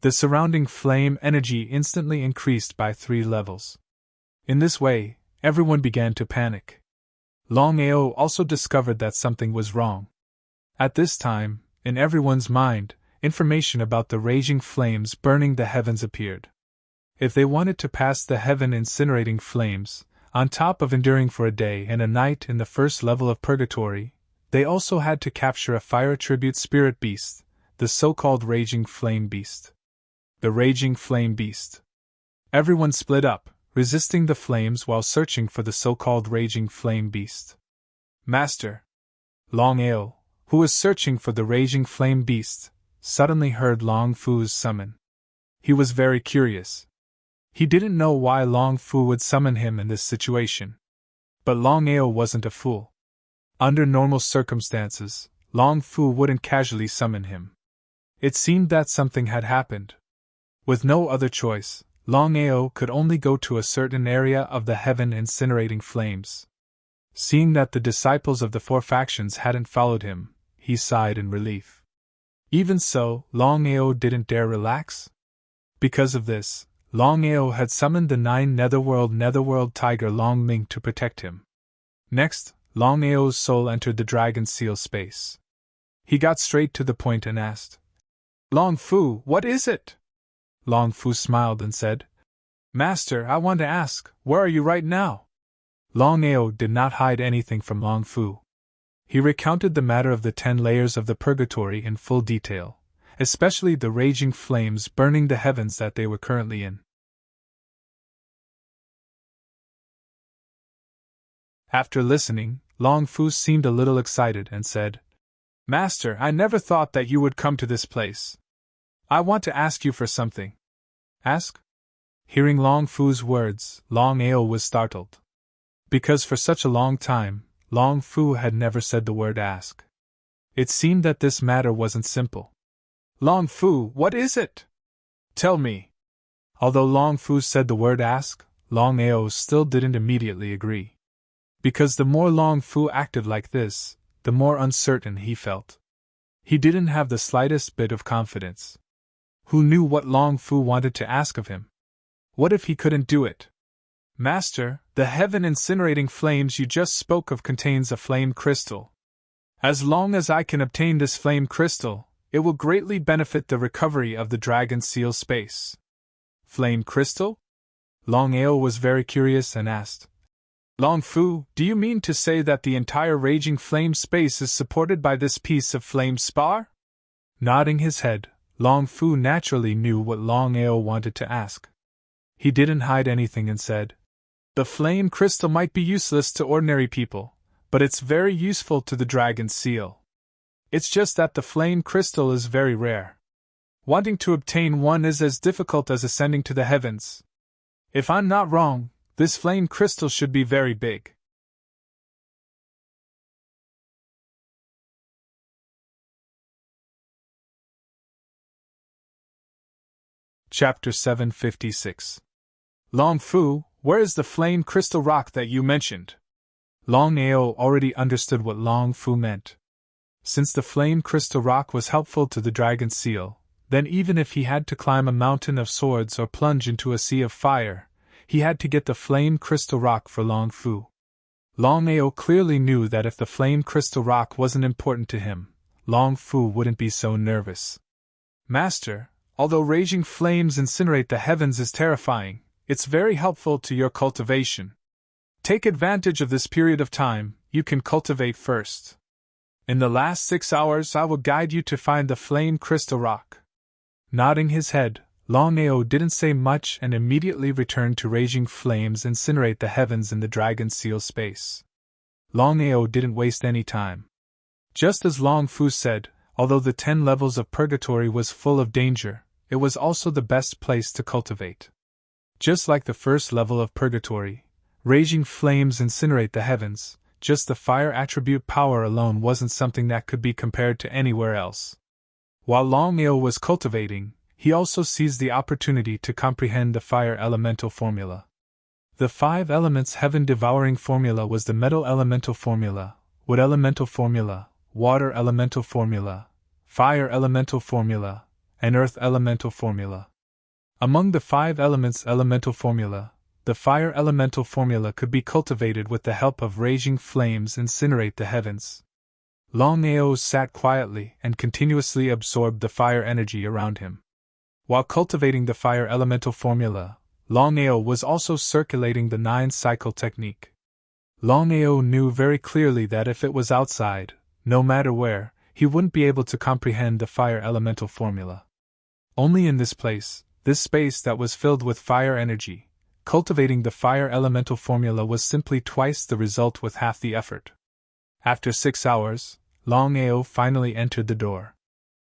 The surrounding flame energy instantly increased by 3 levels. In this way, everyone began to panic. Longao also discovered that something was wrong. At this time, in everyone's mind, information about the raging flames burning the heavens appeared. If they wanted to pass the heaven-incinerating flames, on top of enduring for a day and a night in the first level of purgatory, they also had to capture a fire tribute spirit beast, the so-called Raging Flame Beast. The Raging Flame Beast. Everyone split up, resisting the flames while searching for the so-called Raging Flame Beast. Master Longao, who was searching for the Raging Flame Beast, suddenly heard Long Fu's summon. He was very curious. He didn't know why Long Fu would summon him in this situation. But Longao wasn't a fool. Under normal circumstances, Long Fu wouldn't casually summon him. It seemed that something had happened. With no other choice, Longao could only go to a certain area of the heaven-incinerating flames. Seeing that the disciples of the 4 factions hadn't followed him, he sighed in relief. Even so, Longao didn't dare relax. Because of this, Longao had summoned the 9 Netherworld Tiger Long Ming to protect him. Next, Longao's soul entered the Dragon Seal space. He got straight to the point and asked, "Long Fu, what is it?" Long Fu smiled and said, "Master, I want to ask, where are you right now?" Longao did not hide anything from Long Fu. He recounted the matter of the 10 layers of the purgatory in full detail, especially the raging flames burning the heavens that they were currently in. After listening, Long Fu seemed a little excited and said, "Master, I never thought that you would come to this place. I want to ask you for something." "Ask?" Hearing Long Fu's words, Longao was startled. Because for such a long time, Long Fu had never said the word ask. It seemed that this matter wasn't simple. "Long Fu, what is it? Tell me." Although Long Fu said the word ask, Longao still didn't immediately agree. Because the more Long Fu acted like this, the more uncertain he felt. He didn't have the slightest bit of confidence. Who knew what Long Fu wanted to ask of him? What if he couldn't do it? "Master, the heaven-incinerating flames you just spoke of contains a flame crystal. As long as I can obtain this flame crystal, it will greatly benefit the recovery of the Dragon Seal space." "Flame crystal?" Longao was very curious and asked, "Long Fu, do you mean to say that the entire Raging Flame space is supported by this piece of flame spar?" Nodding his head, Long Fu naturally knew what Longao wanted to ask. He didn't hide anything and said, "The flame crystal might be useless to ordinary people, but it's very useful to the Dragon Seal. It's just that the flame crystal is very rare. Wanting to obtain one is as difficult as ascending to the heavens. If I'm not wrong, this flame crystal should be very big." Chapter 756. "Long Fu, where is the flame crystal rock that you mentioned?" Longao already understood what Long Fu meant. Since the flame crystal rock was helpful to the Dragon Seal, then even if he had to climb a mountain of swords or plunge into a sea of fire, he had to get the flame crystal rock for Long Fu. Longao clearly knew that if the flame crystal rock wasn't important to him, Long Fu wouldn't be so nervous. Master, although raging flames incinerate the heavens is terrifying, it's very helpful to your cultivation. Take advantage of this period of time, you can cultivate first. In the last 6 hours I will guide you to find the flame crystal rock. Nodding his head, Longao didn't say much and immediately returned to raging flames incinerate the heavens in the dragon seal space. Longao didn't waste any time. Just as Long Fu said, although the 10 levels of purgatory was full of danger, it was also the best place to cultivate. Just like the first level of purgatory, raging flames incinerate the heavens, just the fire attribute power alone wasn't something that could be compared to anywhere else. While Longao was cultivating, he also seized the opportunity to comprehend the fire elemental formula. The 5 elements heaven devouring formula was the metal elemental formula, wood elemental formula, water elemental formula, fire elemental formula, and earth elemental formula. Among the 5 elements elemental formula, the fire elemental formula could be cultivated with the help of raging flames incinerate the heavens. Longao sat quietly and continuously absorbed the fire energy around him. While cultivating the fire elemental formula, Longao was also circulating the 9-cycle technique. Longao knew very clearly that if it was outside, no matter where, he wouldn't be able to comprehend the fire elemental formula. Only in this place, this space that was filled with fire energy, cultivating the fire elemental formula was simply twice the result with half the effort. After 6 hours, Longao finally entered the door.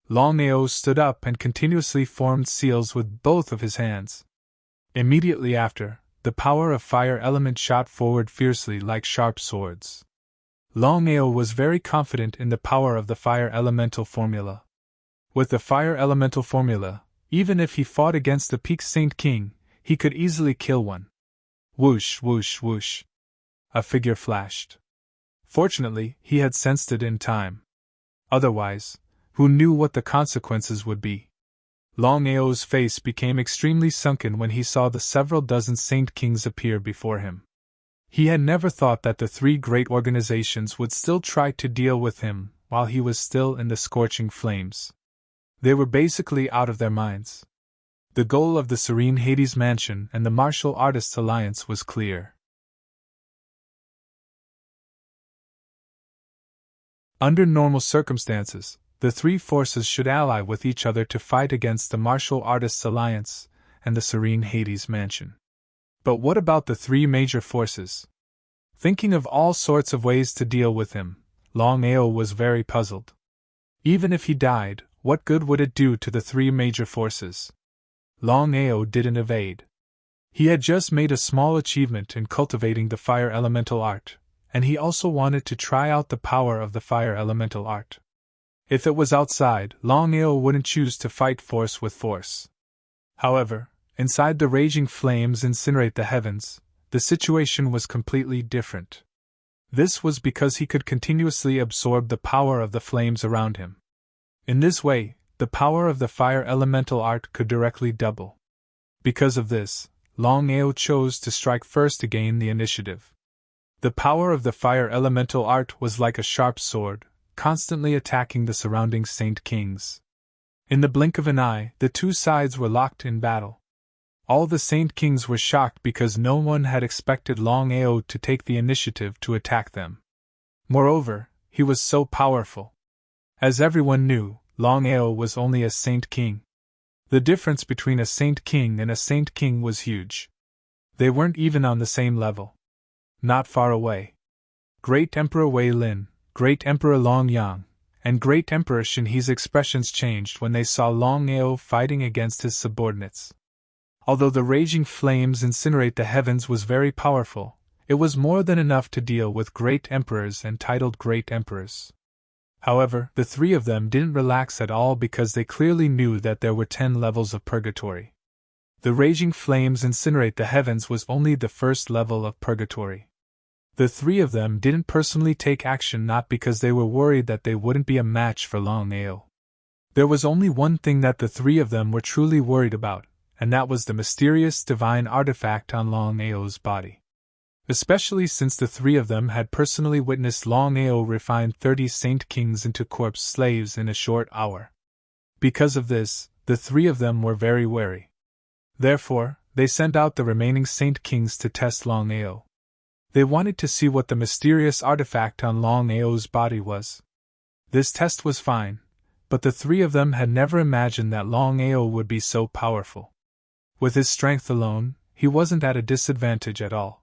Longao stood up and continuously formed seals with both of his hands. Immediately after, the power of fire element shot forward fiercely like sharp swords. Longao was very confident in the power of the fire elemental formula. With the fire elemental formula, even if he fought against the Peak Saint King, he could easily kill one. Whoosh, whoosh, whoosh. A figure flashed. Fortunately, he had sensed it in time. Otherwise, who knew what the consequences would be? Longao's face became extremely sunken when he saw the several dozen Saint Kings appear before him. He had never thought that the 3 great organizations would still try to deal with him while he was still in the scorching flames. They were basically out of their minds. The goal of the Serene Hades Mansion and the Martial Artists Alliance was clear. Under normal circumstances, the 3 forces should ally with each other to fight against the Martial Artists Alliance and the Serene Hades Mansion. But what about the 3 major forces? Thinking of all sorts of ways to deal with him, Longao was very puzzled. Even if he died, what good would it do to the 3 major forces? Longao didn't evade. He had just made a small achievement in cultivating the fire elemental art, and he also wanted to try out the power of the fire elemental art. If it was outside, Longao wouldn't choose to fight force with force. However, inside the raging flames incinerate the heavens, the situation was completely different. This was because he could continuously absorb the power of the flames around him. In this way, the power of the fire elemental art could directly double. Because of this, Longao chose to strike first to gain the initiative. The power of the fire elemental art was like a sharp sword, constantly attacking the surrounding Saint Kings. In the blink of an eye, the 2 sides were locked in battle. All the Saint Kings were shocked because no one had expected Longao to take the initiative to attack them. Moreover, he was so powerful. As everyone knew, Longao was only a Saint King. The difference between a Saint King and a Saint King was huge. They weren't even on the same level. Not far away, Great Emperor Wei Lin, Great Emperor Long Yang, and Great Emperor Shen He's expressions changed when they saw Longao fighting against his subordinates. Although the raging flames incinerate the heavens was very powerful, it was more than enough to deal with great emperors and titled great emperors. However, the 3 of them didn't relax at all because they clearly knew that there were 10 levels of purgatory. The raging flames incinerate the heavens was only the first level of purgatory. The 3 of them didn't personally take action not because they were worried that they wouldn't be a match for Longao. There was only one thing that the 3 of them were truly worried about, and that was the mysterious divine artifact on Longao's body. especially since the three of them had personally witnessed Longao refine 30 Saint Kings into corpse slaves in a short hour. Because of this, the three of them were very wary. Therefore, they sent out the remaining Saint Kings to test Longao. They wanted to see what the mysterious artifact on Longao's body was. This test was fine, but the three of them had never imagined that Longao would be so powerful. With his strength alone, he wasn't at a disadvantage at all.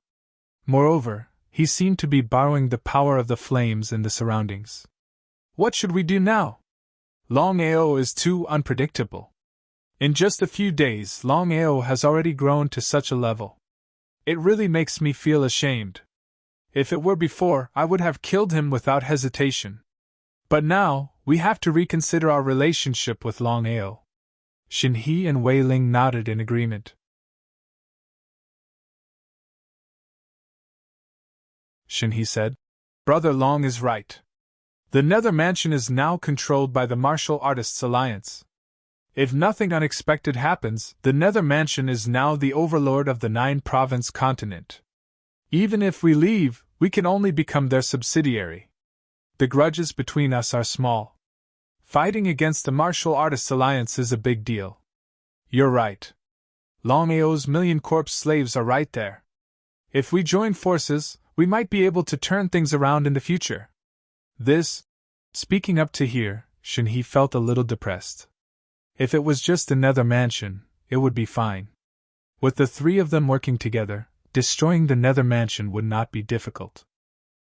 Moreover, he seemed to be borrowing the power of the flames in the surroundings. What should we do now? Longao is too unpredictable. In just a few days, Longao has already grown to such a level. It really makes me feel ashamed. If it were before, I would have killed him without hesitation. But now, we have to reconsider our relationship with Longao. Xinhe and Wei Ling nodded in agreement. Xinhe said, "Brother Long is right. The Nether Mansion is now controlled by the Martial Artists Alliance. If nothing unexpected happens, the Nether Mansion is now the overlord of the 9-province continent. Even if we leave, we can only become their subsidiary. The grudges between us are small. Fighting against the Martial Artists Alliance is a big deal. You're right. Longao's million corpse slaves are right there. If we join forces, we might be able to turn things around in the future." Speaking up to here, Xinhe felt a little depressed. If it was just the Nether Mansion, it would be fine. With the three of them working together, destroying the Nether Mansion would not be difficult.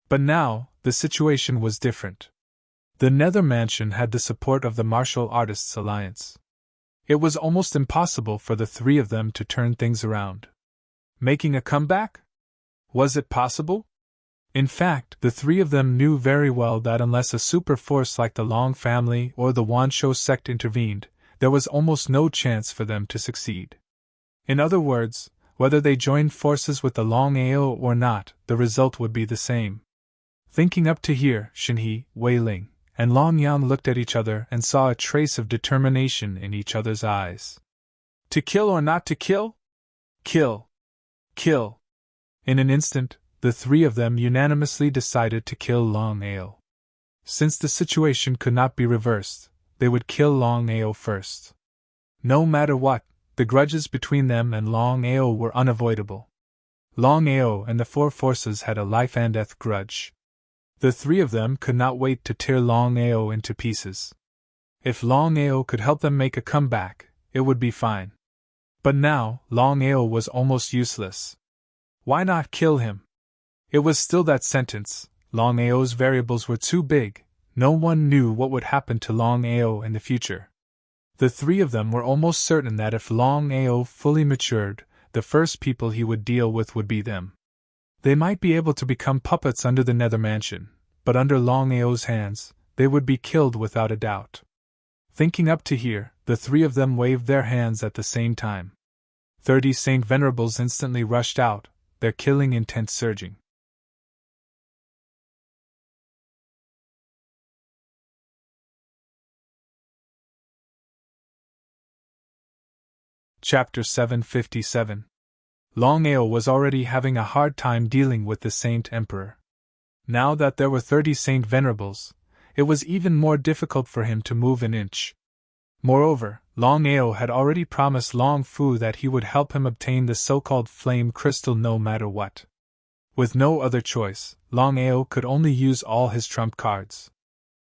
But now, the situation was different. The Nether Mansion had the support of the Martial Artists Alliance. It was almost impossible for the three of them to turn things around. Making a comeback? Was it possible? In fact, the three of them knew very well that unless a super force like the Long family or the Wanshou sect intervened, there was almost no chance for them to succeed. In other words, whether they joined forces with the Longao or not, the result would be the same. Thinking up to here, Xinhe, Wei Ling, and Long Yan looked at each other and saw a trace of determination in each other's eyes. To kill or not to kill? Kill. Kill. In an instant, the three of them unanimously decided to kill Longao. Since the situation could not be reversed, they would kill Longao first. No matter what, the grudges between them and Longao were unavoidable. Longao and the four forces had a life and death grudge. The three of them could not wait to tear Longao into pieces. If Longao could help them make a comeback, it would be fine. But now, Longao was almost useless. Why not kill him? It was still that sentence. Longao's variables were too big. No one knew what would happen to Longao in the future. The three of them were almost certain that if Longao fully matured, the first people he would deal with would be them. They might be able to become puppets under the Nether Mansion, but under Longao's hands, they would be killed without a doubt. Thinking up to here, the three of them waved their hands at the same time. 30 Saint Venerables instantly rushed out, their killing intent surging. Chapter 757. Longao was already having a hard time dealing with the Saint Emperor. Now that there were 30 Saint Venerables, it was even more difficult for him to move an inch. Moreover, Longao had already promised Long Fu that he would help him obtain the so-called flame crystal no matter what. With no other choice, Longao could only use all his trump cards.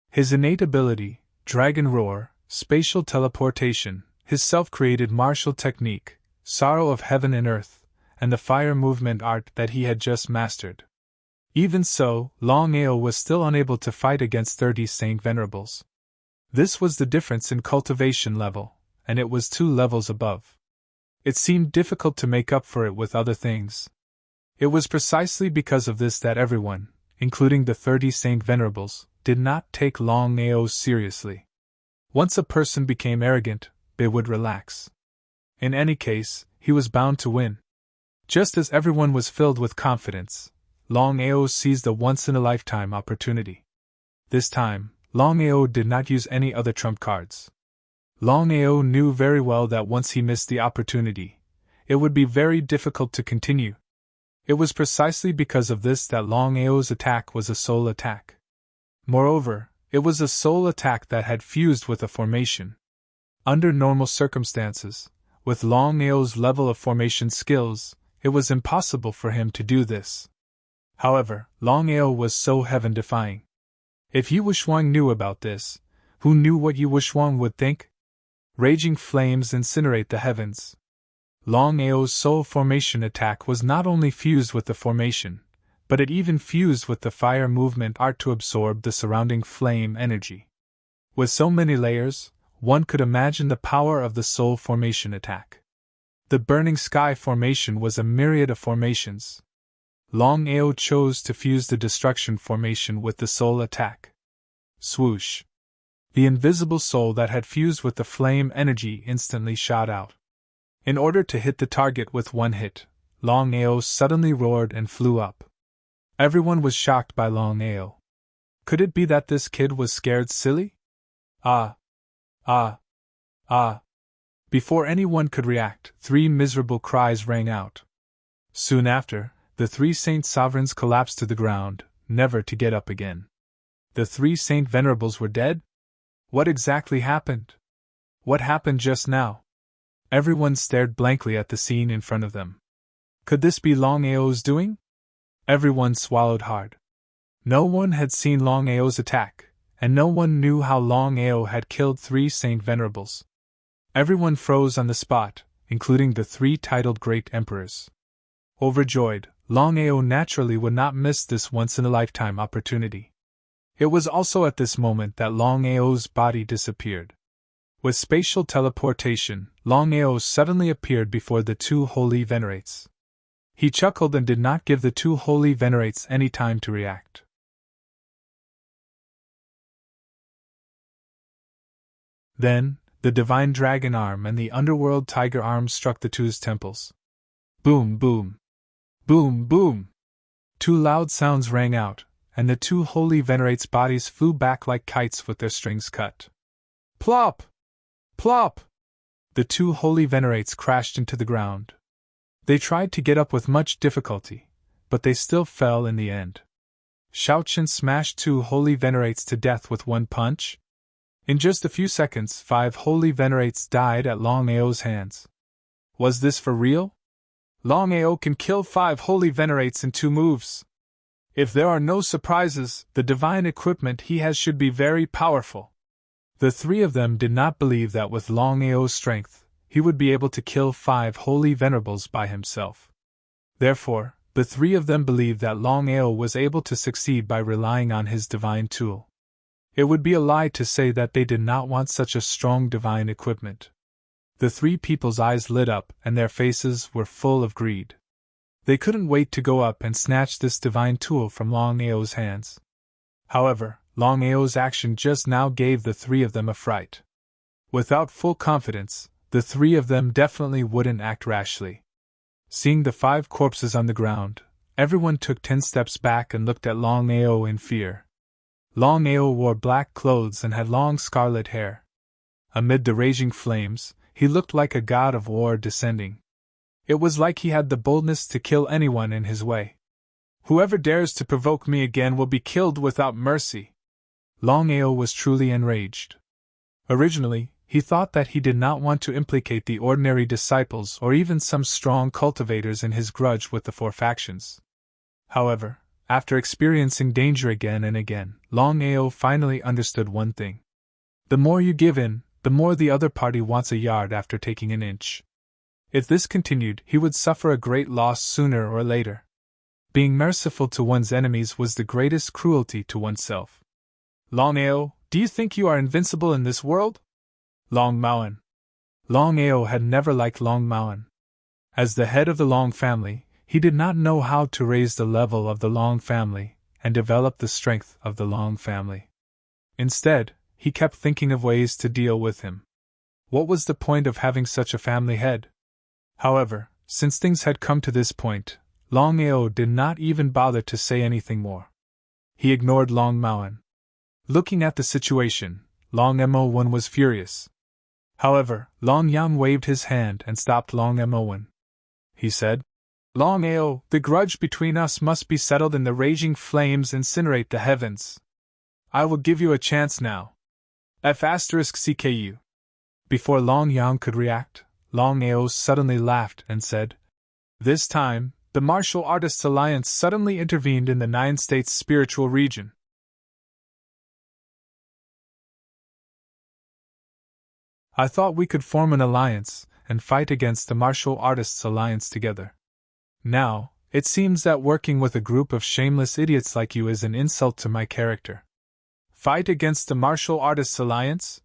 His innate ability, Dragon Roar, spatial teleportation, his self-created martial technique, Sorrow of Heaven and Earth, and the fire movement art that he had just mastered. Even so, Longao was still unable to fight against 30 Saint Venerables. This was the difference in cultivation level, and it was 2 levels above. It seemed difficult to make up for it with other things. It was precisely because of this that everyone, including the 30 Saint Venerables, did not take Longao seriously. Once a person became arrogant, they would relax. In any case, he was bound to win. Just as everyone was filled with confidence, Longao seized a once-in-a-lifetime opportunity. This time, Longao did not use any other trump cards. Longao knew very well that once he missed the opportunity, it would be very difficult to continue. It was precisely because of this that Longao's attack was a soul attack. Moreover, it was a soul attack that had fused with a formation. Under normal circumstances, with Longao's level of formation skills, it was impossible for him to do this. However, Longao was so heaven-defying. If Yi Wuxuang knew about this, who knew what Yi Wuxuang would think? Raging flames incinerate the heavens. Longao's soul formation attack was not only fused with the formation, but it even fused with the fire movement art to absorb the surrounding flame energy. With so many layers, one could imagine the power of the soul formation attack. The burning sky formation was a myriad of formations. Longao chose to fuse the destruction formation with the soul attack. Swoosh! The invisible soul that had fused with the flame energy instantly shot out. In order to hit the target with one hit, Longao suddenly roared and flew up. Everyone was shocked by Longao. Could it be that this kid was scared silly? Ah! Ah! Ah! Before anyone could react, 3 miserable cries rang out. Soon after, the 3 saint sovereigns collapsed to the ground, never to get up again. The 3 saint venerables were dead? What exactly happened? What happened just now? Everyone stared blankly at the scene in front of them. Could this be Longao's doing? Everyone swallowed hard. No one had seen Longao's attack, and no one knew how Longao had killed 3 saint venerables. Everyone froze on the spot, including the 3 titled Great Emperors. Overjoyed, Longao naturally would not miss this once-in-a-lifetime opportunity. It was also at this moment that Longao's body disappeared. With spatial teleportation, Longao suddenly appeared before the 2 holy venerates. He chuckled and did not give the 2 holy venerates any time to react. Then, the divine dragon arm and the underworld tiger arm struck the 2's temples. Boom, boom. Boom, boom. 2 loud sounds rang out, and the 2 holy venerates' bodies flew back like kites with their strings cut. Plop! Plop! The 2 holy venerates crashed into the ground. They tried to get up with much difficulty, but they still fell in the end. Shaochen smashed 2 holy venerates to death with one punch. In just a few seconds, 5 holy venerates died at Longao's hands. Was this for real? Longao can kill 5 holy venerates in 2 moves. If there are no surprises, the divine equipment he has should be very powerful. The 3 of them did not believe that with Longao's strength, he would be able to kill 5 holy venerables by himself. Therefore, the 3 of them believed that Longao was able to succeed by relying on his divine tool. It would be a lie to say that they did not want such a strong divine equipment. The 3 people's eyes lit up and their faces were full of greed. They couldn't wait to go up and snatch this divine tool from Longao's hands. However, Longao's action just now gave the 3 of them a fright. Without full confidence, the 3 of them definitely wouldn't act rashly. Seeing the 5 corpses on the ground, everyone took 10 steps back and looked at Longao in fear. Longao wore black clothes and had long scarlet hair. Amid the raging flames, he looked like a god of war descending. It was like he had the boldness to kill anyone in his way. Whoever dares to provoke me again will be killed without mercy. Longao was truly enraged. Originally, he thought that he did not want to implicate the ordinary disciples or even some strong cultivators in his grudge with the 4 factions. However, after experiencing danger again and again, Longao finally understood one thing. The more you give in, the more the other party wants a yard after taking an inch. If this continued, he would suffer a great loss sooner or later. Being merciful to one's enemies was the greatest cruelty to oneself. Longao, do you think you are invincible in this world? Long Maoan. Longao had never liked Long Maoan. As the head of the Long family, he did not know how to raise the level of the Long family and develop the strength of the Long family. Instead, he kept thinking of ways to deal with him. What was the point of having such a family head? However, since things had come to this point, Longao did not even bother to say anything more. He ignored Long Maoan. Looking at the situation, Long Mo1 was furious. However, Long Yang waved his hand and stopped Long Mo1. He said, Longao, the grudge between us must be settled and the raging flames incinerate the heavens. I will give you a chance now. F*CKU. Before Longyang could react, Longao suddenly laughed and said, "This time, the Martial Artists Alliance suddenly intervened in the Nine States spiritual region. I thought we could form an alliance and fight against the Martial Artists Alliance together. Now, it seems that working with a group of shameless idiots like you is an insult to my character. Fight against the Martial Artists Alliance?"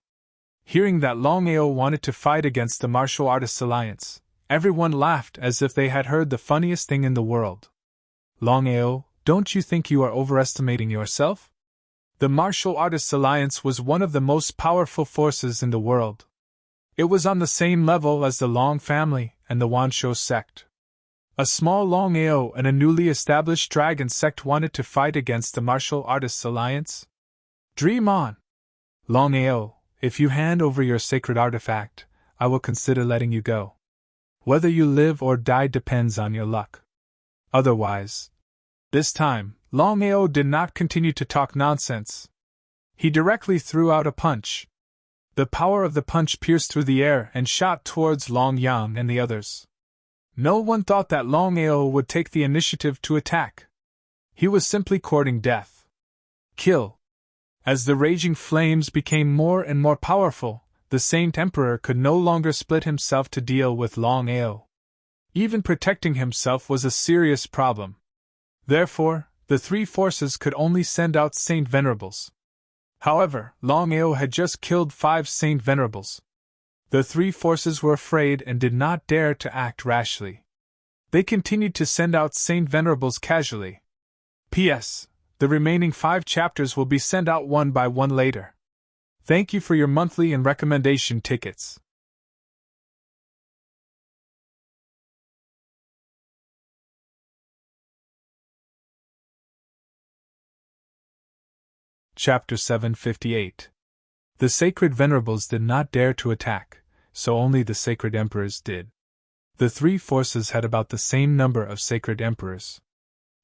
Hearing that Longao wanted to fight against the Martial Artists Alliance, everyone laughed as if they had heard the funniest thing in the world. "Longao, don't you think you are overestimating yourself? The Martial Artists Alliance was one of the most powerful forces in the world. It was on the same level as the Long family and the Wanshou sect. A small Longao and a newly established dragon sect wanted to fight against the Martial Artists Alliance? Dream on! Longao, if you hand over your sacred artifact, I will consider letting you go. Whether you live or die depends on your luck. Otherwise..." This time, Longao did not continue to talk nonsense. He directly threw out a punch. The power of the punch pierced through the air and shot towards Longyang and the others. No one thought that Longao would take the initiative to attack. He was simply courting death. Kill. As the raging flames became more and more powerful, the Saint Emperor could no longer split himself to deal with Longao. Even protecting himself was a serious problem. Therefore, the three forces could only send out Saint Venerables. However, Longao had just killed 5 Saint Venerables. The three forces were afraid and did not dare to act rashly. They continued to send out Saint Venerables casually. P.S. The remaining 5 chapters will be sent out one by one later. Thank you for your monthly and recommendation tickets. Chapter 758. The Sacred Venerables did not dare to attack, so only the Sacred Emperors did. The three forces had about the same number of Sacred Emperors.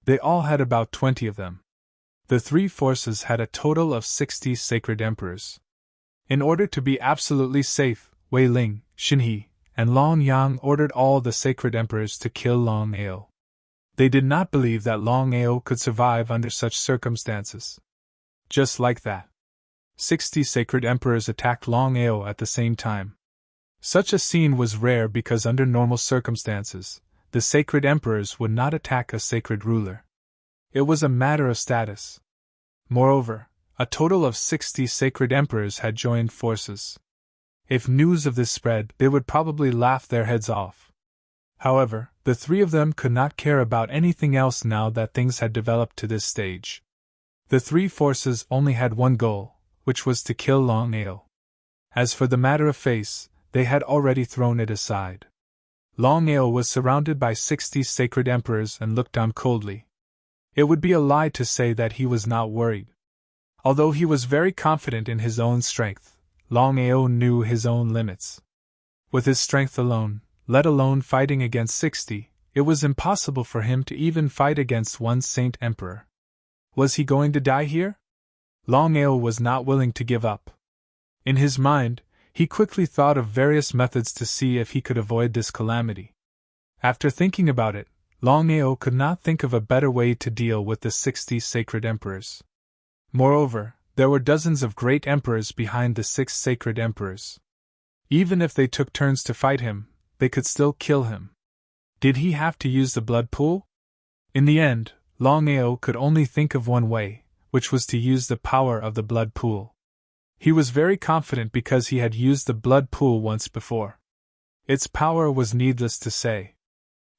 They all had about 20 of them. The three forces had a total of 60 Sacred Emperors. In order to be absolutely safe, Wei Ling, Xinhe, and Longyang ordered all the Sacred Emperors to kill Longao. They did not believe that Longao could survive under such circumstances. Just like that, 60 Sacred Emperors attacked Longao at the same time. Such a scene was rare because under normal circumstances, the Sacred Emperors would not attack a sacred ruler. It was a matter of status. Moreover, a total of 60 Sacred Emperors had joined forces. If news of this spread, they would probably laugh their heads off. However, the three of them could not care about anything else now that things had developed to this stage. The three forces only had one goal, which was to kill Longao. As for the matter of face, they had already thrown it aside. Longao was surrounded by 60 Sacred Emperors and looked on coldly. It would be a lie to say that he was not worried. Although he was very confident in his own strength, Longao knew his own limits. With his strength alone, let alone fighting against 60, it was impossible for him to even fight against one Saint Emperor. Was he going to die here? Longao was not willing to give up. In his mind, he quickly thought of various methods to see if he could avoid this calamity. After thinking about it, Longao could not think of a better way to deal with the 60 Sacred Emperors. Moreover, there were dozens of great emperors behind the 6 Sacred Emperors. Even if they took turns to fight him, they could still kill him. Did he have to use the blood pool? In the end, Longao could only think of one way, which was to use the power of the blood pool. He was very confident because he had used the blood pool once before. Its power was needless to say.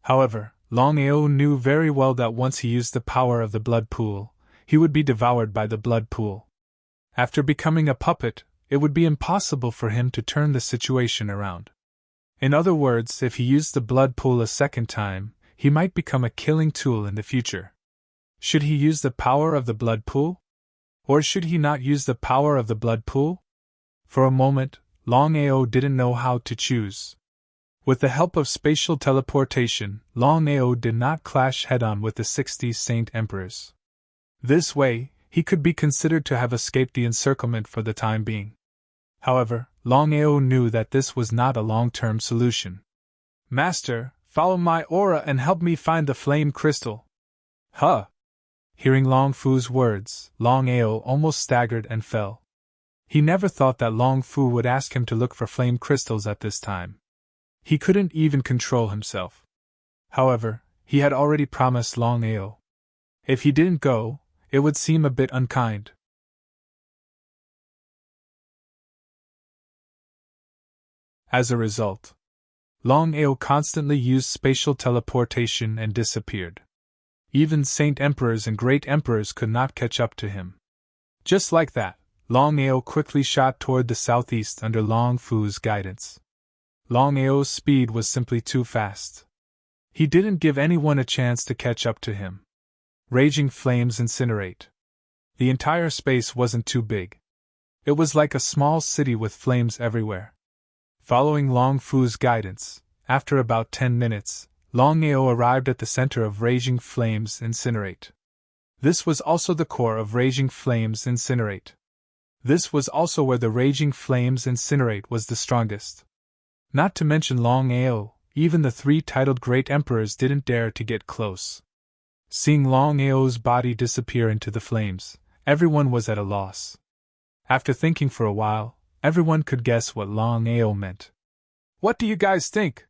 However, Longao knew very well that once he used the power of the blood pool, he would be devoured by the blood pool. After becoming a puppet, it would be impossible for him to turn the situation around. In other words, if he used the blood pool a second time, he might become a killing tool in the future. Should he use the power of the blood pool? Or should he not use the power of the blood pool? For a moment, Longao didn't know how to choose. With the help of spatial teleportation, Longao did not clash head-on with the 60 Saint Emperors. This way, he could be considered to have escaped the encirclement for the time being. However, Longao knew that this was not a long-term solution. "Master, follow my aura and help me find the flame crystal." "Huh!" Hearing Long Fu's words, Longao almost staggered and fell. He never thought that Long Fu would ask him to look for flame crystals at this time. He couldn't even control himself. However, he had already promised Longao. If he didn't go, it would seem a bit unkind. As a result, Longao constantly used spatial teleportation and disappeared. Even Saint Emperors and Great Emperors could not catch up to him. Just like that, Longao quickly shot toward the southeast under Long Fu's guidance. Longao's speed was simply too fast. He didn't give anyone a chance to catch up to him. Raging flames incinerate. The entire space wasn't too big. It was like a small city with flames everywhere. Following Long Fu's guidance, after about 10 minutes, Longao arrived at the center of Raging Flames Incinerate. This was also the core of Raging Flames Incinerate. This was also where the Raging Flames Incinerate was the strongest. Not to mention Longao, even the 3 titled Great Emperors didn't dare to get close. Seeing Longao's body disappear into the flames, everyone was at a loss. After thinking for a while, everyone could guess what Longao meant. "What do you guys think?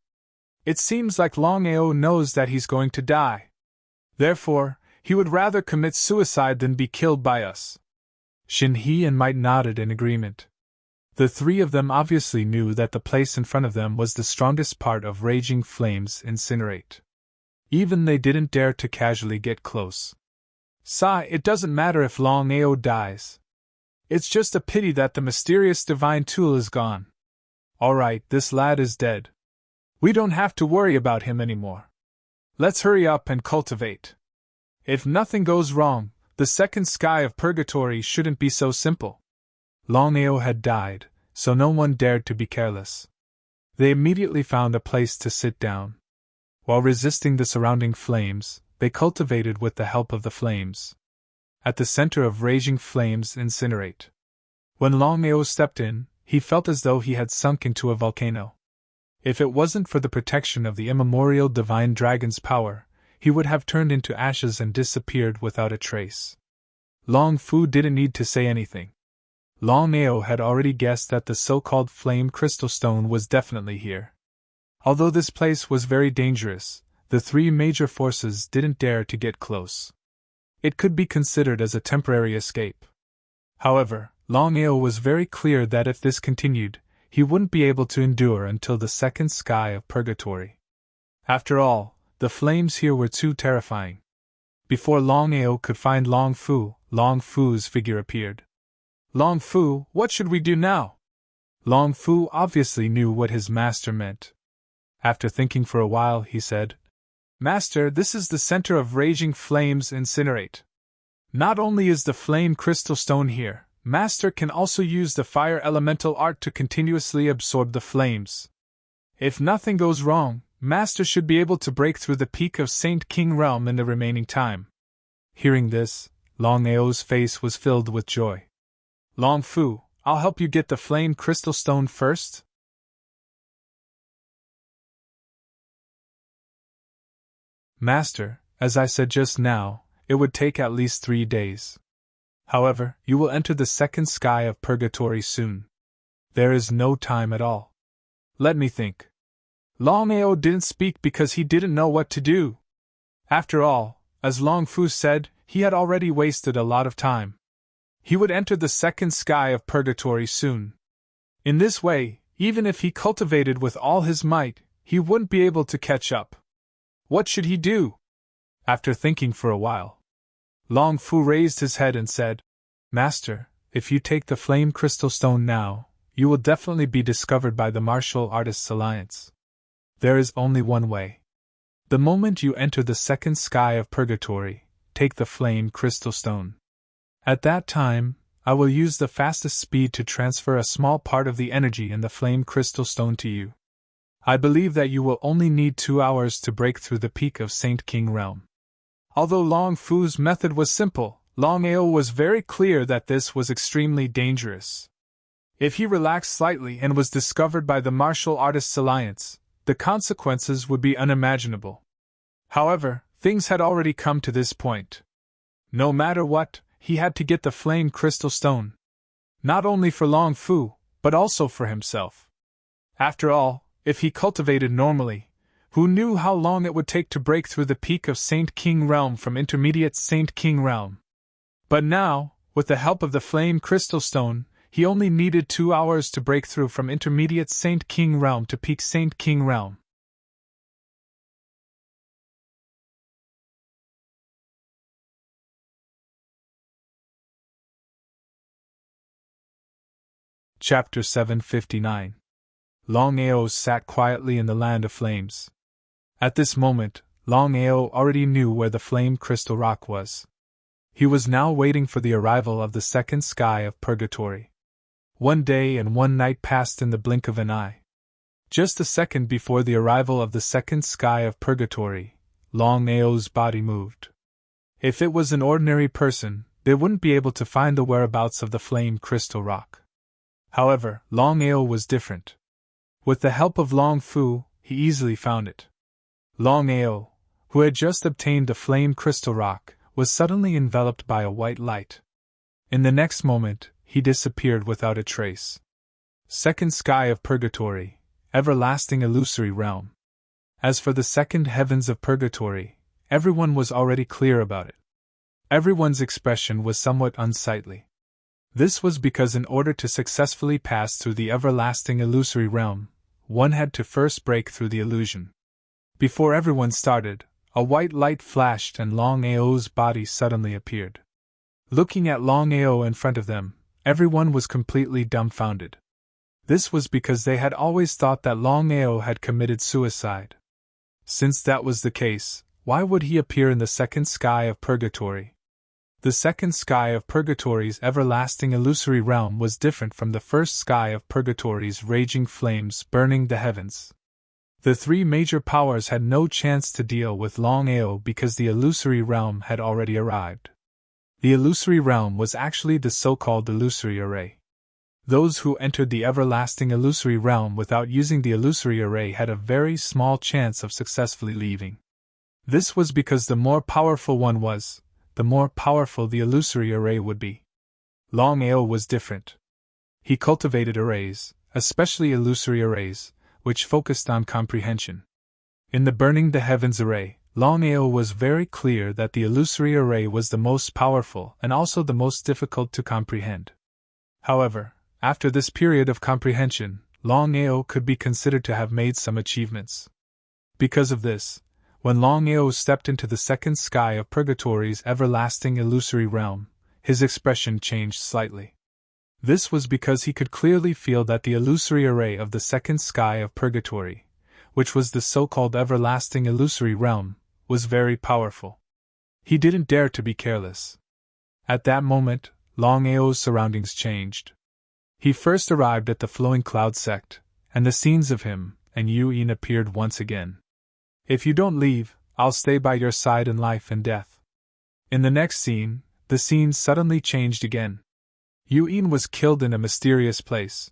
It seems like Longao knows that he's going to die. Therefore, he would rather commit suicide than be killed by us." Shin He and Might nodded in agreement. The 3 of them obviously knew that the place in front of them was the strongest part of Raging Flames Incinerate. Even they didn't dare to casually get close. "Sigh, it doesn't matter if Longao dies. It's just a pity that the mysterious divine tool is gone. Alright, this lad is dead. We don't have to worry about him anymore. Let's hurry up and cultivate. If nothing goes wrong, the second sky of purgatory shouldn't be so simple." Longao had died, so no one dared to be careless. They immediately found a place to sit down. While resisting the surrounding flames, they cultivated with the help of the flames. At the center of Raging Flames Incinerate. When Longao stepped in, he felt as though he had sunk into a volcano. If it wasn't for the protection of the immemorial divine dragon's power, he would have turned into ashes and disappeared without a trace. Long Fu didn't need to say anything. Longao had already guessed that the so-called flame crystal stone was definitely here. Although this place was very dangerous, the 3 major forces didn't dare to get close. It could be considered as a temporary escape. However, Longao was very clear that if this continued, he wouldn't be able to endure until the second sky of purgatory. After all, the flames here were too terrifying. Before Longao could find Long Fu's figure appeared. "Long Fu, what should we do now?" Long Fu obviously knew what his master meant. After thinking for a while, he said, "Master, this is the center of Raging Flames Incinerate. Not only is the flame crystal stone here, Master can also use the fire elemental art to continuously absorb the flames. If nothing goes wrong, Master should be able to break through the peak of Saint King Realm in the remaining time." Hearing this, Longao's face was filled with joy. "Long Fu, I'll help you get the flame crystal stone first." "Master, as I said just now, it would take at least 3 days. However, you will enter the second sky of purgatory soon. There is no time at all. Let me think." Longao didn't speak because he didn't know what to do. After all, as Long Fu said, he had already wasted a lot of time. He would enter the second sky of purgatory soon. In this way, even if he cultivated with all his might, he wouldn't be able to catch up. What should he do? After thinking for a while, Long Fu raised his head and said, "Master, if you take the flame crystal stone now, you will definitely be discovered by the Martial Artists Alliance. There is only one way. The moment you enter the second sky of purgatory, take the flame crystal stone. At that time, I will use the fastest speed to transfer a small part of the energy in the flame crystal stone to you. I believe that you will only need 2 hours to break through the peak of Saint King Realm. Although Long Fu's method was simple, Longao was very clear that this was extremely dangerous. If he relaxed slightly and was discovered by the Martial Artists Alliance, the consequences would be unimaginable. However, things had already come to this point. No matter what, he had to get the flame crystal stone. Not only for Long Fu, but also for himself. After all, if he cultivated normally, who knew how long it would take to break through the peak of Saint King Realm from intermediate Saint King Realm? But now, with the help of the flame crystal stone, he only needed 2 hours to break through from intermediate Saint King Realm to peak Saint King Realm. Chapter 759. Longao sat quietly in the land of flames. At this moment, Longao already knew where the flame crystal rock was. He was now waiting for the arrival of the second sky of purgatory. 1 day and 1 night passed in the blink of an eye. Just a second before the arrival of the second sky of purgatory, Longao's body moved. If it was an ordinary person, they wouldn't be able to find the whereabouts of the flame crystal rock. However, Longao was different. With the help of Long Fu, he easily found it. Longao, who had just obtained the flame crystal rock, was suddenly enveloped by a white light. In the next moment, he disappeared without a trace. Second sky of purgatory, everlasting illusory realm. As for the second heavens of purgatory, everyone was already clear about it. Everyone's expression was somewhat unsightly. This was because in order to successfully pass through the everlasting illusory realm, one had to first break through the illusion. Before everyone started, a white light flashed and Longao's body suddenly appeared. Looking at Longao in front of them, everyone was completely dumbfounded. This was because they had always thought that Longao had committed suicide. Since that was the case, why would he appear in the second sky of purgatory? The second sky of purgatory's everlasting illusory realm was different from the first sky of purgatory's raging flames burning the heavens. The 3 major powers had no chance to deal with Longao because the illusory realm had already arrived. The illusory realm was actually the so-called illusory array. Those who entered the everlasting illusory realm without using the illusory array had a very small chance of successfully leaving. This was because the more powerful one was, the more powerful the illusory array would be. Longao was different. He cultivated arrays, especially illusory arrays, which focused on comprehension. In the Burning the Heavens array, Longao was very clear that the illusory array was the most powerful and also the most difficult to comprehend. However, after this period of comprehension, Longao could be considered to have made some achievements. Because of this, when Longao stepped into the second sky of purgatory's everlasting illusory realm, his expression changed slightly. This was because he could clearly feel that the illusory array of the second sky of purgatory, which was the so-called everlasting illusory realm, was very powerful. He didn't dare to be careless. At that moment, Longao's surroundings changed. He first arrived at the Flowing Cloud sect, and the scenes of him and Yin appeared once again. If you don't leave, I'll stay by your side in life and death. In the next scene, the scene suddenly changed again. Yin was killed in a mysterious place.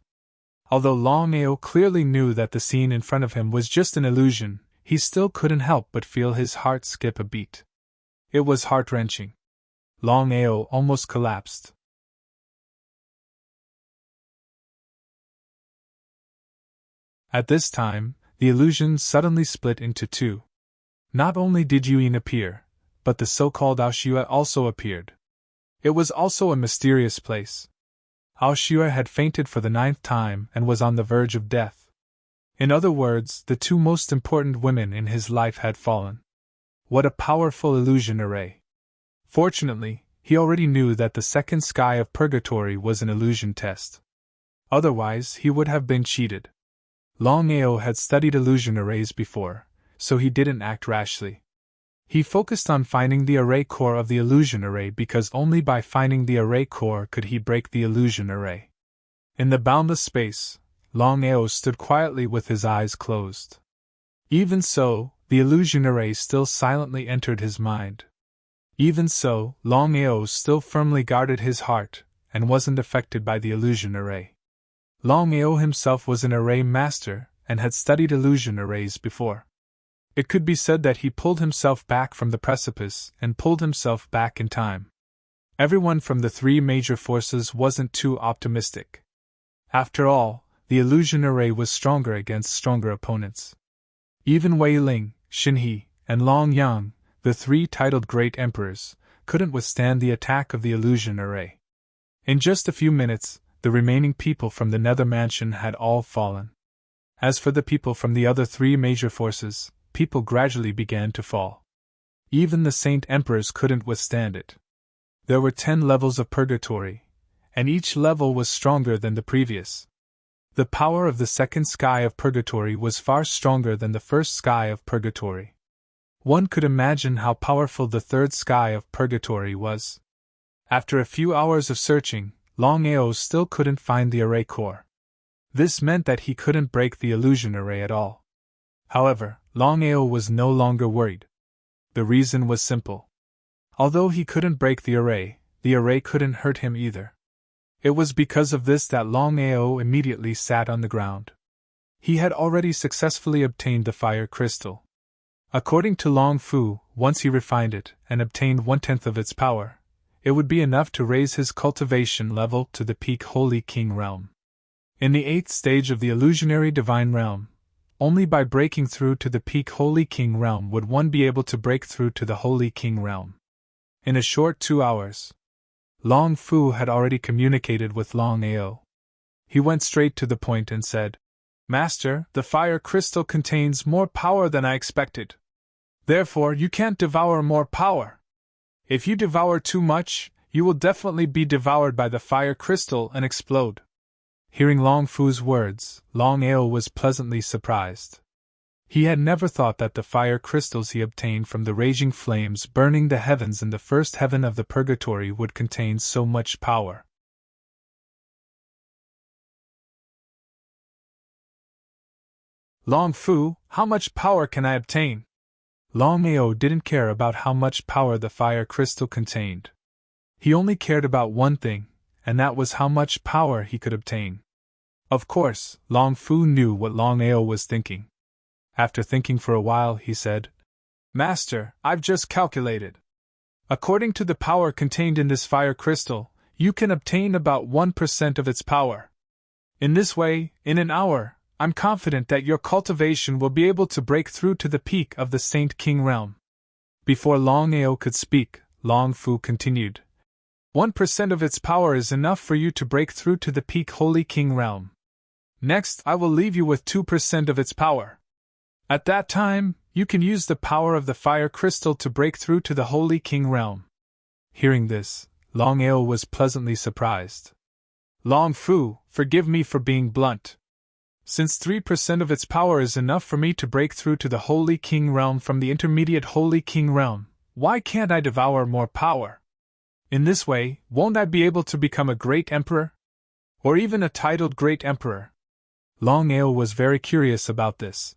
Although Longao clearly knew that the scene in front of him was just an illusion, he still couldn't help but feel his heart skip a beat. It was heart-wrenching. Longao almost collapsed. At this time, the illusion suddenly split into 2. Not only did Yin appear, but the so-called Aoshua also appeared. It was also a mysterious place. Aoshua had fainted for the 9th time and was on the verge of death. In other words, the 2 most important women in his life had fallen. What a powerful illusion array! Fortunately, he already knew that the second sky of purgatory was an illusion test. Otherwise, he would have been cheated. Longao had studied illusion arrays before, so he didn't act rashly. He focused on finding the array core of the illusion array because only by finding the array core could he break the illusion array. In the boundless space, Longao stood quietly with his eyes closed. Even so, the illusion array still silently entered his mind. Even so, Longao still firmly guarded his heart, and wasn't affected by the illusion array. Longao himself was an array master, and had studied illusion arrays before. It could be said that he pulled himself back from the precipice, and pulled himself back in time. Everyone from the three major forces wasn't too optimistic. After all, the illusion array was stronger against stronger opponents. Even Wei Ling, Xin He, and Long Yang, the three titled Great Emperors, couldn't withstand the attack of the illusion array. In just a few minutes, the remaining people from the Nether Mansion had all fallen. As for the people from the other three major forces, people gradually began to fall. Even the Saint Emperors couldn't withstand it. There were 10 levels of purgatory, and each level was stronger than the previous. The power of the second sky of purgatory was far stronger than the first sky of purgatory. One could imagine how powerful the third sky of purgatory was. After a few hours of searching, Longao still couldn't find the array core. This meant that he couldn't break the illusion array at all. However, Longao was no longer worried. The reason was simple. Although he couldn't break the array couldn't hurt him either. It was because of this that Longao immediately sat on the ground. He had already successfully obtained the fire crystal. According to Long Fu, once he refined it and obtained 1/10 of its power, it would be enough to raise his cultivation level to the peak Holy King realm. In the 8th stage of the illusionary divine realm, only by breaking through to the peak Holy King realm would one be able to break through to the Holy King realm. In a short 2 hours, Long Fu had already communicated with Longao. He went straight to the point and said, "Master, the fire crystal contains more power than I expected. Therefore, you can't devour more power. If you devour too much, you will definitely be devoured by the fire crystal and explode." Hearing Long Fu's words, Longao was pleasantly surprised. He had never thought that the fire crystals he obtained from the raging flames burning the heavens in the first heaven of the purgatory would contain so much power. "Long Fu, how much power can I obtain?" Longao didn't care about how much power the fire crystal contained. He only cared about one thing, and that was how much power he could obtain. Of course, Long Fu knew what Longao was thinking. After thinking for a while, he said, "Master, I've just calculated. According to the power contained in this fire crystal, you can obtain about 1% of its power. In this way, in an hour, I'm confident that your cultivation will be able to break through to the peak of the Saint King realm." Before Longao could speak, Long Fu continued, 1% of its power is enough for you to break through to the peak Holy King realm. Next, I will leave you with 2% of its power. At that time, you can use the power of the fire crystal to break through to the Holy King realm." Hearing this, Longao was pleasantly surprised. "Long Fu, forgive me for being blunt. Since 3% of its power is enough for me to break through to the Holy King realm from the intermediate Holy King realm, why can't I devour more power? In this way, won't I be able to become a great emperor? Or even a titled great emperor?" Longao was very curious about this.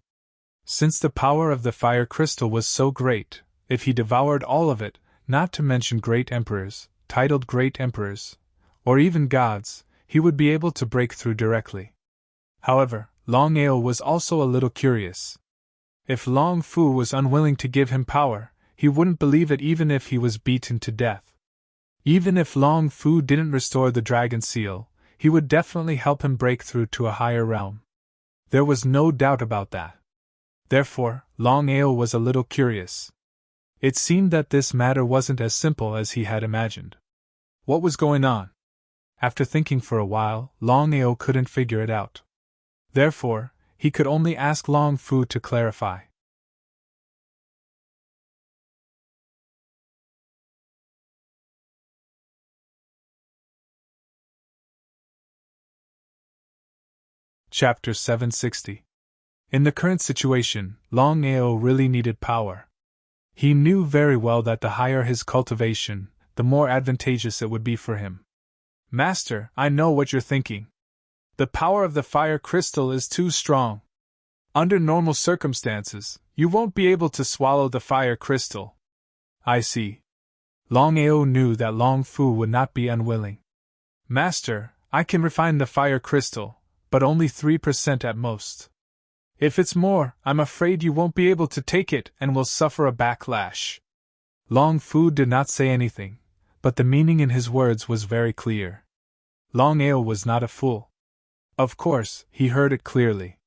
Since the power of the fire crystal was so great, if he devoured all of it, not to mention great emperors, titled great emperors, or even gods, he would be able to break through directly. However, Longao was also a little curious. If Long Fu was unwilling to give him power, he wouldn't believe it even if he was beaten to death. Even if Long Fu didn't restore the dragon seal, he would definitely help him break through to a higher realm. There was no doubt about that. Therefore, Longao was a little curious. It seemed that this matter wasn't as simple as he had imagined. What was going on? After thinking for a while, Longao couldn't figure it out. Therefore, he could only ask Long Fu to clarify. Chapter 760. In the current situation, Longao really needed power. He knew very well that the higher his cultivation, the more advantageous it would be for him. "Master, I know what you're thinking. The power of the fire crystal is too strong. Under normal circumstances, you won't be able to swallow the fire crystal. I see. Longao knew that Long Fu would not be unwilling. Master, I can refine the fire crystal, but only 3% at most. If it's more, I'm afraid you won't be able to take it and will suffer a backlash. Long Fu did not say anything, but the meaning in his words was very clear. Longao was not a fool. Of course, he heard it clearly.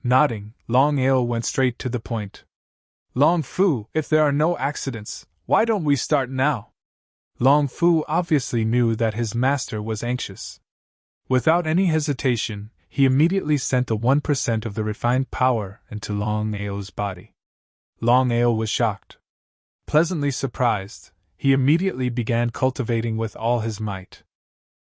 Nodding, Longao went straight to the point. Long Fu, if there are no accidents, why don't we start now? Long Fu obviously knew that his master was anxious. Without any hesitation, he immediately sent the 1% of the refined power into Longao's body. Longao was shocked. Pleasantly surprised, he immediately began cultivating with all his might.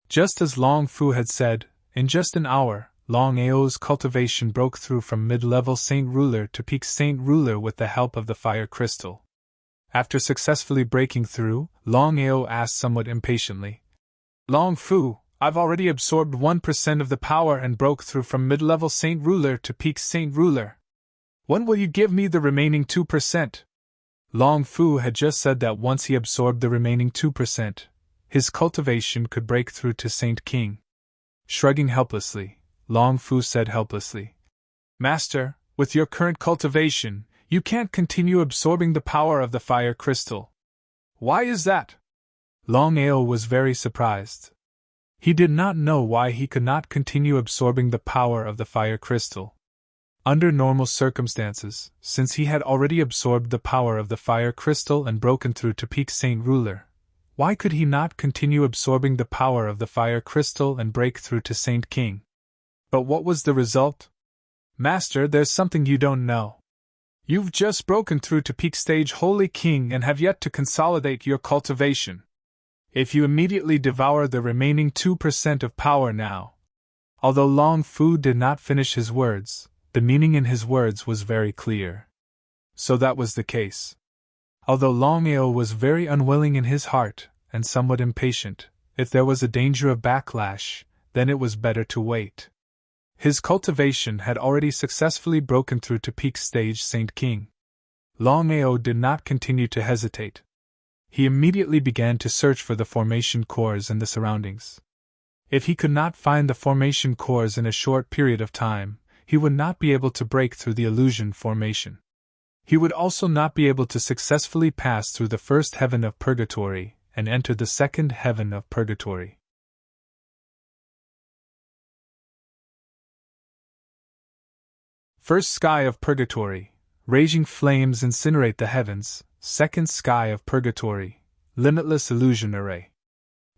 Just as Long Fu had said, in just an hour, Longao's cultivation broke through from mid-level Saint Ruler to peak Saint Ruler with the help of the fire crystal. After successfully breaking through, Longao asked somewhat impatiently, Long Fu, I've already absorbed 1% of the power and broke through from mid-level Saint Ruler to peak Saint Ruler. When will you give me the remaining 2%? Long Fu had just said that once he absorbed the remaining 2%, his cultivation could break through to Saint King. Shrugging helplessly, Long Fu said helplessly, Master, with your current cultivation, you can't continue absorbing the power of the fire crystal. Why is that? Longao was very surprised. He did not know why he could not continue absorbing the power of the fire crystal. Under normal circumstances, since he had already absorbed the power of the fire crystal and broken through to peak Saint Ruler, why could he not continue absorbing the power of the fire crystal and break through to Saint King? But what was the result? Master, there's something you don't know. You've just broken through to peak stage Holy King and have yet to consolidate your cultivation. If you immediately devour the remaining 2% of power now. Although Long Fu did not finish his words, the meaning in his words was very clear. So that was the case. Although Longao was very unwilling in his heart, and somewhat impatient, if there was a danger of backlash, then it was better to wait. His cultivation had already successfully broken through to peak stage Saint King. Longao did not continue to hesitate. He immediately began to search for the formation cores in the surroundings. If he could not find the formation cores in a short period of time, he would not be able to break through the illusion formation. He would also not be able to successfully pass through the first heaven of purgatory and enter the second heaven of purgatory. First sky of purgatory, raging flames incinerate the heavens. Second sky of purgatory, limitless illusion array.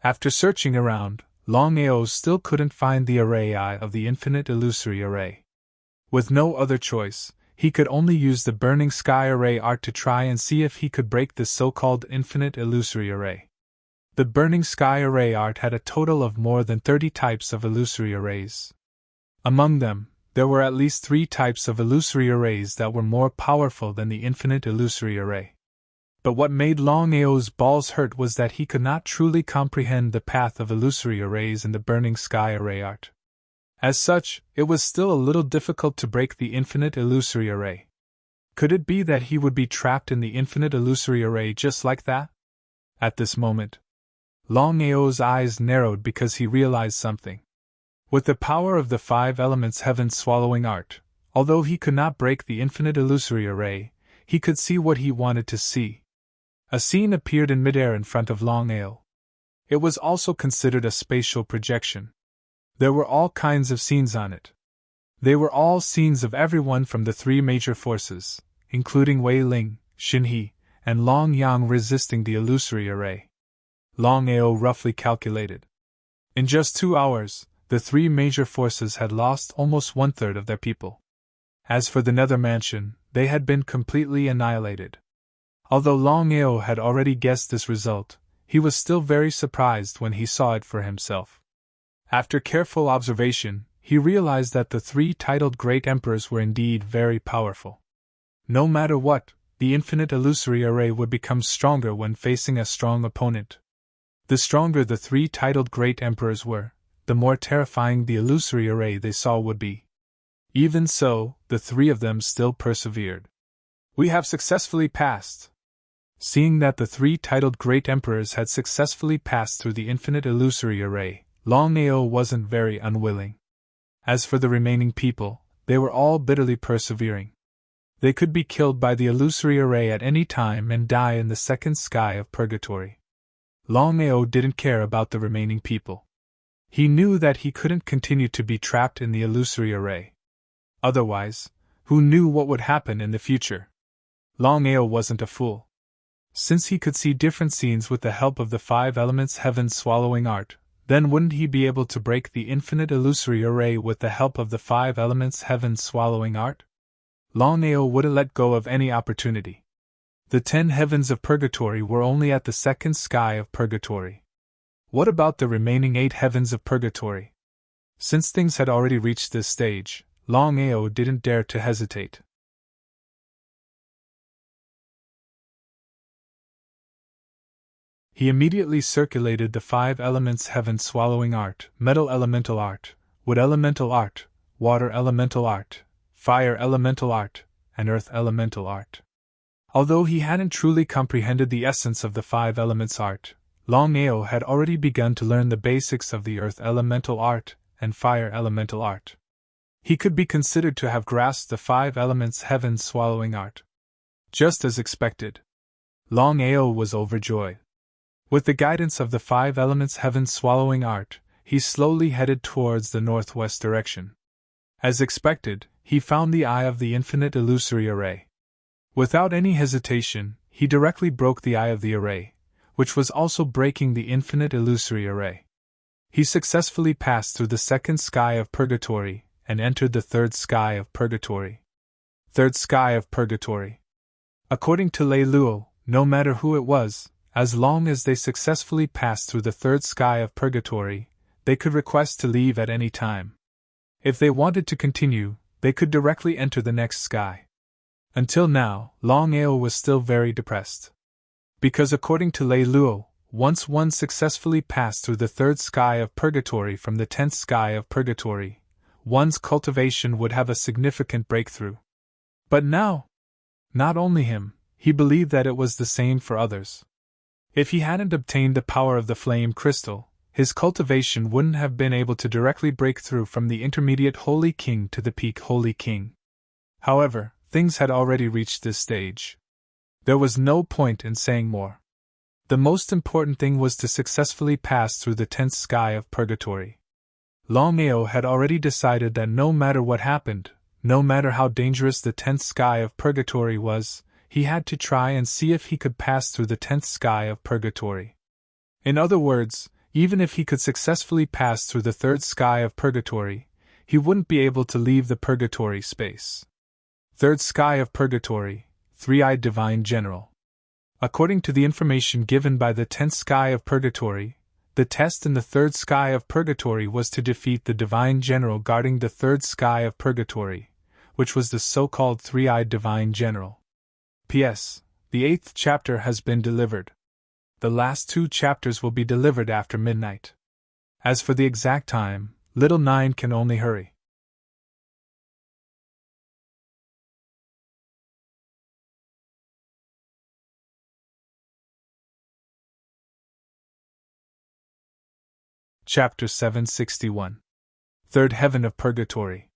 After searching around, Longao still couldn't find the array eye of the infinite illusory array. With no other choice, he could only use the burning sky array art to try and see if he could break this so-called infinite illusory array. The burning sky array art had a total of more than 30 types of illusory arrays. Among them, there were at least 3 types of illusory arrays that were more powerful than the infinite illusory array. But what made Longao's balls hurt was that he could not truly comprehend the path of illusory arrays in the burning sky array art. As such, it was still a little difficult to break the infinite illusory array. Could it be that he would be trapped in the infinite illusory array just like that? At this moment, Longao's eyes narrowed because he realized something. With the power of the 5 elements heaven-swallowing art, although he could not break the infinite illusory array, he could see what he wanted to see. A scene appeared in midair in front of Longao. It was also considered a spatial projection. There were all kinds of scenes on it. They were all scenes of everyone from the 3 major forces, including Wei Ling, Xin He, and Long Yang resisting the illusory array. Longao roughly calculated. In just 2 hours, the 3 major forces had lost almost 1/3 of their people. As for the Nether Mansion, they had been completely annihilated. Although Longao had already guessed this result, he was still very surprised when he saw it for himself. After careful observation, he realized that the 3 titled Great Emperors were indeed very powerful. No matter what, the infinite illusory array would become stronger when facing a strong opponent. The stronger the 3 titled Great Emperors were, the more terrifying the illusory array they saw would be. Even so, the three of them still persevered. "We have successfully passed." Seeing that the three titled Great Emperors had successfully passed through the infinite illusory array, Longao wasn't very unwilling. As for the remaining people, they were all bitterly persevering. They could be killed by the illusory array at any time and die in the second sky of purgatory. Longao didn't care about the remaining people. He knew that he couldn't continue to be trapped in the illusory array. Otherwise, who knew what would happen in the future? Longao wasn't a fool. Since he could see different scenes with the help of the five elements heaven-swallowing art, then wouldn't he be able to break the infinite illusory array with the help of the five elements heaven-swallowing art? Longao wouldn't let go of any opportunity. The 10 heavens of purgatory were only at the second sky of purgatory. What about the remaining 8 heavens of purgatory? Since things had already reached this stage, Longao didn't dare to hesitate. He immediately circulated the 5 elements heaven-swallowing art, metal elemental art, wood elemental art, water elemental art, fire elemental art, and earth elemental art. Although he hadn't truly comprehended the essence of the 5 elements art, Longao had already begun to learn the basics of the earth elemental art and fire elemental art. He could be considered to have grasped the 5 elements heaven-swallowing art. Just as expected, Longao was overjoyed. With the guidance of the 5 elements heaven-swallowing art, he slowly headed towards the northwest direction. As expected, he found the eye of the infinite illusory array. Without any hesitation, he directly broke the eye of the array, which was also breaking the infinite illusory array. He successfully passed through the second sky of purgatory and entered the third sky of purgatory. Third sky of purgatory. According to Lei Luo, no matter who it was, as long as they successfully passed through the third sky of purgatory, they could request to leave at any time. If they wanted to continue, they could directly enter the next sky. Until now, Longao was still very depressed. Because according to Lei Luo, once one successfully passed through the third sky of purgatory from the 10th sky of purgatory, one's cultivation would have a significant breakthrough. But now, not only him, he believed that it was the same for others. If he hadn't obtained the power of the flame crystal, his cultivation wouldn't have been able to directly break through from the intermediate Holy King to the peak Holy King. However, things had already reached this stage. There was no point in saying more. The most important thing was to successfully pass through the 10th sky of purgatory. Longao had already decided that no matter what happened, no matter how dangerous the 10th sky of purgatory was, he had to try and see if he could pass through the 10th sky of purgatory. In other words, even if he could successfully pass through the third sky of purgatory, he wouldn't be able to leave the purgatory space. Third sky of purgatory, Three-Eyed Divine General. According to the information given by the 10th sky of purgatory, the test in the third sky of purgatory was to defeat the Divine General guarding the third sky of purgatory, which was the so-called Three-Eyed Divine General. P.S. The 8th chapter has been delivered. The last 2 chapters will be delivered after midnight. As for the exact time, Little 9 can only hurry. Chapter 761. Third Heaven of Purgatory.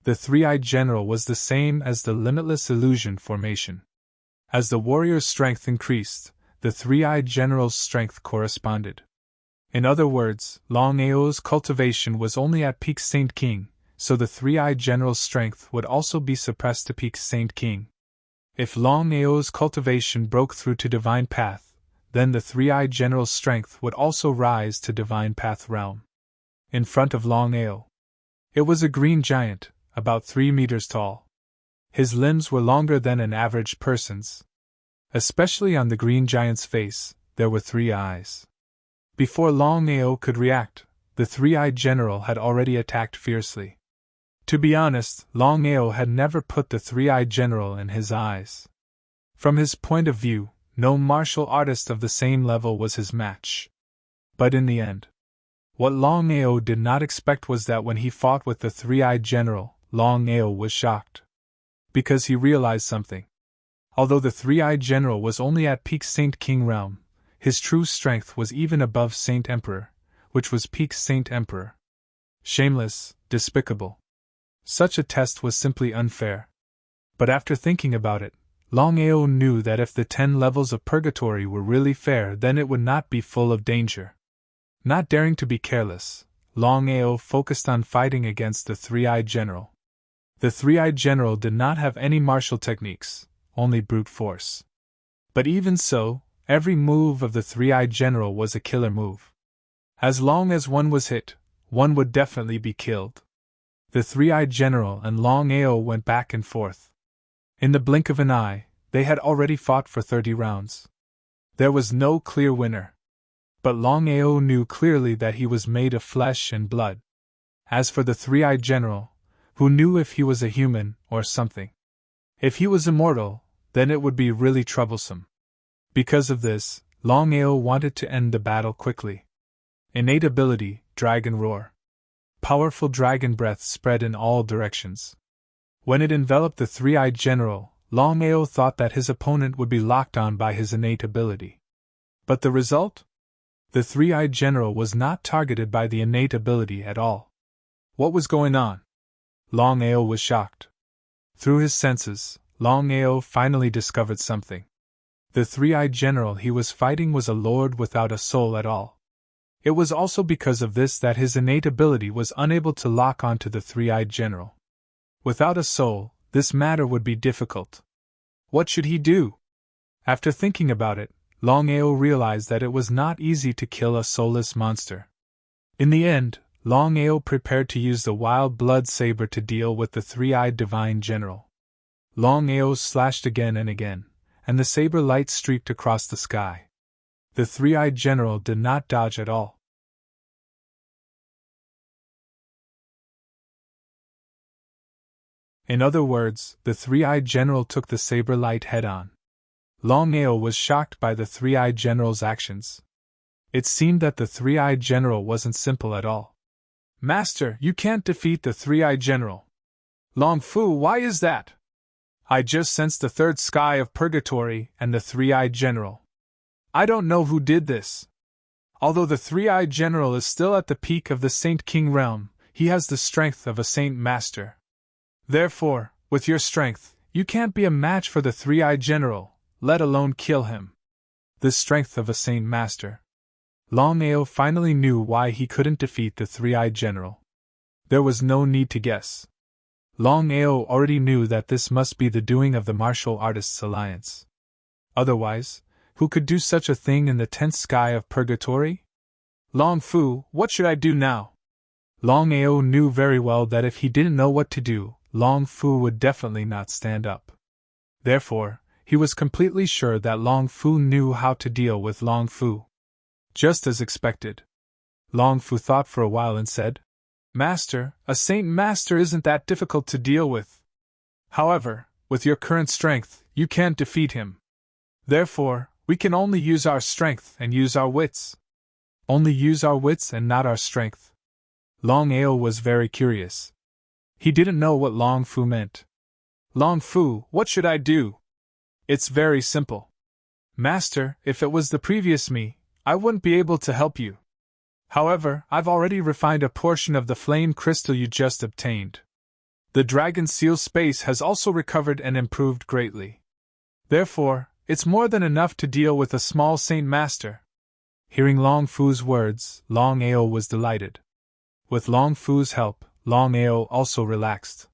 The Three-Eyed General was the same as the limitless illusion formation. As the warrior's strength increased, the Three-Eyed General's strength corresponded. In other words, Longao's cultivation was only at peak Saint King, so the Three-Eyed General's strength would also be suppressed to peak Saint King. If Longao's cultivation broke through to Divine Path, then the Three-Eyed General's strength would also rise to Divine Path realm. In front of Longao, it was a green giant, about 3 meters tall. His limbs were longer than an average person's. Especially on the green giant's face, there were 3 eyes. Before Longao could react, the Three-Eyed General had already attacked fiercely. To be honest, Longao had never put the Three-Eyed General in his eyes. From his point of view, no martial artist of the same level was his match. But in the end, What Longao did not expect was that when he fought with the three-eyed general, Longao was shocked. Because he realized something. Although the three-eyed general was only at peak Saint King realm, his true strength was even above Saint Emperor, which was peak Saint Emperor. Shameless, despicable. Such a test was simply unfair. But after thinking about it, Longao knew that if the 10 levels of purgatory were really fair, then it would not be full of danger. Not daring to be careless, Longao focused on fighting against the three-eyed general. The three-eyed general did not have any martial techniques, only brute force. But even so, every move of the three-eyed general was a killer move. As long as one was hit, one would definitely be killed. The three-eyed general and Longao went back and forth. In the blink of an eye, they had already fought for 30 rounds. There was no clear winner. But Longao knew clearly that he was made of flesh and blood. As for the three-eyed general, who knew if he was a human or something. If he was immortal, then it would be really troublesome. Because of this, Longao wanted to end the battle quickly. Innate ability, Dragon Roar. Powerful dragon breath spread in all directions. When it enveloped the three-eyed general, Longao thought that his opponent would be locked on by his innate ability. But the result? The three-eyed general was not targeted by the innate ability at all. What was going on? Longao was shocked. Through his senses, Longao finally discovered something. The three-eyed general he was fighting was a lord without a soul at all. It was also because of this that his innate ability was unable to lock onto the three-eyed general. Without a soul, this matter would be difficult. What should he do? After thinking about it, Longao realized that it was not easy to kill a soulless monster. In the end, Longao prepared to use the wild blood saber to deal with the three-eyed divine general. Longao slashed again and again, and the saber light streaked across the sky. The three-eyed general did not dodge at all. In other words, the three-eyed general took the saber light head-on. Longao was shocked by the three-eyed general's actions. It seemed that the three-eyed general wasn't simple at all. Master, you can't defeat the three-eyed general. Long Fu, why is that? I just sensed the third sky of purgatory and the three-eyed general. I don't know who did this. Although the three-eyed general is still at the peak of the Saint King realm, he has the strength of a Saint Master. Therefore, with your strength, you can't be a match for the three-eyed general, let alone kill him. The strength of a Saint Master. Longao finally knew why he couldn't defeat the three-eyed general. There was no need to guess. Longao already knew that this must be the doing of the Martial Artists Alliance. Otherwise, who could do such a thing in the 10th sky of purgatory? Long Fu, what should I do now? Longao knew very well that if he didn't know what to do, Long Fu would definitely not stand up. Therefore, he was completely sure that Long Fu knew how to deal with Long Fu. Just as expected. Long Fu thought for a while and said, Master, a Saint Master isn't that difficult to deal with. However, with your current strength, you can't defeat him. Therefore, we can only use our strength and use our wits. Only use our wits and not our strength. Longao was very curious. He didn't know what Long Fu meant. Long Fu, what should I do? It's very simple. Master, if it was the previous me, I wouldn't be able to help you. However, I've already refined a portion of the flame crystal you just obtained. The Dragon Seal space has also recovered and improved greatly. Therefore, it's more than enough to deal with a small Saint Master. Hearing Long Fu's words, Longao was delighted. With Long Fu's help, Longao also relaxed.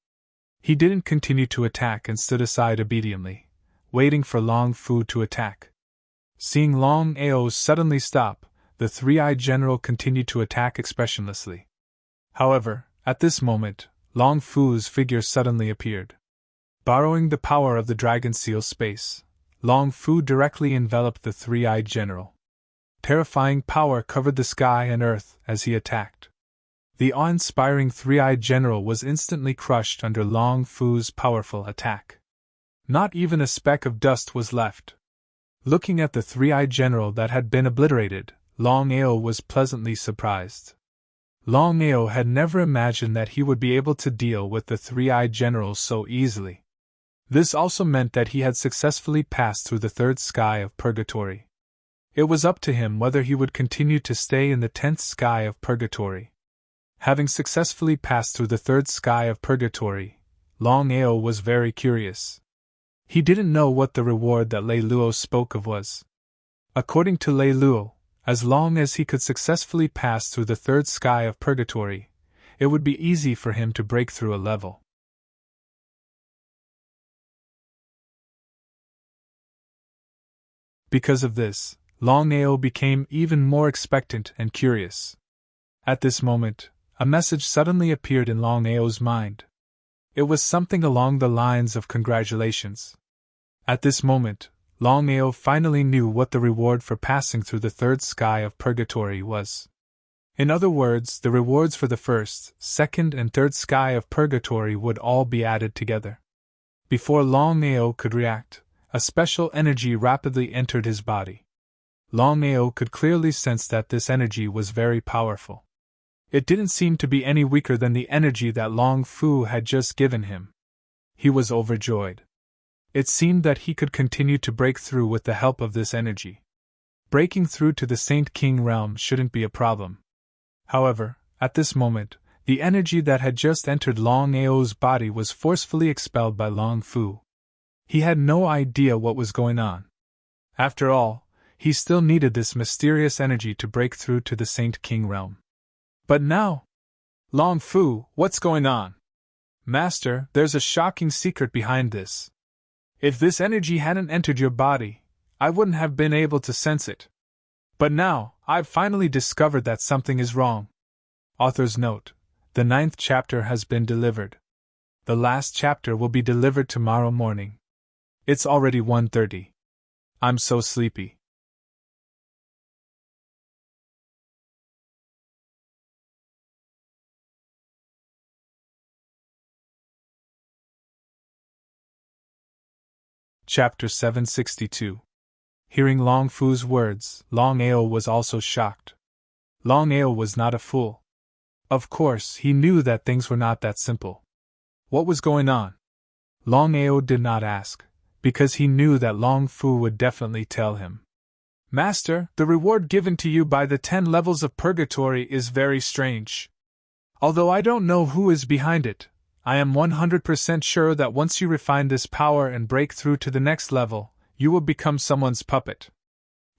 He didn't continue to attack and stood aside obediently, waiting for Long Fu to attack. Seeing Longao suddenly stop, the three-eyed general continued to attack expressionlessly. However, at this moment, Long Fu's figure suddenly appeared. Borrowing the power of the Dragon Seal space, Long Fu directly enveloped the three-eyed general. Terrifying power covered the sky and earth as he attacked. The awe-inspiring three-eyed general was instantly crushed under Long Fu's powerful attack. Not even a speck of dust was left. Looking at the three-eyed general that had been obliterated, Longao was pleasantly surprised. Longao had never imagined that he would be able to deal with the three-eyed general so easily. This also meant that he had successfully passed through the third sky of purgatory. It was up to him whether he would continue to stay in the 10th sky of purgatory. Having successfully passed through the third sky of purgatory, Longao was very curious. He didn't know what the reward that Lei Luo spoke of was. According to Lei Luo, as long as he could successfully pass through the third sky of purgatory, it would be easy for him to break through a level. Because of this, Longao became even more expectant and curious. At this moment, a message suddenly appeared in Longao's mind. It was something along the lines of congratulations. At this moment, Longao finally knew what the reward for passing through the third sky of purgatory was. In other words, the rewards for the first, second, and third sky of purgatory would all be added together. Before Longao could react, a special energy rapidly entered his body. Longao could clearly sense that this energy was very powerful. It didn't seem to be any weaker than the energy that Long Fu had just given him. He was overjoyed. It seemed that he could continue to break through with the help of this energy. Breaking through to the Saint King realm shouldn't be a problem. However, at this moment, the energy that had just entered Longao's body was forcefully expelled by Long Fu. He had no idea what was going on. After all, he still needed this mysterious energy to break through to the Saint King realm. But now… Long Fu, what's going on? Master, there's a shocking secret behind this. If this energy hadn't entered your body, I wouldn't have been able to sense it. But now, I've finally discovered that something is wrong. Author's note: the 9th chapter has been delivered. The last chapter will be delivered tomorrow morning. It's already 1:30. I'm so sleepy. Chapter 762. Hearing Long Fu's words, Longao was also shocked. Longao was not a fool. Of course, he knew that things were not that simple. What was going on? Longao did not ask, because he knew that Long Fu would definitely tell him. Master, the reward given to you by the 10 levels of purgatory is very strange. Although I don't know who is behind it, I am 100% sure that once you refine this power and break through to the next level, you will become someone's puppet.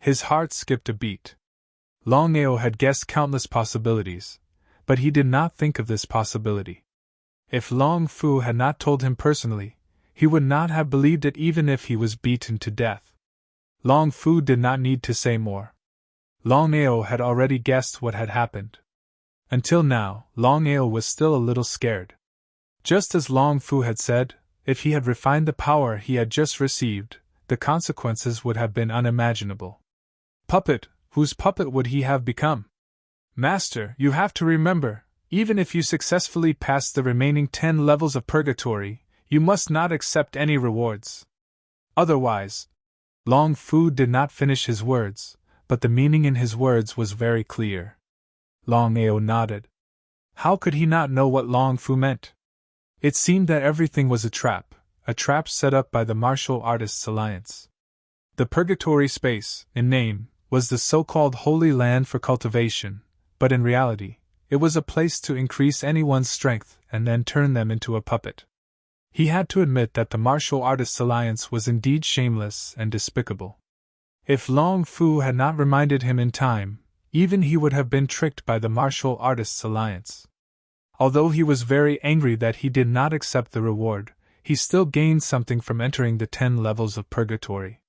His heart skipped a beat. Longao had guessed countless possibilities, but he did not think of this possibility. If Long Fu had not told him personally, he would not have believed it even if he was beaten to death. Long Fu did not need to say more. Longao had already guessed what had happened. Until now, Longao was still a little scared. Just as Long Fu had said, if he had refined the power he had just received, the consequences would have been unimaginable. Puppet, whose puppet would he have become? Master, you have to remember, even if you successfully pass the remaining 10 levels of purgatory, you must not accept any rewards. Otherwise… Long Fu did not finish his words, but the meaning in his words was very clear. Longao nodded. How could he not know what Long Fu meant? It seemed that everything was a trap set up by the Martial Artists Alliance. The Purgatory Space, in name, was the so-called Holy Land for cultivation, but in reality, it was a place to increase anyone's strength and then turn them into a puppet. He had to admit that the Martial Artists Alliance was indeed shameless and despicable. If Long Fu had not reminded him in time, even he would have been tricked by the Martial Artists Alliance. Although he was very angry that he did not accept the reward, he still gained something from entering the 10 levels of purgatory.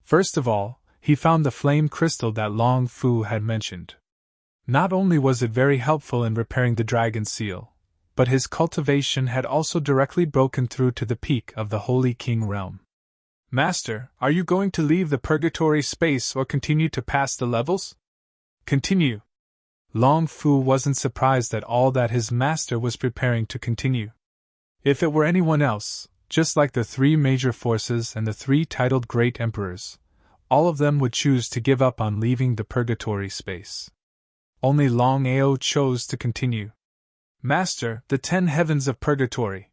First of all, he found the flame crystal that Long Fu had mentioned. Not only was it very helpful in repairing the dragon seal, but his cultivation had also directly broken through to the peak of the Holy King realm. Master, are you going to leave the purgatory space or continue to pass the levels? Continue. Long Fu wasn't surprised at all that his master was preparing to continue. If it were anyone else, just like the 3 major forces and the 3 titled Great Emperors, all of them would choose to give up on leaving the purgatory space. Only Longao chose to continue. Master, the 10 heavens of purgatory.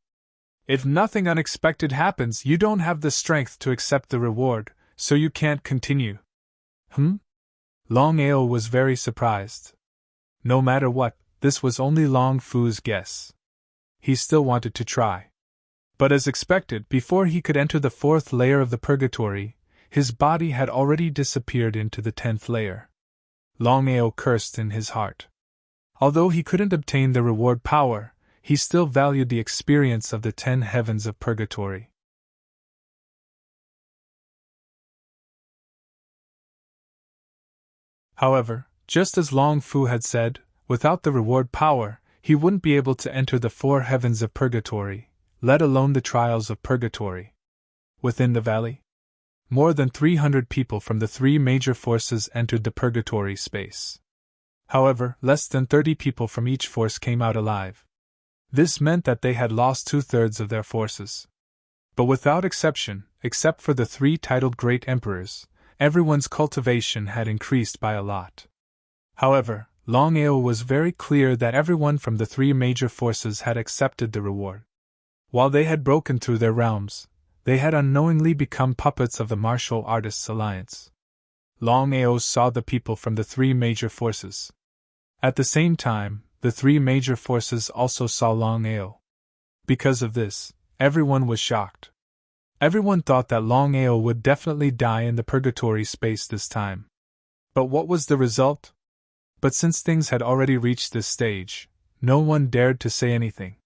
If nothing unexpected happens, you don't have the strength to accept the reward, so you can't continue. Longao was very surprised. No matter what, this was only Long Fu's guess. He still wanted to try. But as expected, before he could enter the 4th layer of the purgatory, his body had already disappeared into the 10th layer. Longao cursed in his heart. Although he couldn't obtain the reward power, he still valued the experience of the 10 heavens of purgatory. However, just as Long Fu had said, without the reward power, he wouldn't be able to enter the 4 heavens of purgatory, let alone the trials of purgatory. Within the valley, more than 300 people from the 3 major forces entered the purgatory space. However, less than 30 people from each force came out alive. This meant that they had lost 2/3 of their forces. But without exception, except for the 3 titled Great Emperors, everyone's cultivation had increased by a lot. However, Longao was very clear that everyone from the 3 major forces had accepted the reward. While they had broken through their realms, they had unknowingly become puppets of the Martial Artists Alliance. Longao saw the people from the 3 major forces. At the same time, the 3 major forces also saw Longao. Because of this, everyone was shocked. Everyone thought that Longao would definitely die in the purgatory space this time. But what was the result? But since things had already reached this stage, no one dared to say anything.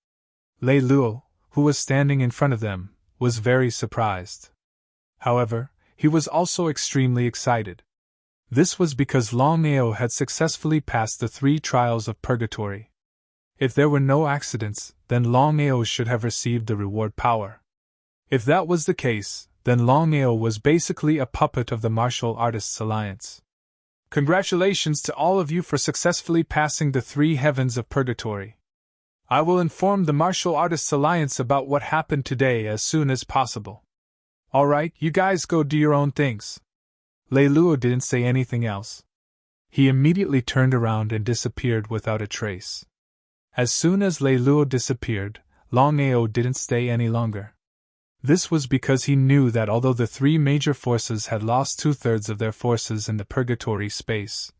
Lei Luo, who was standing in front of them, was very surprised. However, he was also extremely excited. This was because Longao had successfully passed the 3 trials of purgatory. If there were no accidents, then Longao should have received the reward power. If that was the case, then Longao was basically a puppet of the Martial Artists Alliance. Congratulations to all of you for successfully passing the 3 heavens of purgatory. I will inform the Martial Artists Alliance about what happened today as soon as possible. Alright, you guys go do your own things. Lei Luo didn't say anything else. He immediately turned around and disappeared without a trace. As soon as Lei Luo disappeared, Longao didn't stay any longer. This was because he knew that although the 3 major forces had lost 2/3 of their forces in the purgatory space,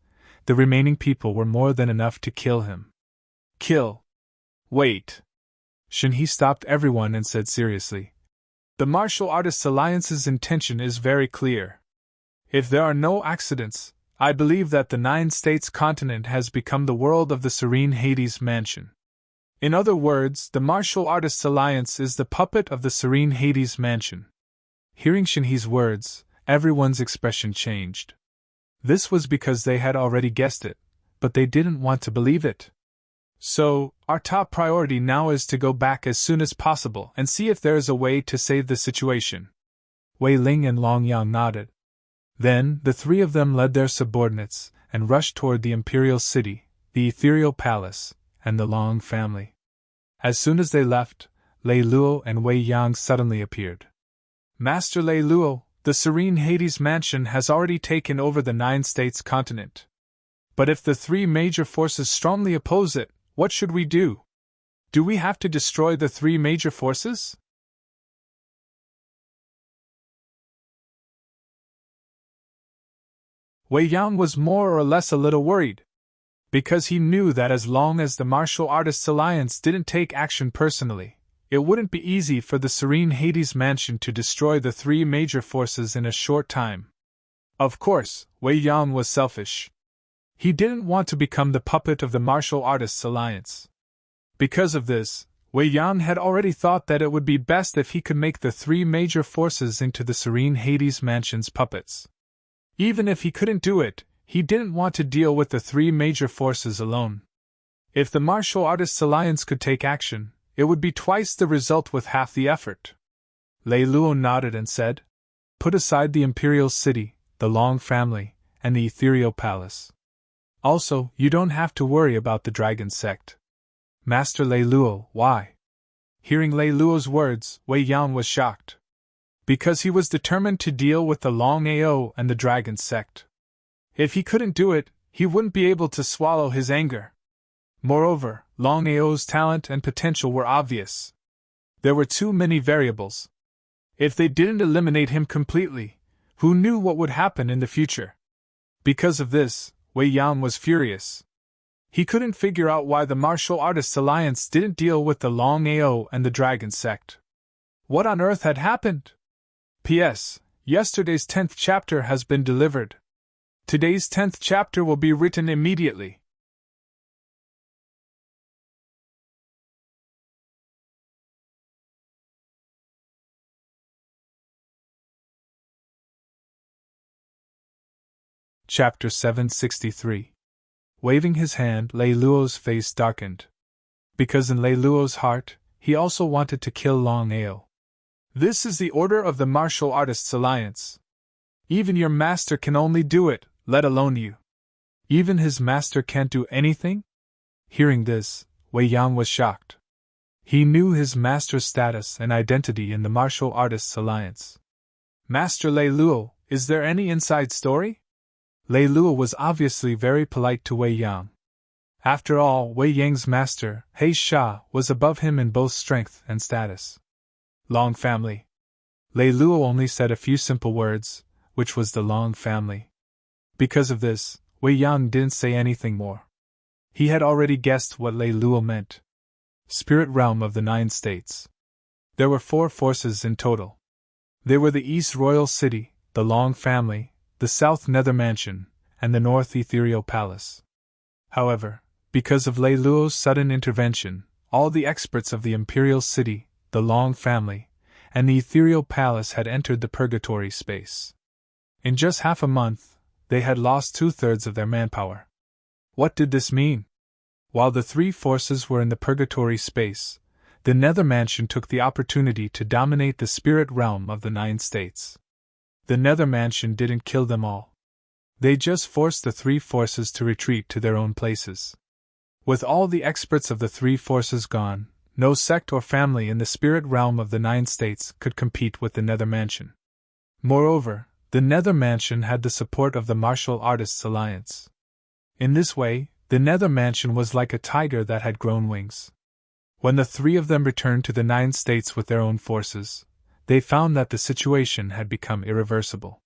the remaining people were more than enough to kill him. Kill? Wait. Shinhe stopped everyone and said seriously. The Martial Artists Alliance's intention is very clear. If there are no accidents, I believe that the 9 States continent has become the world of the Serene Hades Mansion. In other words, the Martial Artists Alliance is the puppet of the Serene Hades Mansion. Hearing Shinhe's words, everyone's expression changed. This was because they had already guessed it, but they didn't want to believe it. So, our top priority now is to go back as soon as possible and see if there is a way to save the situation. Wei Ling and Long Yang nodded. Then, the 3 of them led their subordinates and rushed toward the Imperial City, the Ethereal Palace, and the Long family. As soon as they left, Lei Luo and Wei Yang suddenly appeared. Master Lei Luo, the Serene Hades Mansion has already taken over the 9 States continent. But if the 3 major forces strongly oppose it, what should we do? Do we have to destroy the 3 major forces? Wei Yang was more or less a little worried, because he knew that as long as the Martial Artists Alliance didn't take action personally, it wouldn't be easy for the Serene Hades Mansion to destroy the 3 major forces in a short time. Of course, Wei Yang was selfish. He didn't want to become the puppet of the Martial Artists Alliance. Because of this, Wei Yang had already thought that it would be best if he could make the 3 major forces into the Serene Hades Mansion's puppets. Even if he couldn't do it, he didn't want to deal with the 3 major forces alone. If the Martial Artists Alliance could take action, it would be twice the result with half the effort. Lei Luo nodded and said, "Put aside the Imperial City, the Long family, and the Ethereal Palace. Also, you don't have to worry about the Dragon Sect." Master Lei Luo, why? Hearing Lei Luo's words, Wei Yang was shocked. Because he was determined to deal with the Longao and the Dragon Sect. If he couldn't do it, he wouldn't be able to swallow his anger. Moreover, Longao's talent and potential were obvious. There were too many variables. If they didn't eliminate him completely, who knew what would happen in the future? Because of this, Wei Yan was furious. He couldn't figure out why the Martial Artists Alliance didn't deal with the Longao and the Dragon Sect. What on earth had happened? P.S. Yesterday's 10th chapter has been delivered. Today's 10th chapter will be written immediately. Chapter 763. Waving his hand, Lei Luo's face darkened. Because in Lei Luo's heart, he also wanted to kill Longao. This is the order of the Martial Artists Alliance. Even your master can only do it, let alone you. Even his master can't do anything? Hearing this, Wei Yan was shocked. He knew his master's status and identity in the Martial Artists Alliance. Master Lei Luo, is there any inside story? Lei Luo was obviously very polite to Wei Yang. After all, Wei Yang's master, He Sha, was above him in both strength and status. Long family. Lei Luo only said a few simple words, which was the Long family. Because of this, Wei Yang didn't say anything more. He had already guessed what Lei Luo meant. Spirit realm of the 9 states. There were 4 forces in total. They were the East Royal City, the Long family, the South Nether Mansion, and the North Ethereal Palace. However, because of Lei Luo's sudden intervention, all the experts of the Imperial City, the Long family, and the Ethereal Palace had entered the purgatory space. In just half a month, they had lost 2/3 of their manpower. What did this mean? While the 3 forces were in the purgatory space, the Nether Mansion took the opportunity to dominate the spirit realm of the 9 states. The Nether Mansion didn't kill them all. They just forced the 3 forces to retreat to their own places. With all the experts of the 3 forces gone, no sect or family in the spirit realm of the 9 states could compete with the Nether Mansion. Moreover, the Nether Mansion had the support of the Martial Artists Alliance. In this way, the Nether Mansion was like a tiger that had grown wings. When the 3 of them returned to the 9 states with their own forces, they found that the situation had become irreversible.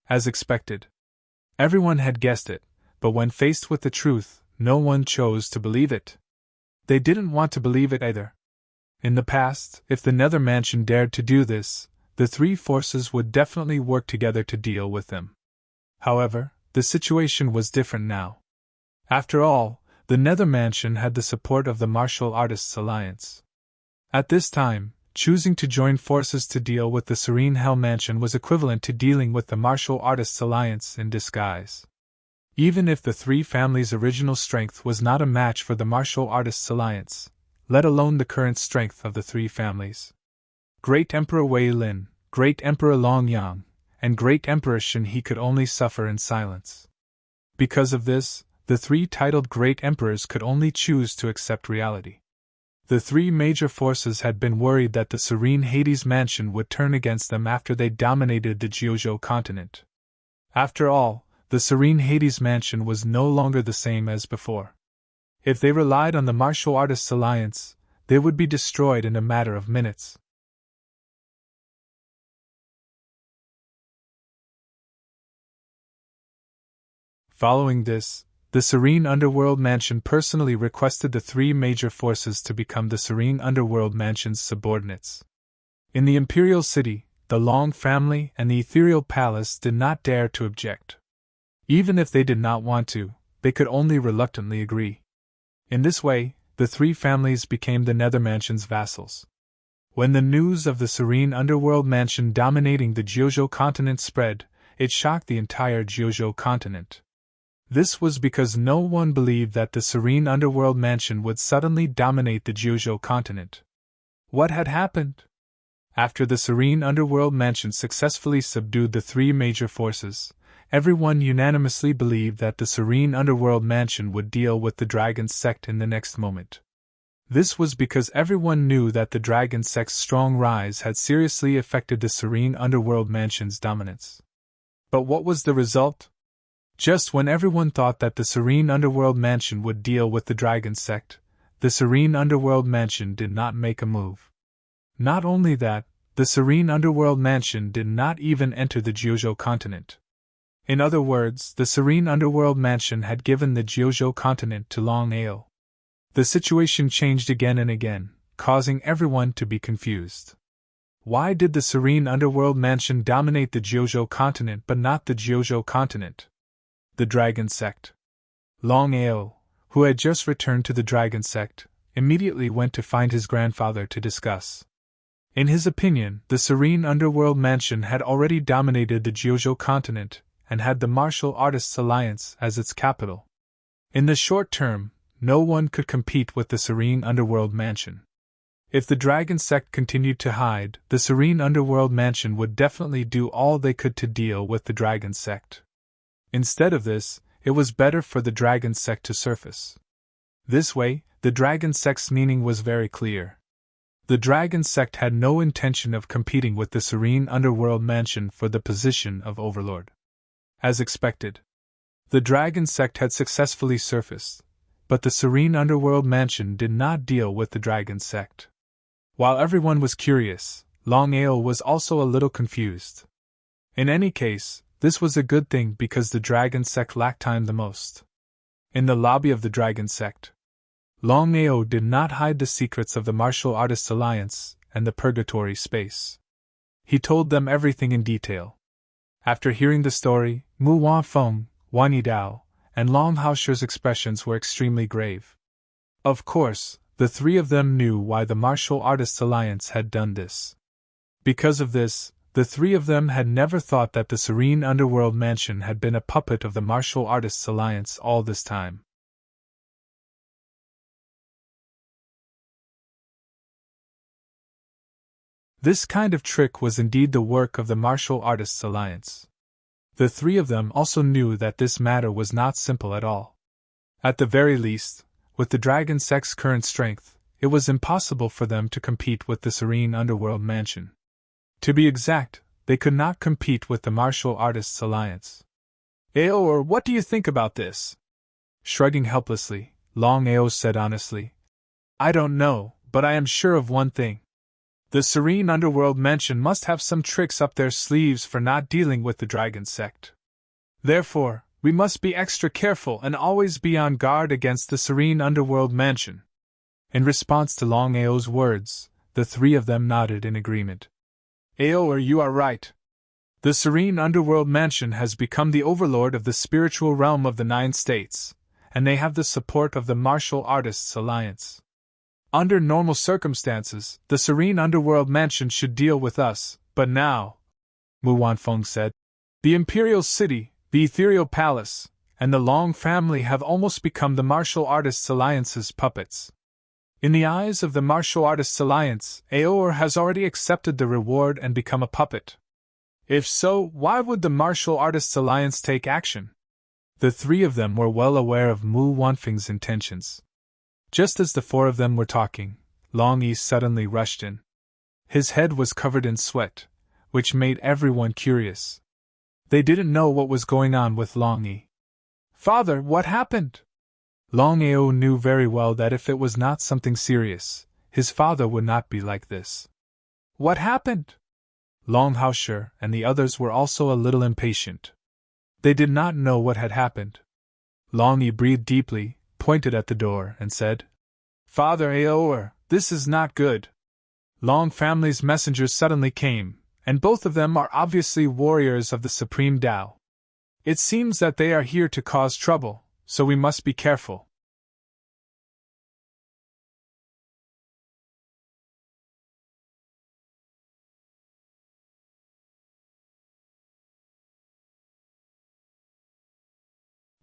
As expected. Everyone had guessed it, but when faced with the truth, no one chose to believe it. They didn't want to believe it either. In the past, if the Nether Mansion dared to do this, the 3 forces would definitely work together to deal with them. However, the situation was different now. After all, the Nether Mansion had the support of the Martial Artists Alliance. At this time, choosing to join forces to deal with the Serene Hell Mansion was equivalent to dealing with the Martial Artists Alliance in disguise. Even if the 3 families' original strength was not a match for the Martial Artists Alliance, let alone the current strength of the 3 families. Great Emperor Wei Lin, Great Emperor Long Yang, and Great Emperor Shen He could only suffer in silence. Because of this, the 3 titled Great Emperors could only choose to accept reality. The 3 major forces had been worried that the serene Hades Mansion would turn against them after they dominated the Jiuzhou continent. After all, the serene Hades Mansion was no longer the same as before. If they relied on the Martial Artists Alliance, they would be destroyed in a matter of minutes. Following this, the Serene Underworld Mansion personally requested the 3 major forces to become the Serene Underworld Mansion's subordinates. In the Imperial City, the Long family and the Ethereal Palace did not dare to object. Even if they did not want to, they could only reluctantly agree. In this way, the 3 families became the Nether Mansion's vassals. When the news of the Serene Underworld Mansion dominating the Jiuzhou continent spread, it shocked the entire Jiuzhou continent. This was because no one believed that the Serene Underworld Mansion would suddenly dominate the Jiuzhou continent. What had happened? After the Serene Underworld Mansion successfully subdued the 3 major forces, everyone unanimously believed that the Serene Underworld Mansion would deal with the Dragon Sect in the next moment. This was because everyone knew that the Dragon Sect's strong rise had seriously affected the Serene Underworld Mansion's dominance. But what was the result? Just when everyone thought that the serene underworld mansion would deal with the dragon sect, the serene underworld mansion did not make a move. Not only that, the serene underworld mansion did not even enter the Jiuzhou continent. In other words, the serene underworld mansion had given the Jiuzhou continent to Longao. The situation changed again and again, causing everyone to be confused. Why did the serene underworld mansion dominate the Jiuzhou continent but not the Jiuzhou continent? The dragon sect. Longao, who had just returned to the dragon sect, immediately went to find his grandfather to discuss. In his opinion, the serene underworld mansion had already dominated the Jiuzhou continent and had the Martial Artists Alliance as its capital. In the short term, no one could compete with the serene underworld mansion. If the dragon sect continued to hide, the serene underworld mansion would definitely do all they could to deal with the dragon sect. Instead of this, it was better for the dragon sect to surface. This way, the dragon sect's meaning was very clear. The dragon sect had no intention of competing with the serene underworld mansion for the position of overlord. As expected, the dragon sect had successfully surfaced, but the serene underworld mansion did not deal with the dragon sect. While everyone was curious, Longao was also a little confused. In any case, this was a good thing because the dragon sect lacked time the most. In the lobby of the dragon sect, Longao did not hide the secrets of the Martial Artists Alliance and the Purgatory Space. He told them everything in detail. After hearing the story, Mu Wanfeng, Wan Yidao, and Long Haoshi's expressions were extremely grave. Of course, the three of them knew why the Martial Artists Alliance had done this. Because of this, the three of them had never thought that the serene underworld mansion had been a puppet of the Martial Artists Alliance all this time. This kind of trick was indeed the work of the Martial Artists Alliance. The three of them also knew that this matter was not simple at all. At the very least, with the dragon sect's current strength, it was impossible for them to compete with the serene underworld mansion. To be exact, they could not compete with the Martial Artists Alliance. Aor, what do you think about this? Shrugging helplessly, Longao said honestly. I don't know, but I am sure of one thing. The serene underworld mansion must have some tricks up their sleeves for not dealing with the dragon sect. Therefore, we must be extra careful and always be on guard against the serene underworld mansion. In response to Longao's words, the three of them nodded in agreement. Aor, you are right. The serene underworld mansion has become the overlord of the spiritual realm of the 9 states, and they have the support of the Martial Artists Alliance. Under normal circumstances, the serene underworld mansion should deal with us, but now, Mu Wanfeng said, the Imperial City, the Ethereal Palace, and the Long family have almost become the Martial Artists Alliance's puppets. In the eyes of the Martial Artists Alliance, Aor has already accepted the reward and become a puppet. If so, why would the Martial Artists Alliance take action? The three of them were well aware of Mu Wanfeng's intentions. Just as the four of them were talking, Long Yi suddenly rushed in. His head was covered in sweat, which made everyone curious. They didn't know what was going on with Long Yi. Father, what happened? Longao knew very well that if it was not something serious, his father would not be like this. What happened? Long Haoshi and the others were also a little impatient. They did not know what had happened. Long Yi breathed deeply, pointed at the door, and said, Father Aor, this is not good. Long family's messengers suddenly came, and both of them are obviously warriors of the Supreme Tao. It seems that they are here to cause trouble, so we must be careful.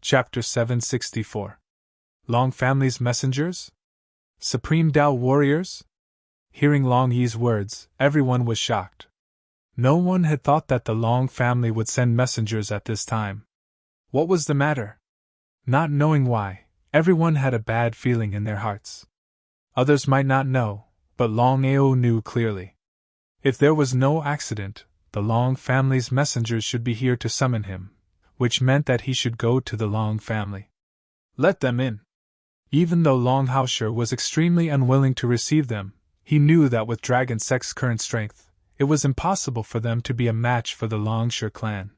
Chapter 764. Long family's messengers? Supreme Tao warriors? Hearing Long Yi's words, everyone was shocked. No one had thought that the Long family would send messengers at this time. What was the matter? Not knowing why, everyone had a bad feeling in their hearts. Others might not know, but Longao knew clearly. If there was no accident, the Long family's messengers should be here to summon him, which meant that he should go to the Long family. Let them in. Even though Longao was extremely unwilling to receive them, he knew that with Dragon Sect's current strength, it was impossible for them to be a match for the Longao clan.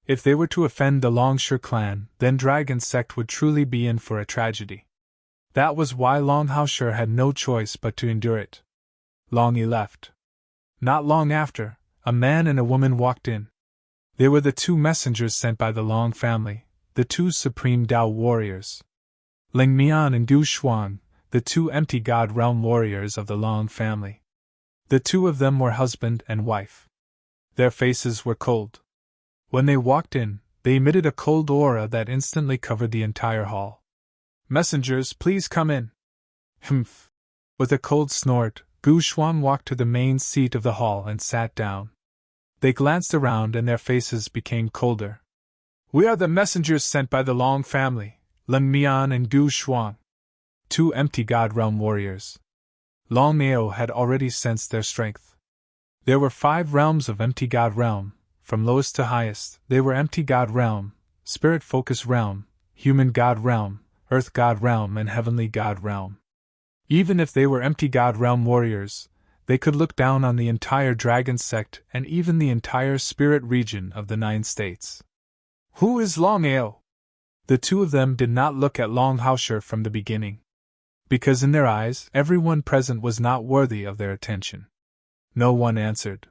If they were to offend the Longao clan, then Dragon Sect would truly be in for a tragedy. That was why Longao had no choice but to endure it. Long Yi left. Not long after, a man and a woman walked in. They were the two messengers sent by the Long family, the two supreme Dao warriors. Ling Mian and Gu Shuang, the two empty God realm warriors of the Long family. The two of them were husband and wife. Their faces were cold. When they walked in, they emitted a cold aura that instantly covered the entire hall. Messengers, please come in. Humph. With a cold snort, Gu Shuang walked to the main seat of the hall and sat down. They glanced around and their faces became colder. We are the messengers sent by the Long family, Ling Mian and Gu Shuang. Two empty God realm warriors. Longao had already sensed their strength. There were 5 realms of empty God realm. From lowest to highest, they were empty God realm, spirit focus realm, human God realm, earth God realm, and heavenly God realm. Even if they were empty God realm warriors, they could look down on the entire Dragon Sect and even the entire spirit region of the 9 states. Who is Longao? The two of them did not look at Longao from the beginning. Because in their eyes, everyone present was not worthy of their attention. No one answered.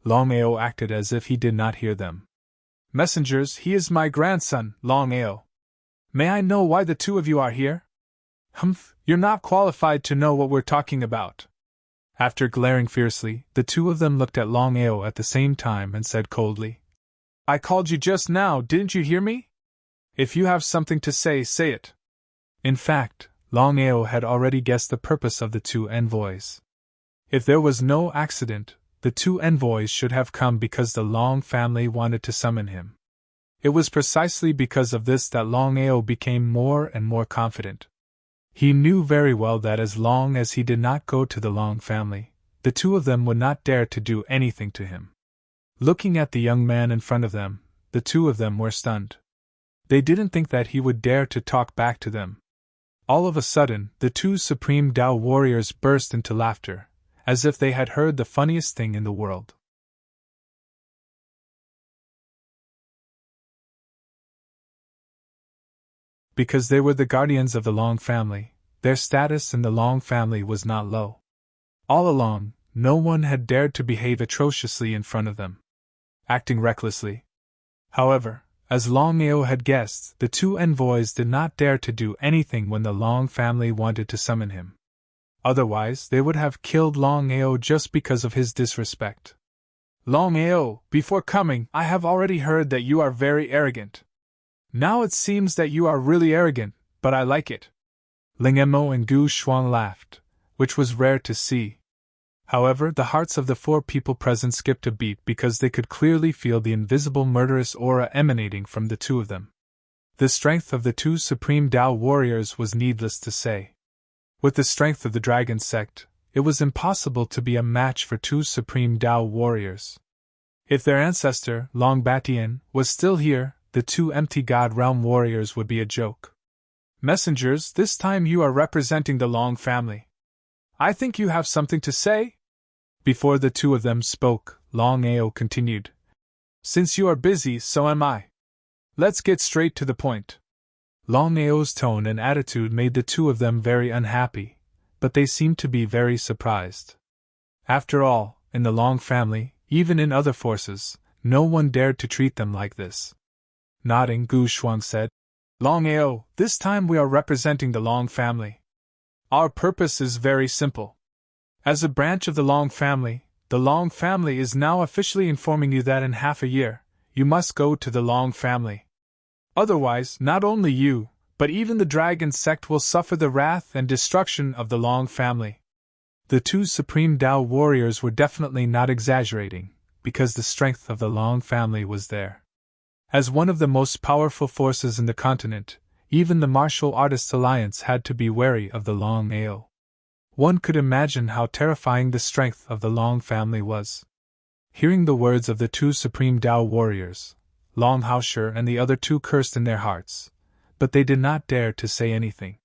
Longao acted as if he did not hear them. Messengers, he is my grandson, Longao. May I know why the two of you are here? Humph, you're not qualified to know what we're talking about. After glaring fiercely, the two of them looked at Longao at the same time and said coldly, I called you just now, didn't you hear me? If you have something to say, say it. In fact, Longao had already guessed the purpose of the two envoys. If there was no accident, the two envoys should have come because the Long family wanted to summon him. It was precisely because of this that Longao became more and more confident. He knew very well that as long as he did not go to the Long family, the two of them would not dare to do anything to him. Looking at the young man in front of them, the two of them were stunned. They didn't think that he would dare to talk back to them. All of a sudden, the two supreme Dao warriors burst into laughter, as if they had heard the funniest thing in the world. Because they were the guardians of the Long family, their status in the Long family was not low. All along, no one had dared to behave atrociously in front of them, acting recklessly. However, as Longao had guessed, the two envoys did not dare to do anything when the Long family wanted to summon him. Otherwise, they would have killed Longao just because of his disrespect. Longao, before coming, I have already heard that you are very arrogant. Now it seems that you are really arrogant, but I like it. Lingemo and Gu Shuang laughed, which was rare to see. However, the hearts of the 4 people present skipped a beat because they could clearly feel the invisible murderous aura emanating from the two of them. The strength of the two supreme Dao warriors was needless to say. With the strength of the Dragon Sect, it was impossible to be a match for 2 supreme Dao warriors. If their ancestor, Long Batian, was still here, the 2 empty God realm warriors would be a joke. Messengers, this time you are representing the Long family. I think you have something to say? Before the two of them spoke, Longao continued. Since you are busy, so am I. Let's get straight to the point. Longao's tone and attitude made the two of them very unhappy, but they seemed to be very surprised. After all, in the Long family, even in other forces, no one dared to treat them like this. Nodding, Gu Shuang said, Longao, this time we are representing the Long family. Our purpose is very simple. As a branch of the Long family is now officially informing you that in half a year, you must go to the Long family. Otherwise, not only you, but even the Dragon Sect will suffer the wrath and destruction of the Long family. The 2 supreme Dao warriors were definitely not exaggerating, because the strength of the Long family was there. As one of the most powerful forces in the continent, even the Martial Artists Alliance had to be wary of the Longao. One could imagine how terrifying the strength of the Long family was. Hearing the words of the 2 supreme Dao warriors, Longao and the other two cursed in their hearts, but they did not dare to say anything.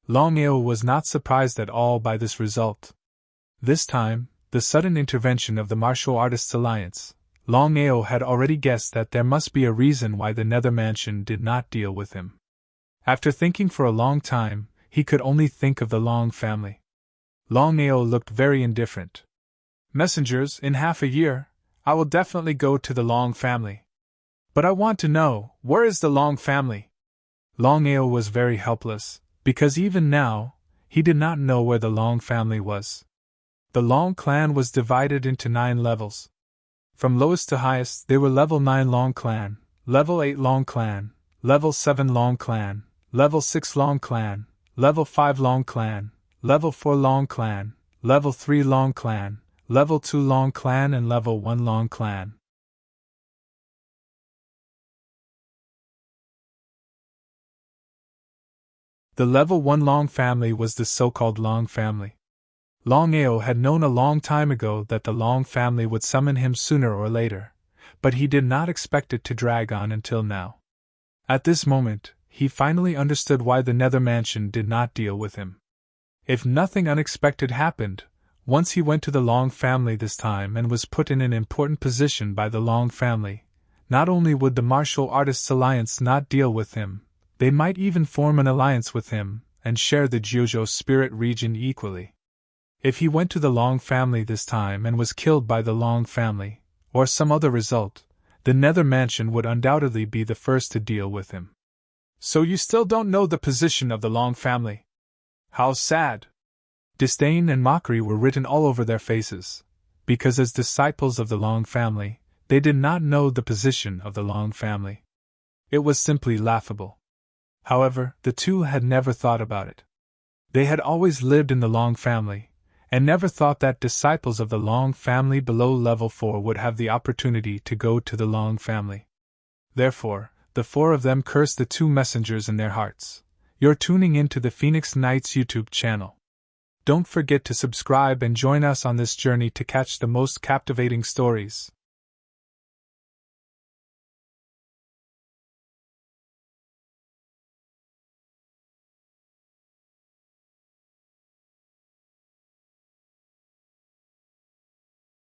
Longao was not surprised at all by this result. This time, the sudden intervention of the Martial Artists Alliance, Longao had already guessed that there must be a reason why the Nether Mansion did not deal with him. After thinking for a long time, he could only think of the Long family. Longao looked very indifferent. Messengers, in half a year, I will definitely go to the Long family. But I want to know, where is the Long family? Longao was very helpless, because even now, he did not know where the Long family was. The Long clan was divided into 9 levels. From lowest to highest, they were level 9 Long clan, level 8 Long clan, level 7 Long clan, level 6 Long clan, level 5 Long clan, level 4 Long clan, level 3 Long clan, level 2 Long clan and level 1 Long clan. The level 1 Long family was the so-called Long family. Longao had known a long time ago that the Long family would summon him sooner or later, but he did not expect it to drag on until now. At this moment, he finally understood why the Nether Mansion did not deal with him. If nothing unexpected happened, once he went to the Long family this time and was put in an important position by the Long family, not only would the Martial Artists Alliance not deal with him, they might even form an alliance with him and share the Jiuzhou spirit region equally. If he went to the Long family this time and was killed by the Long family, or some other result, the Nether Mansion would undoubtedly be the first to deal with him. So you still don't know the position of the Long family? How sad! Disdain and mockery were written all over their faces, because as disciples of the Long family, they did not know the position of the Long family. It was simply laughable. However, the two had never thought about it. They had always lived in the Long family, and never thought that disciples of the Long family below level 4 would have the opportunity to go to the Long family. Therefore, the 4 of them cursed the 2 messengers in their hearts. You're tuning in to the Phoenix Knights YouTube channel. Don't forget to subscribe and join us on this journey to catch the most captivating stories.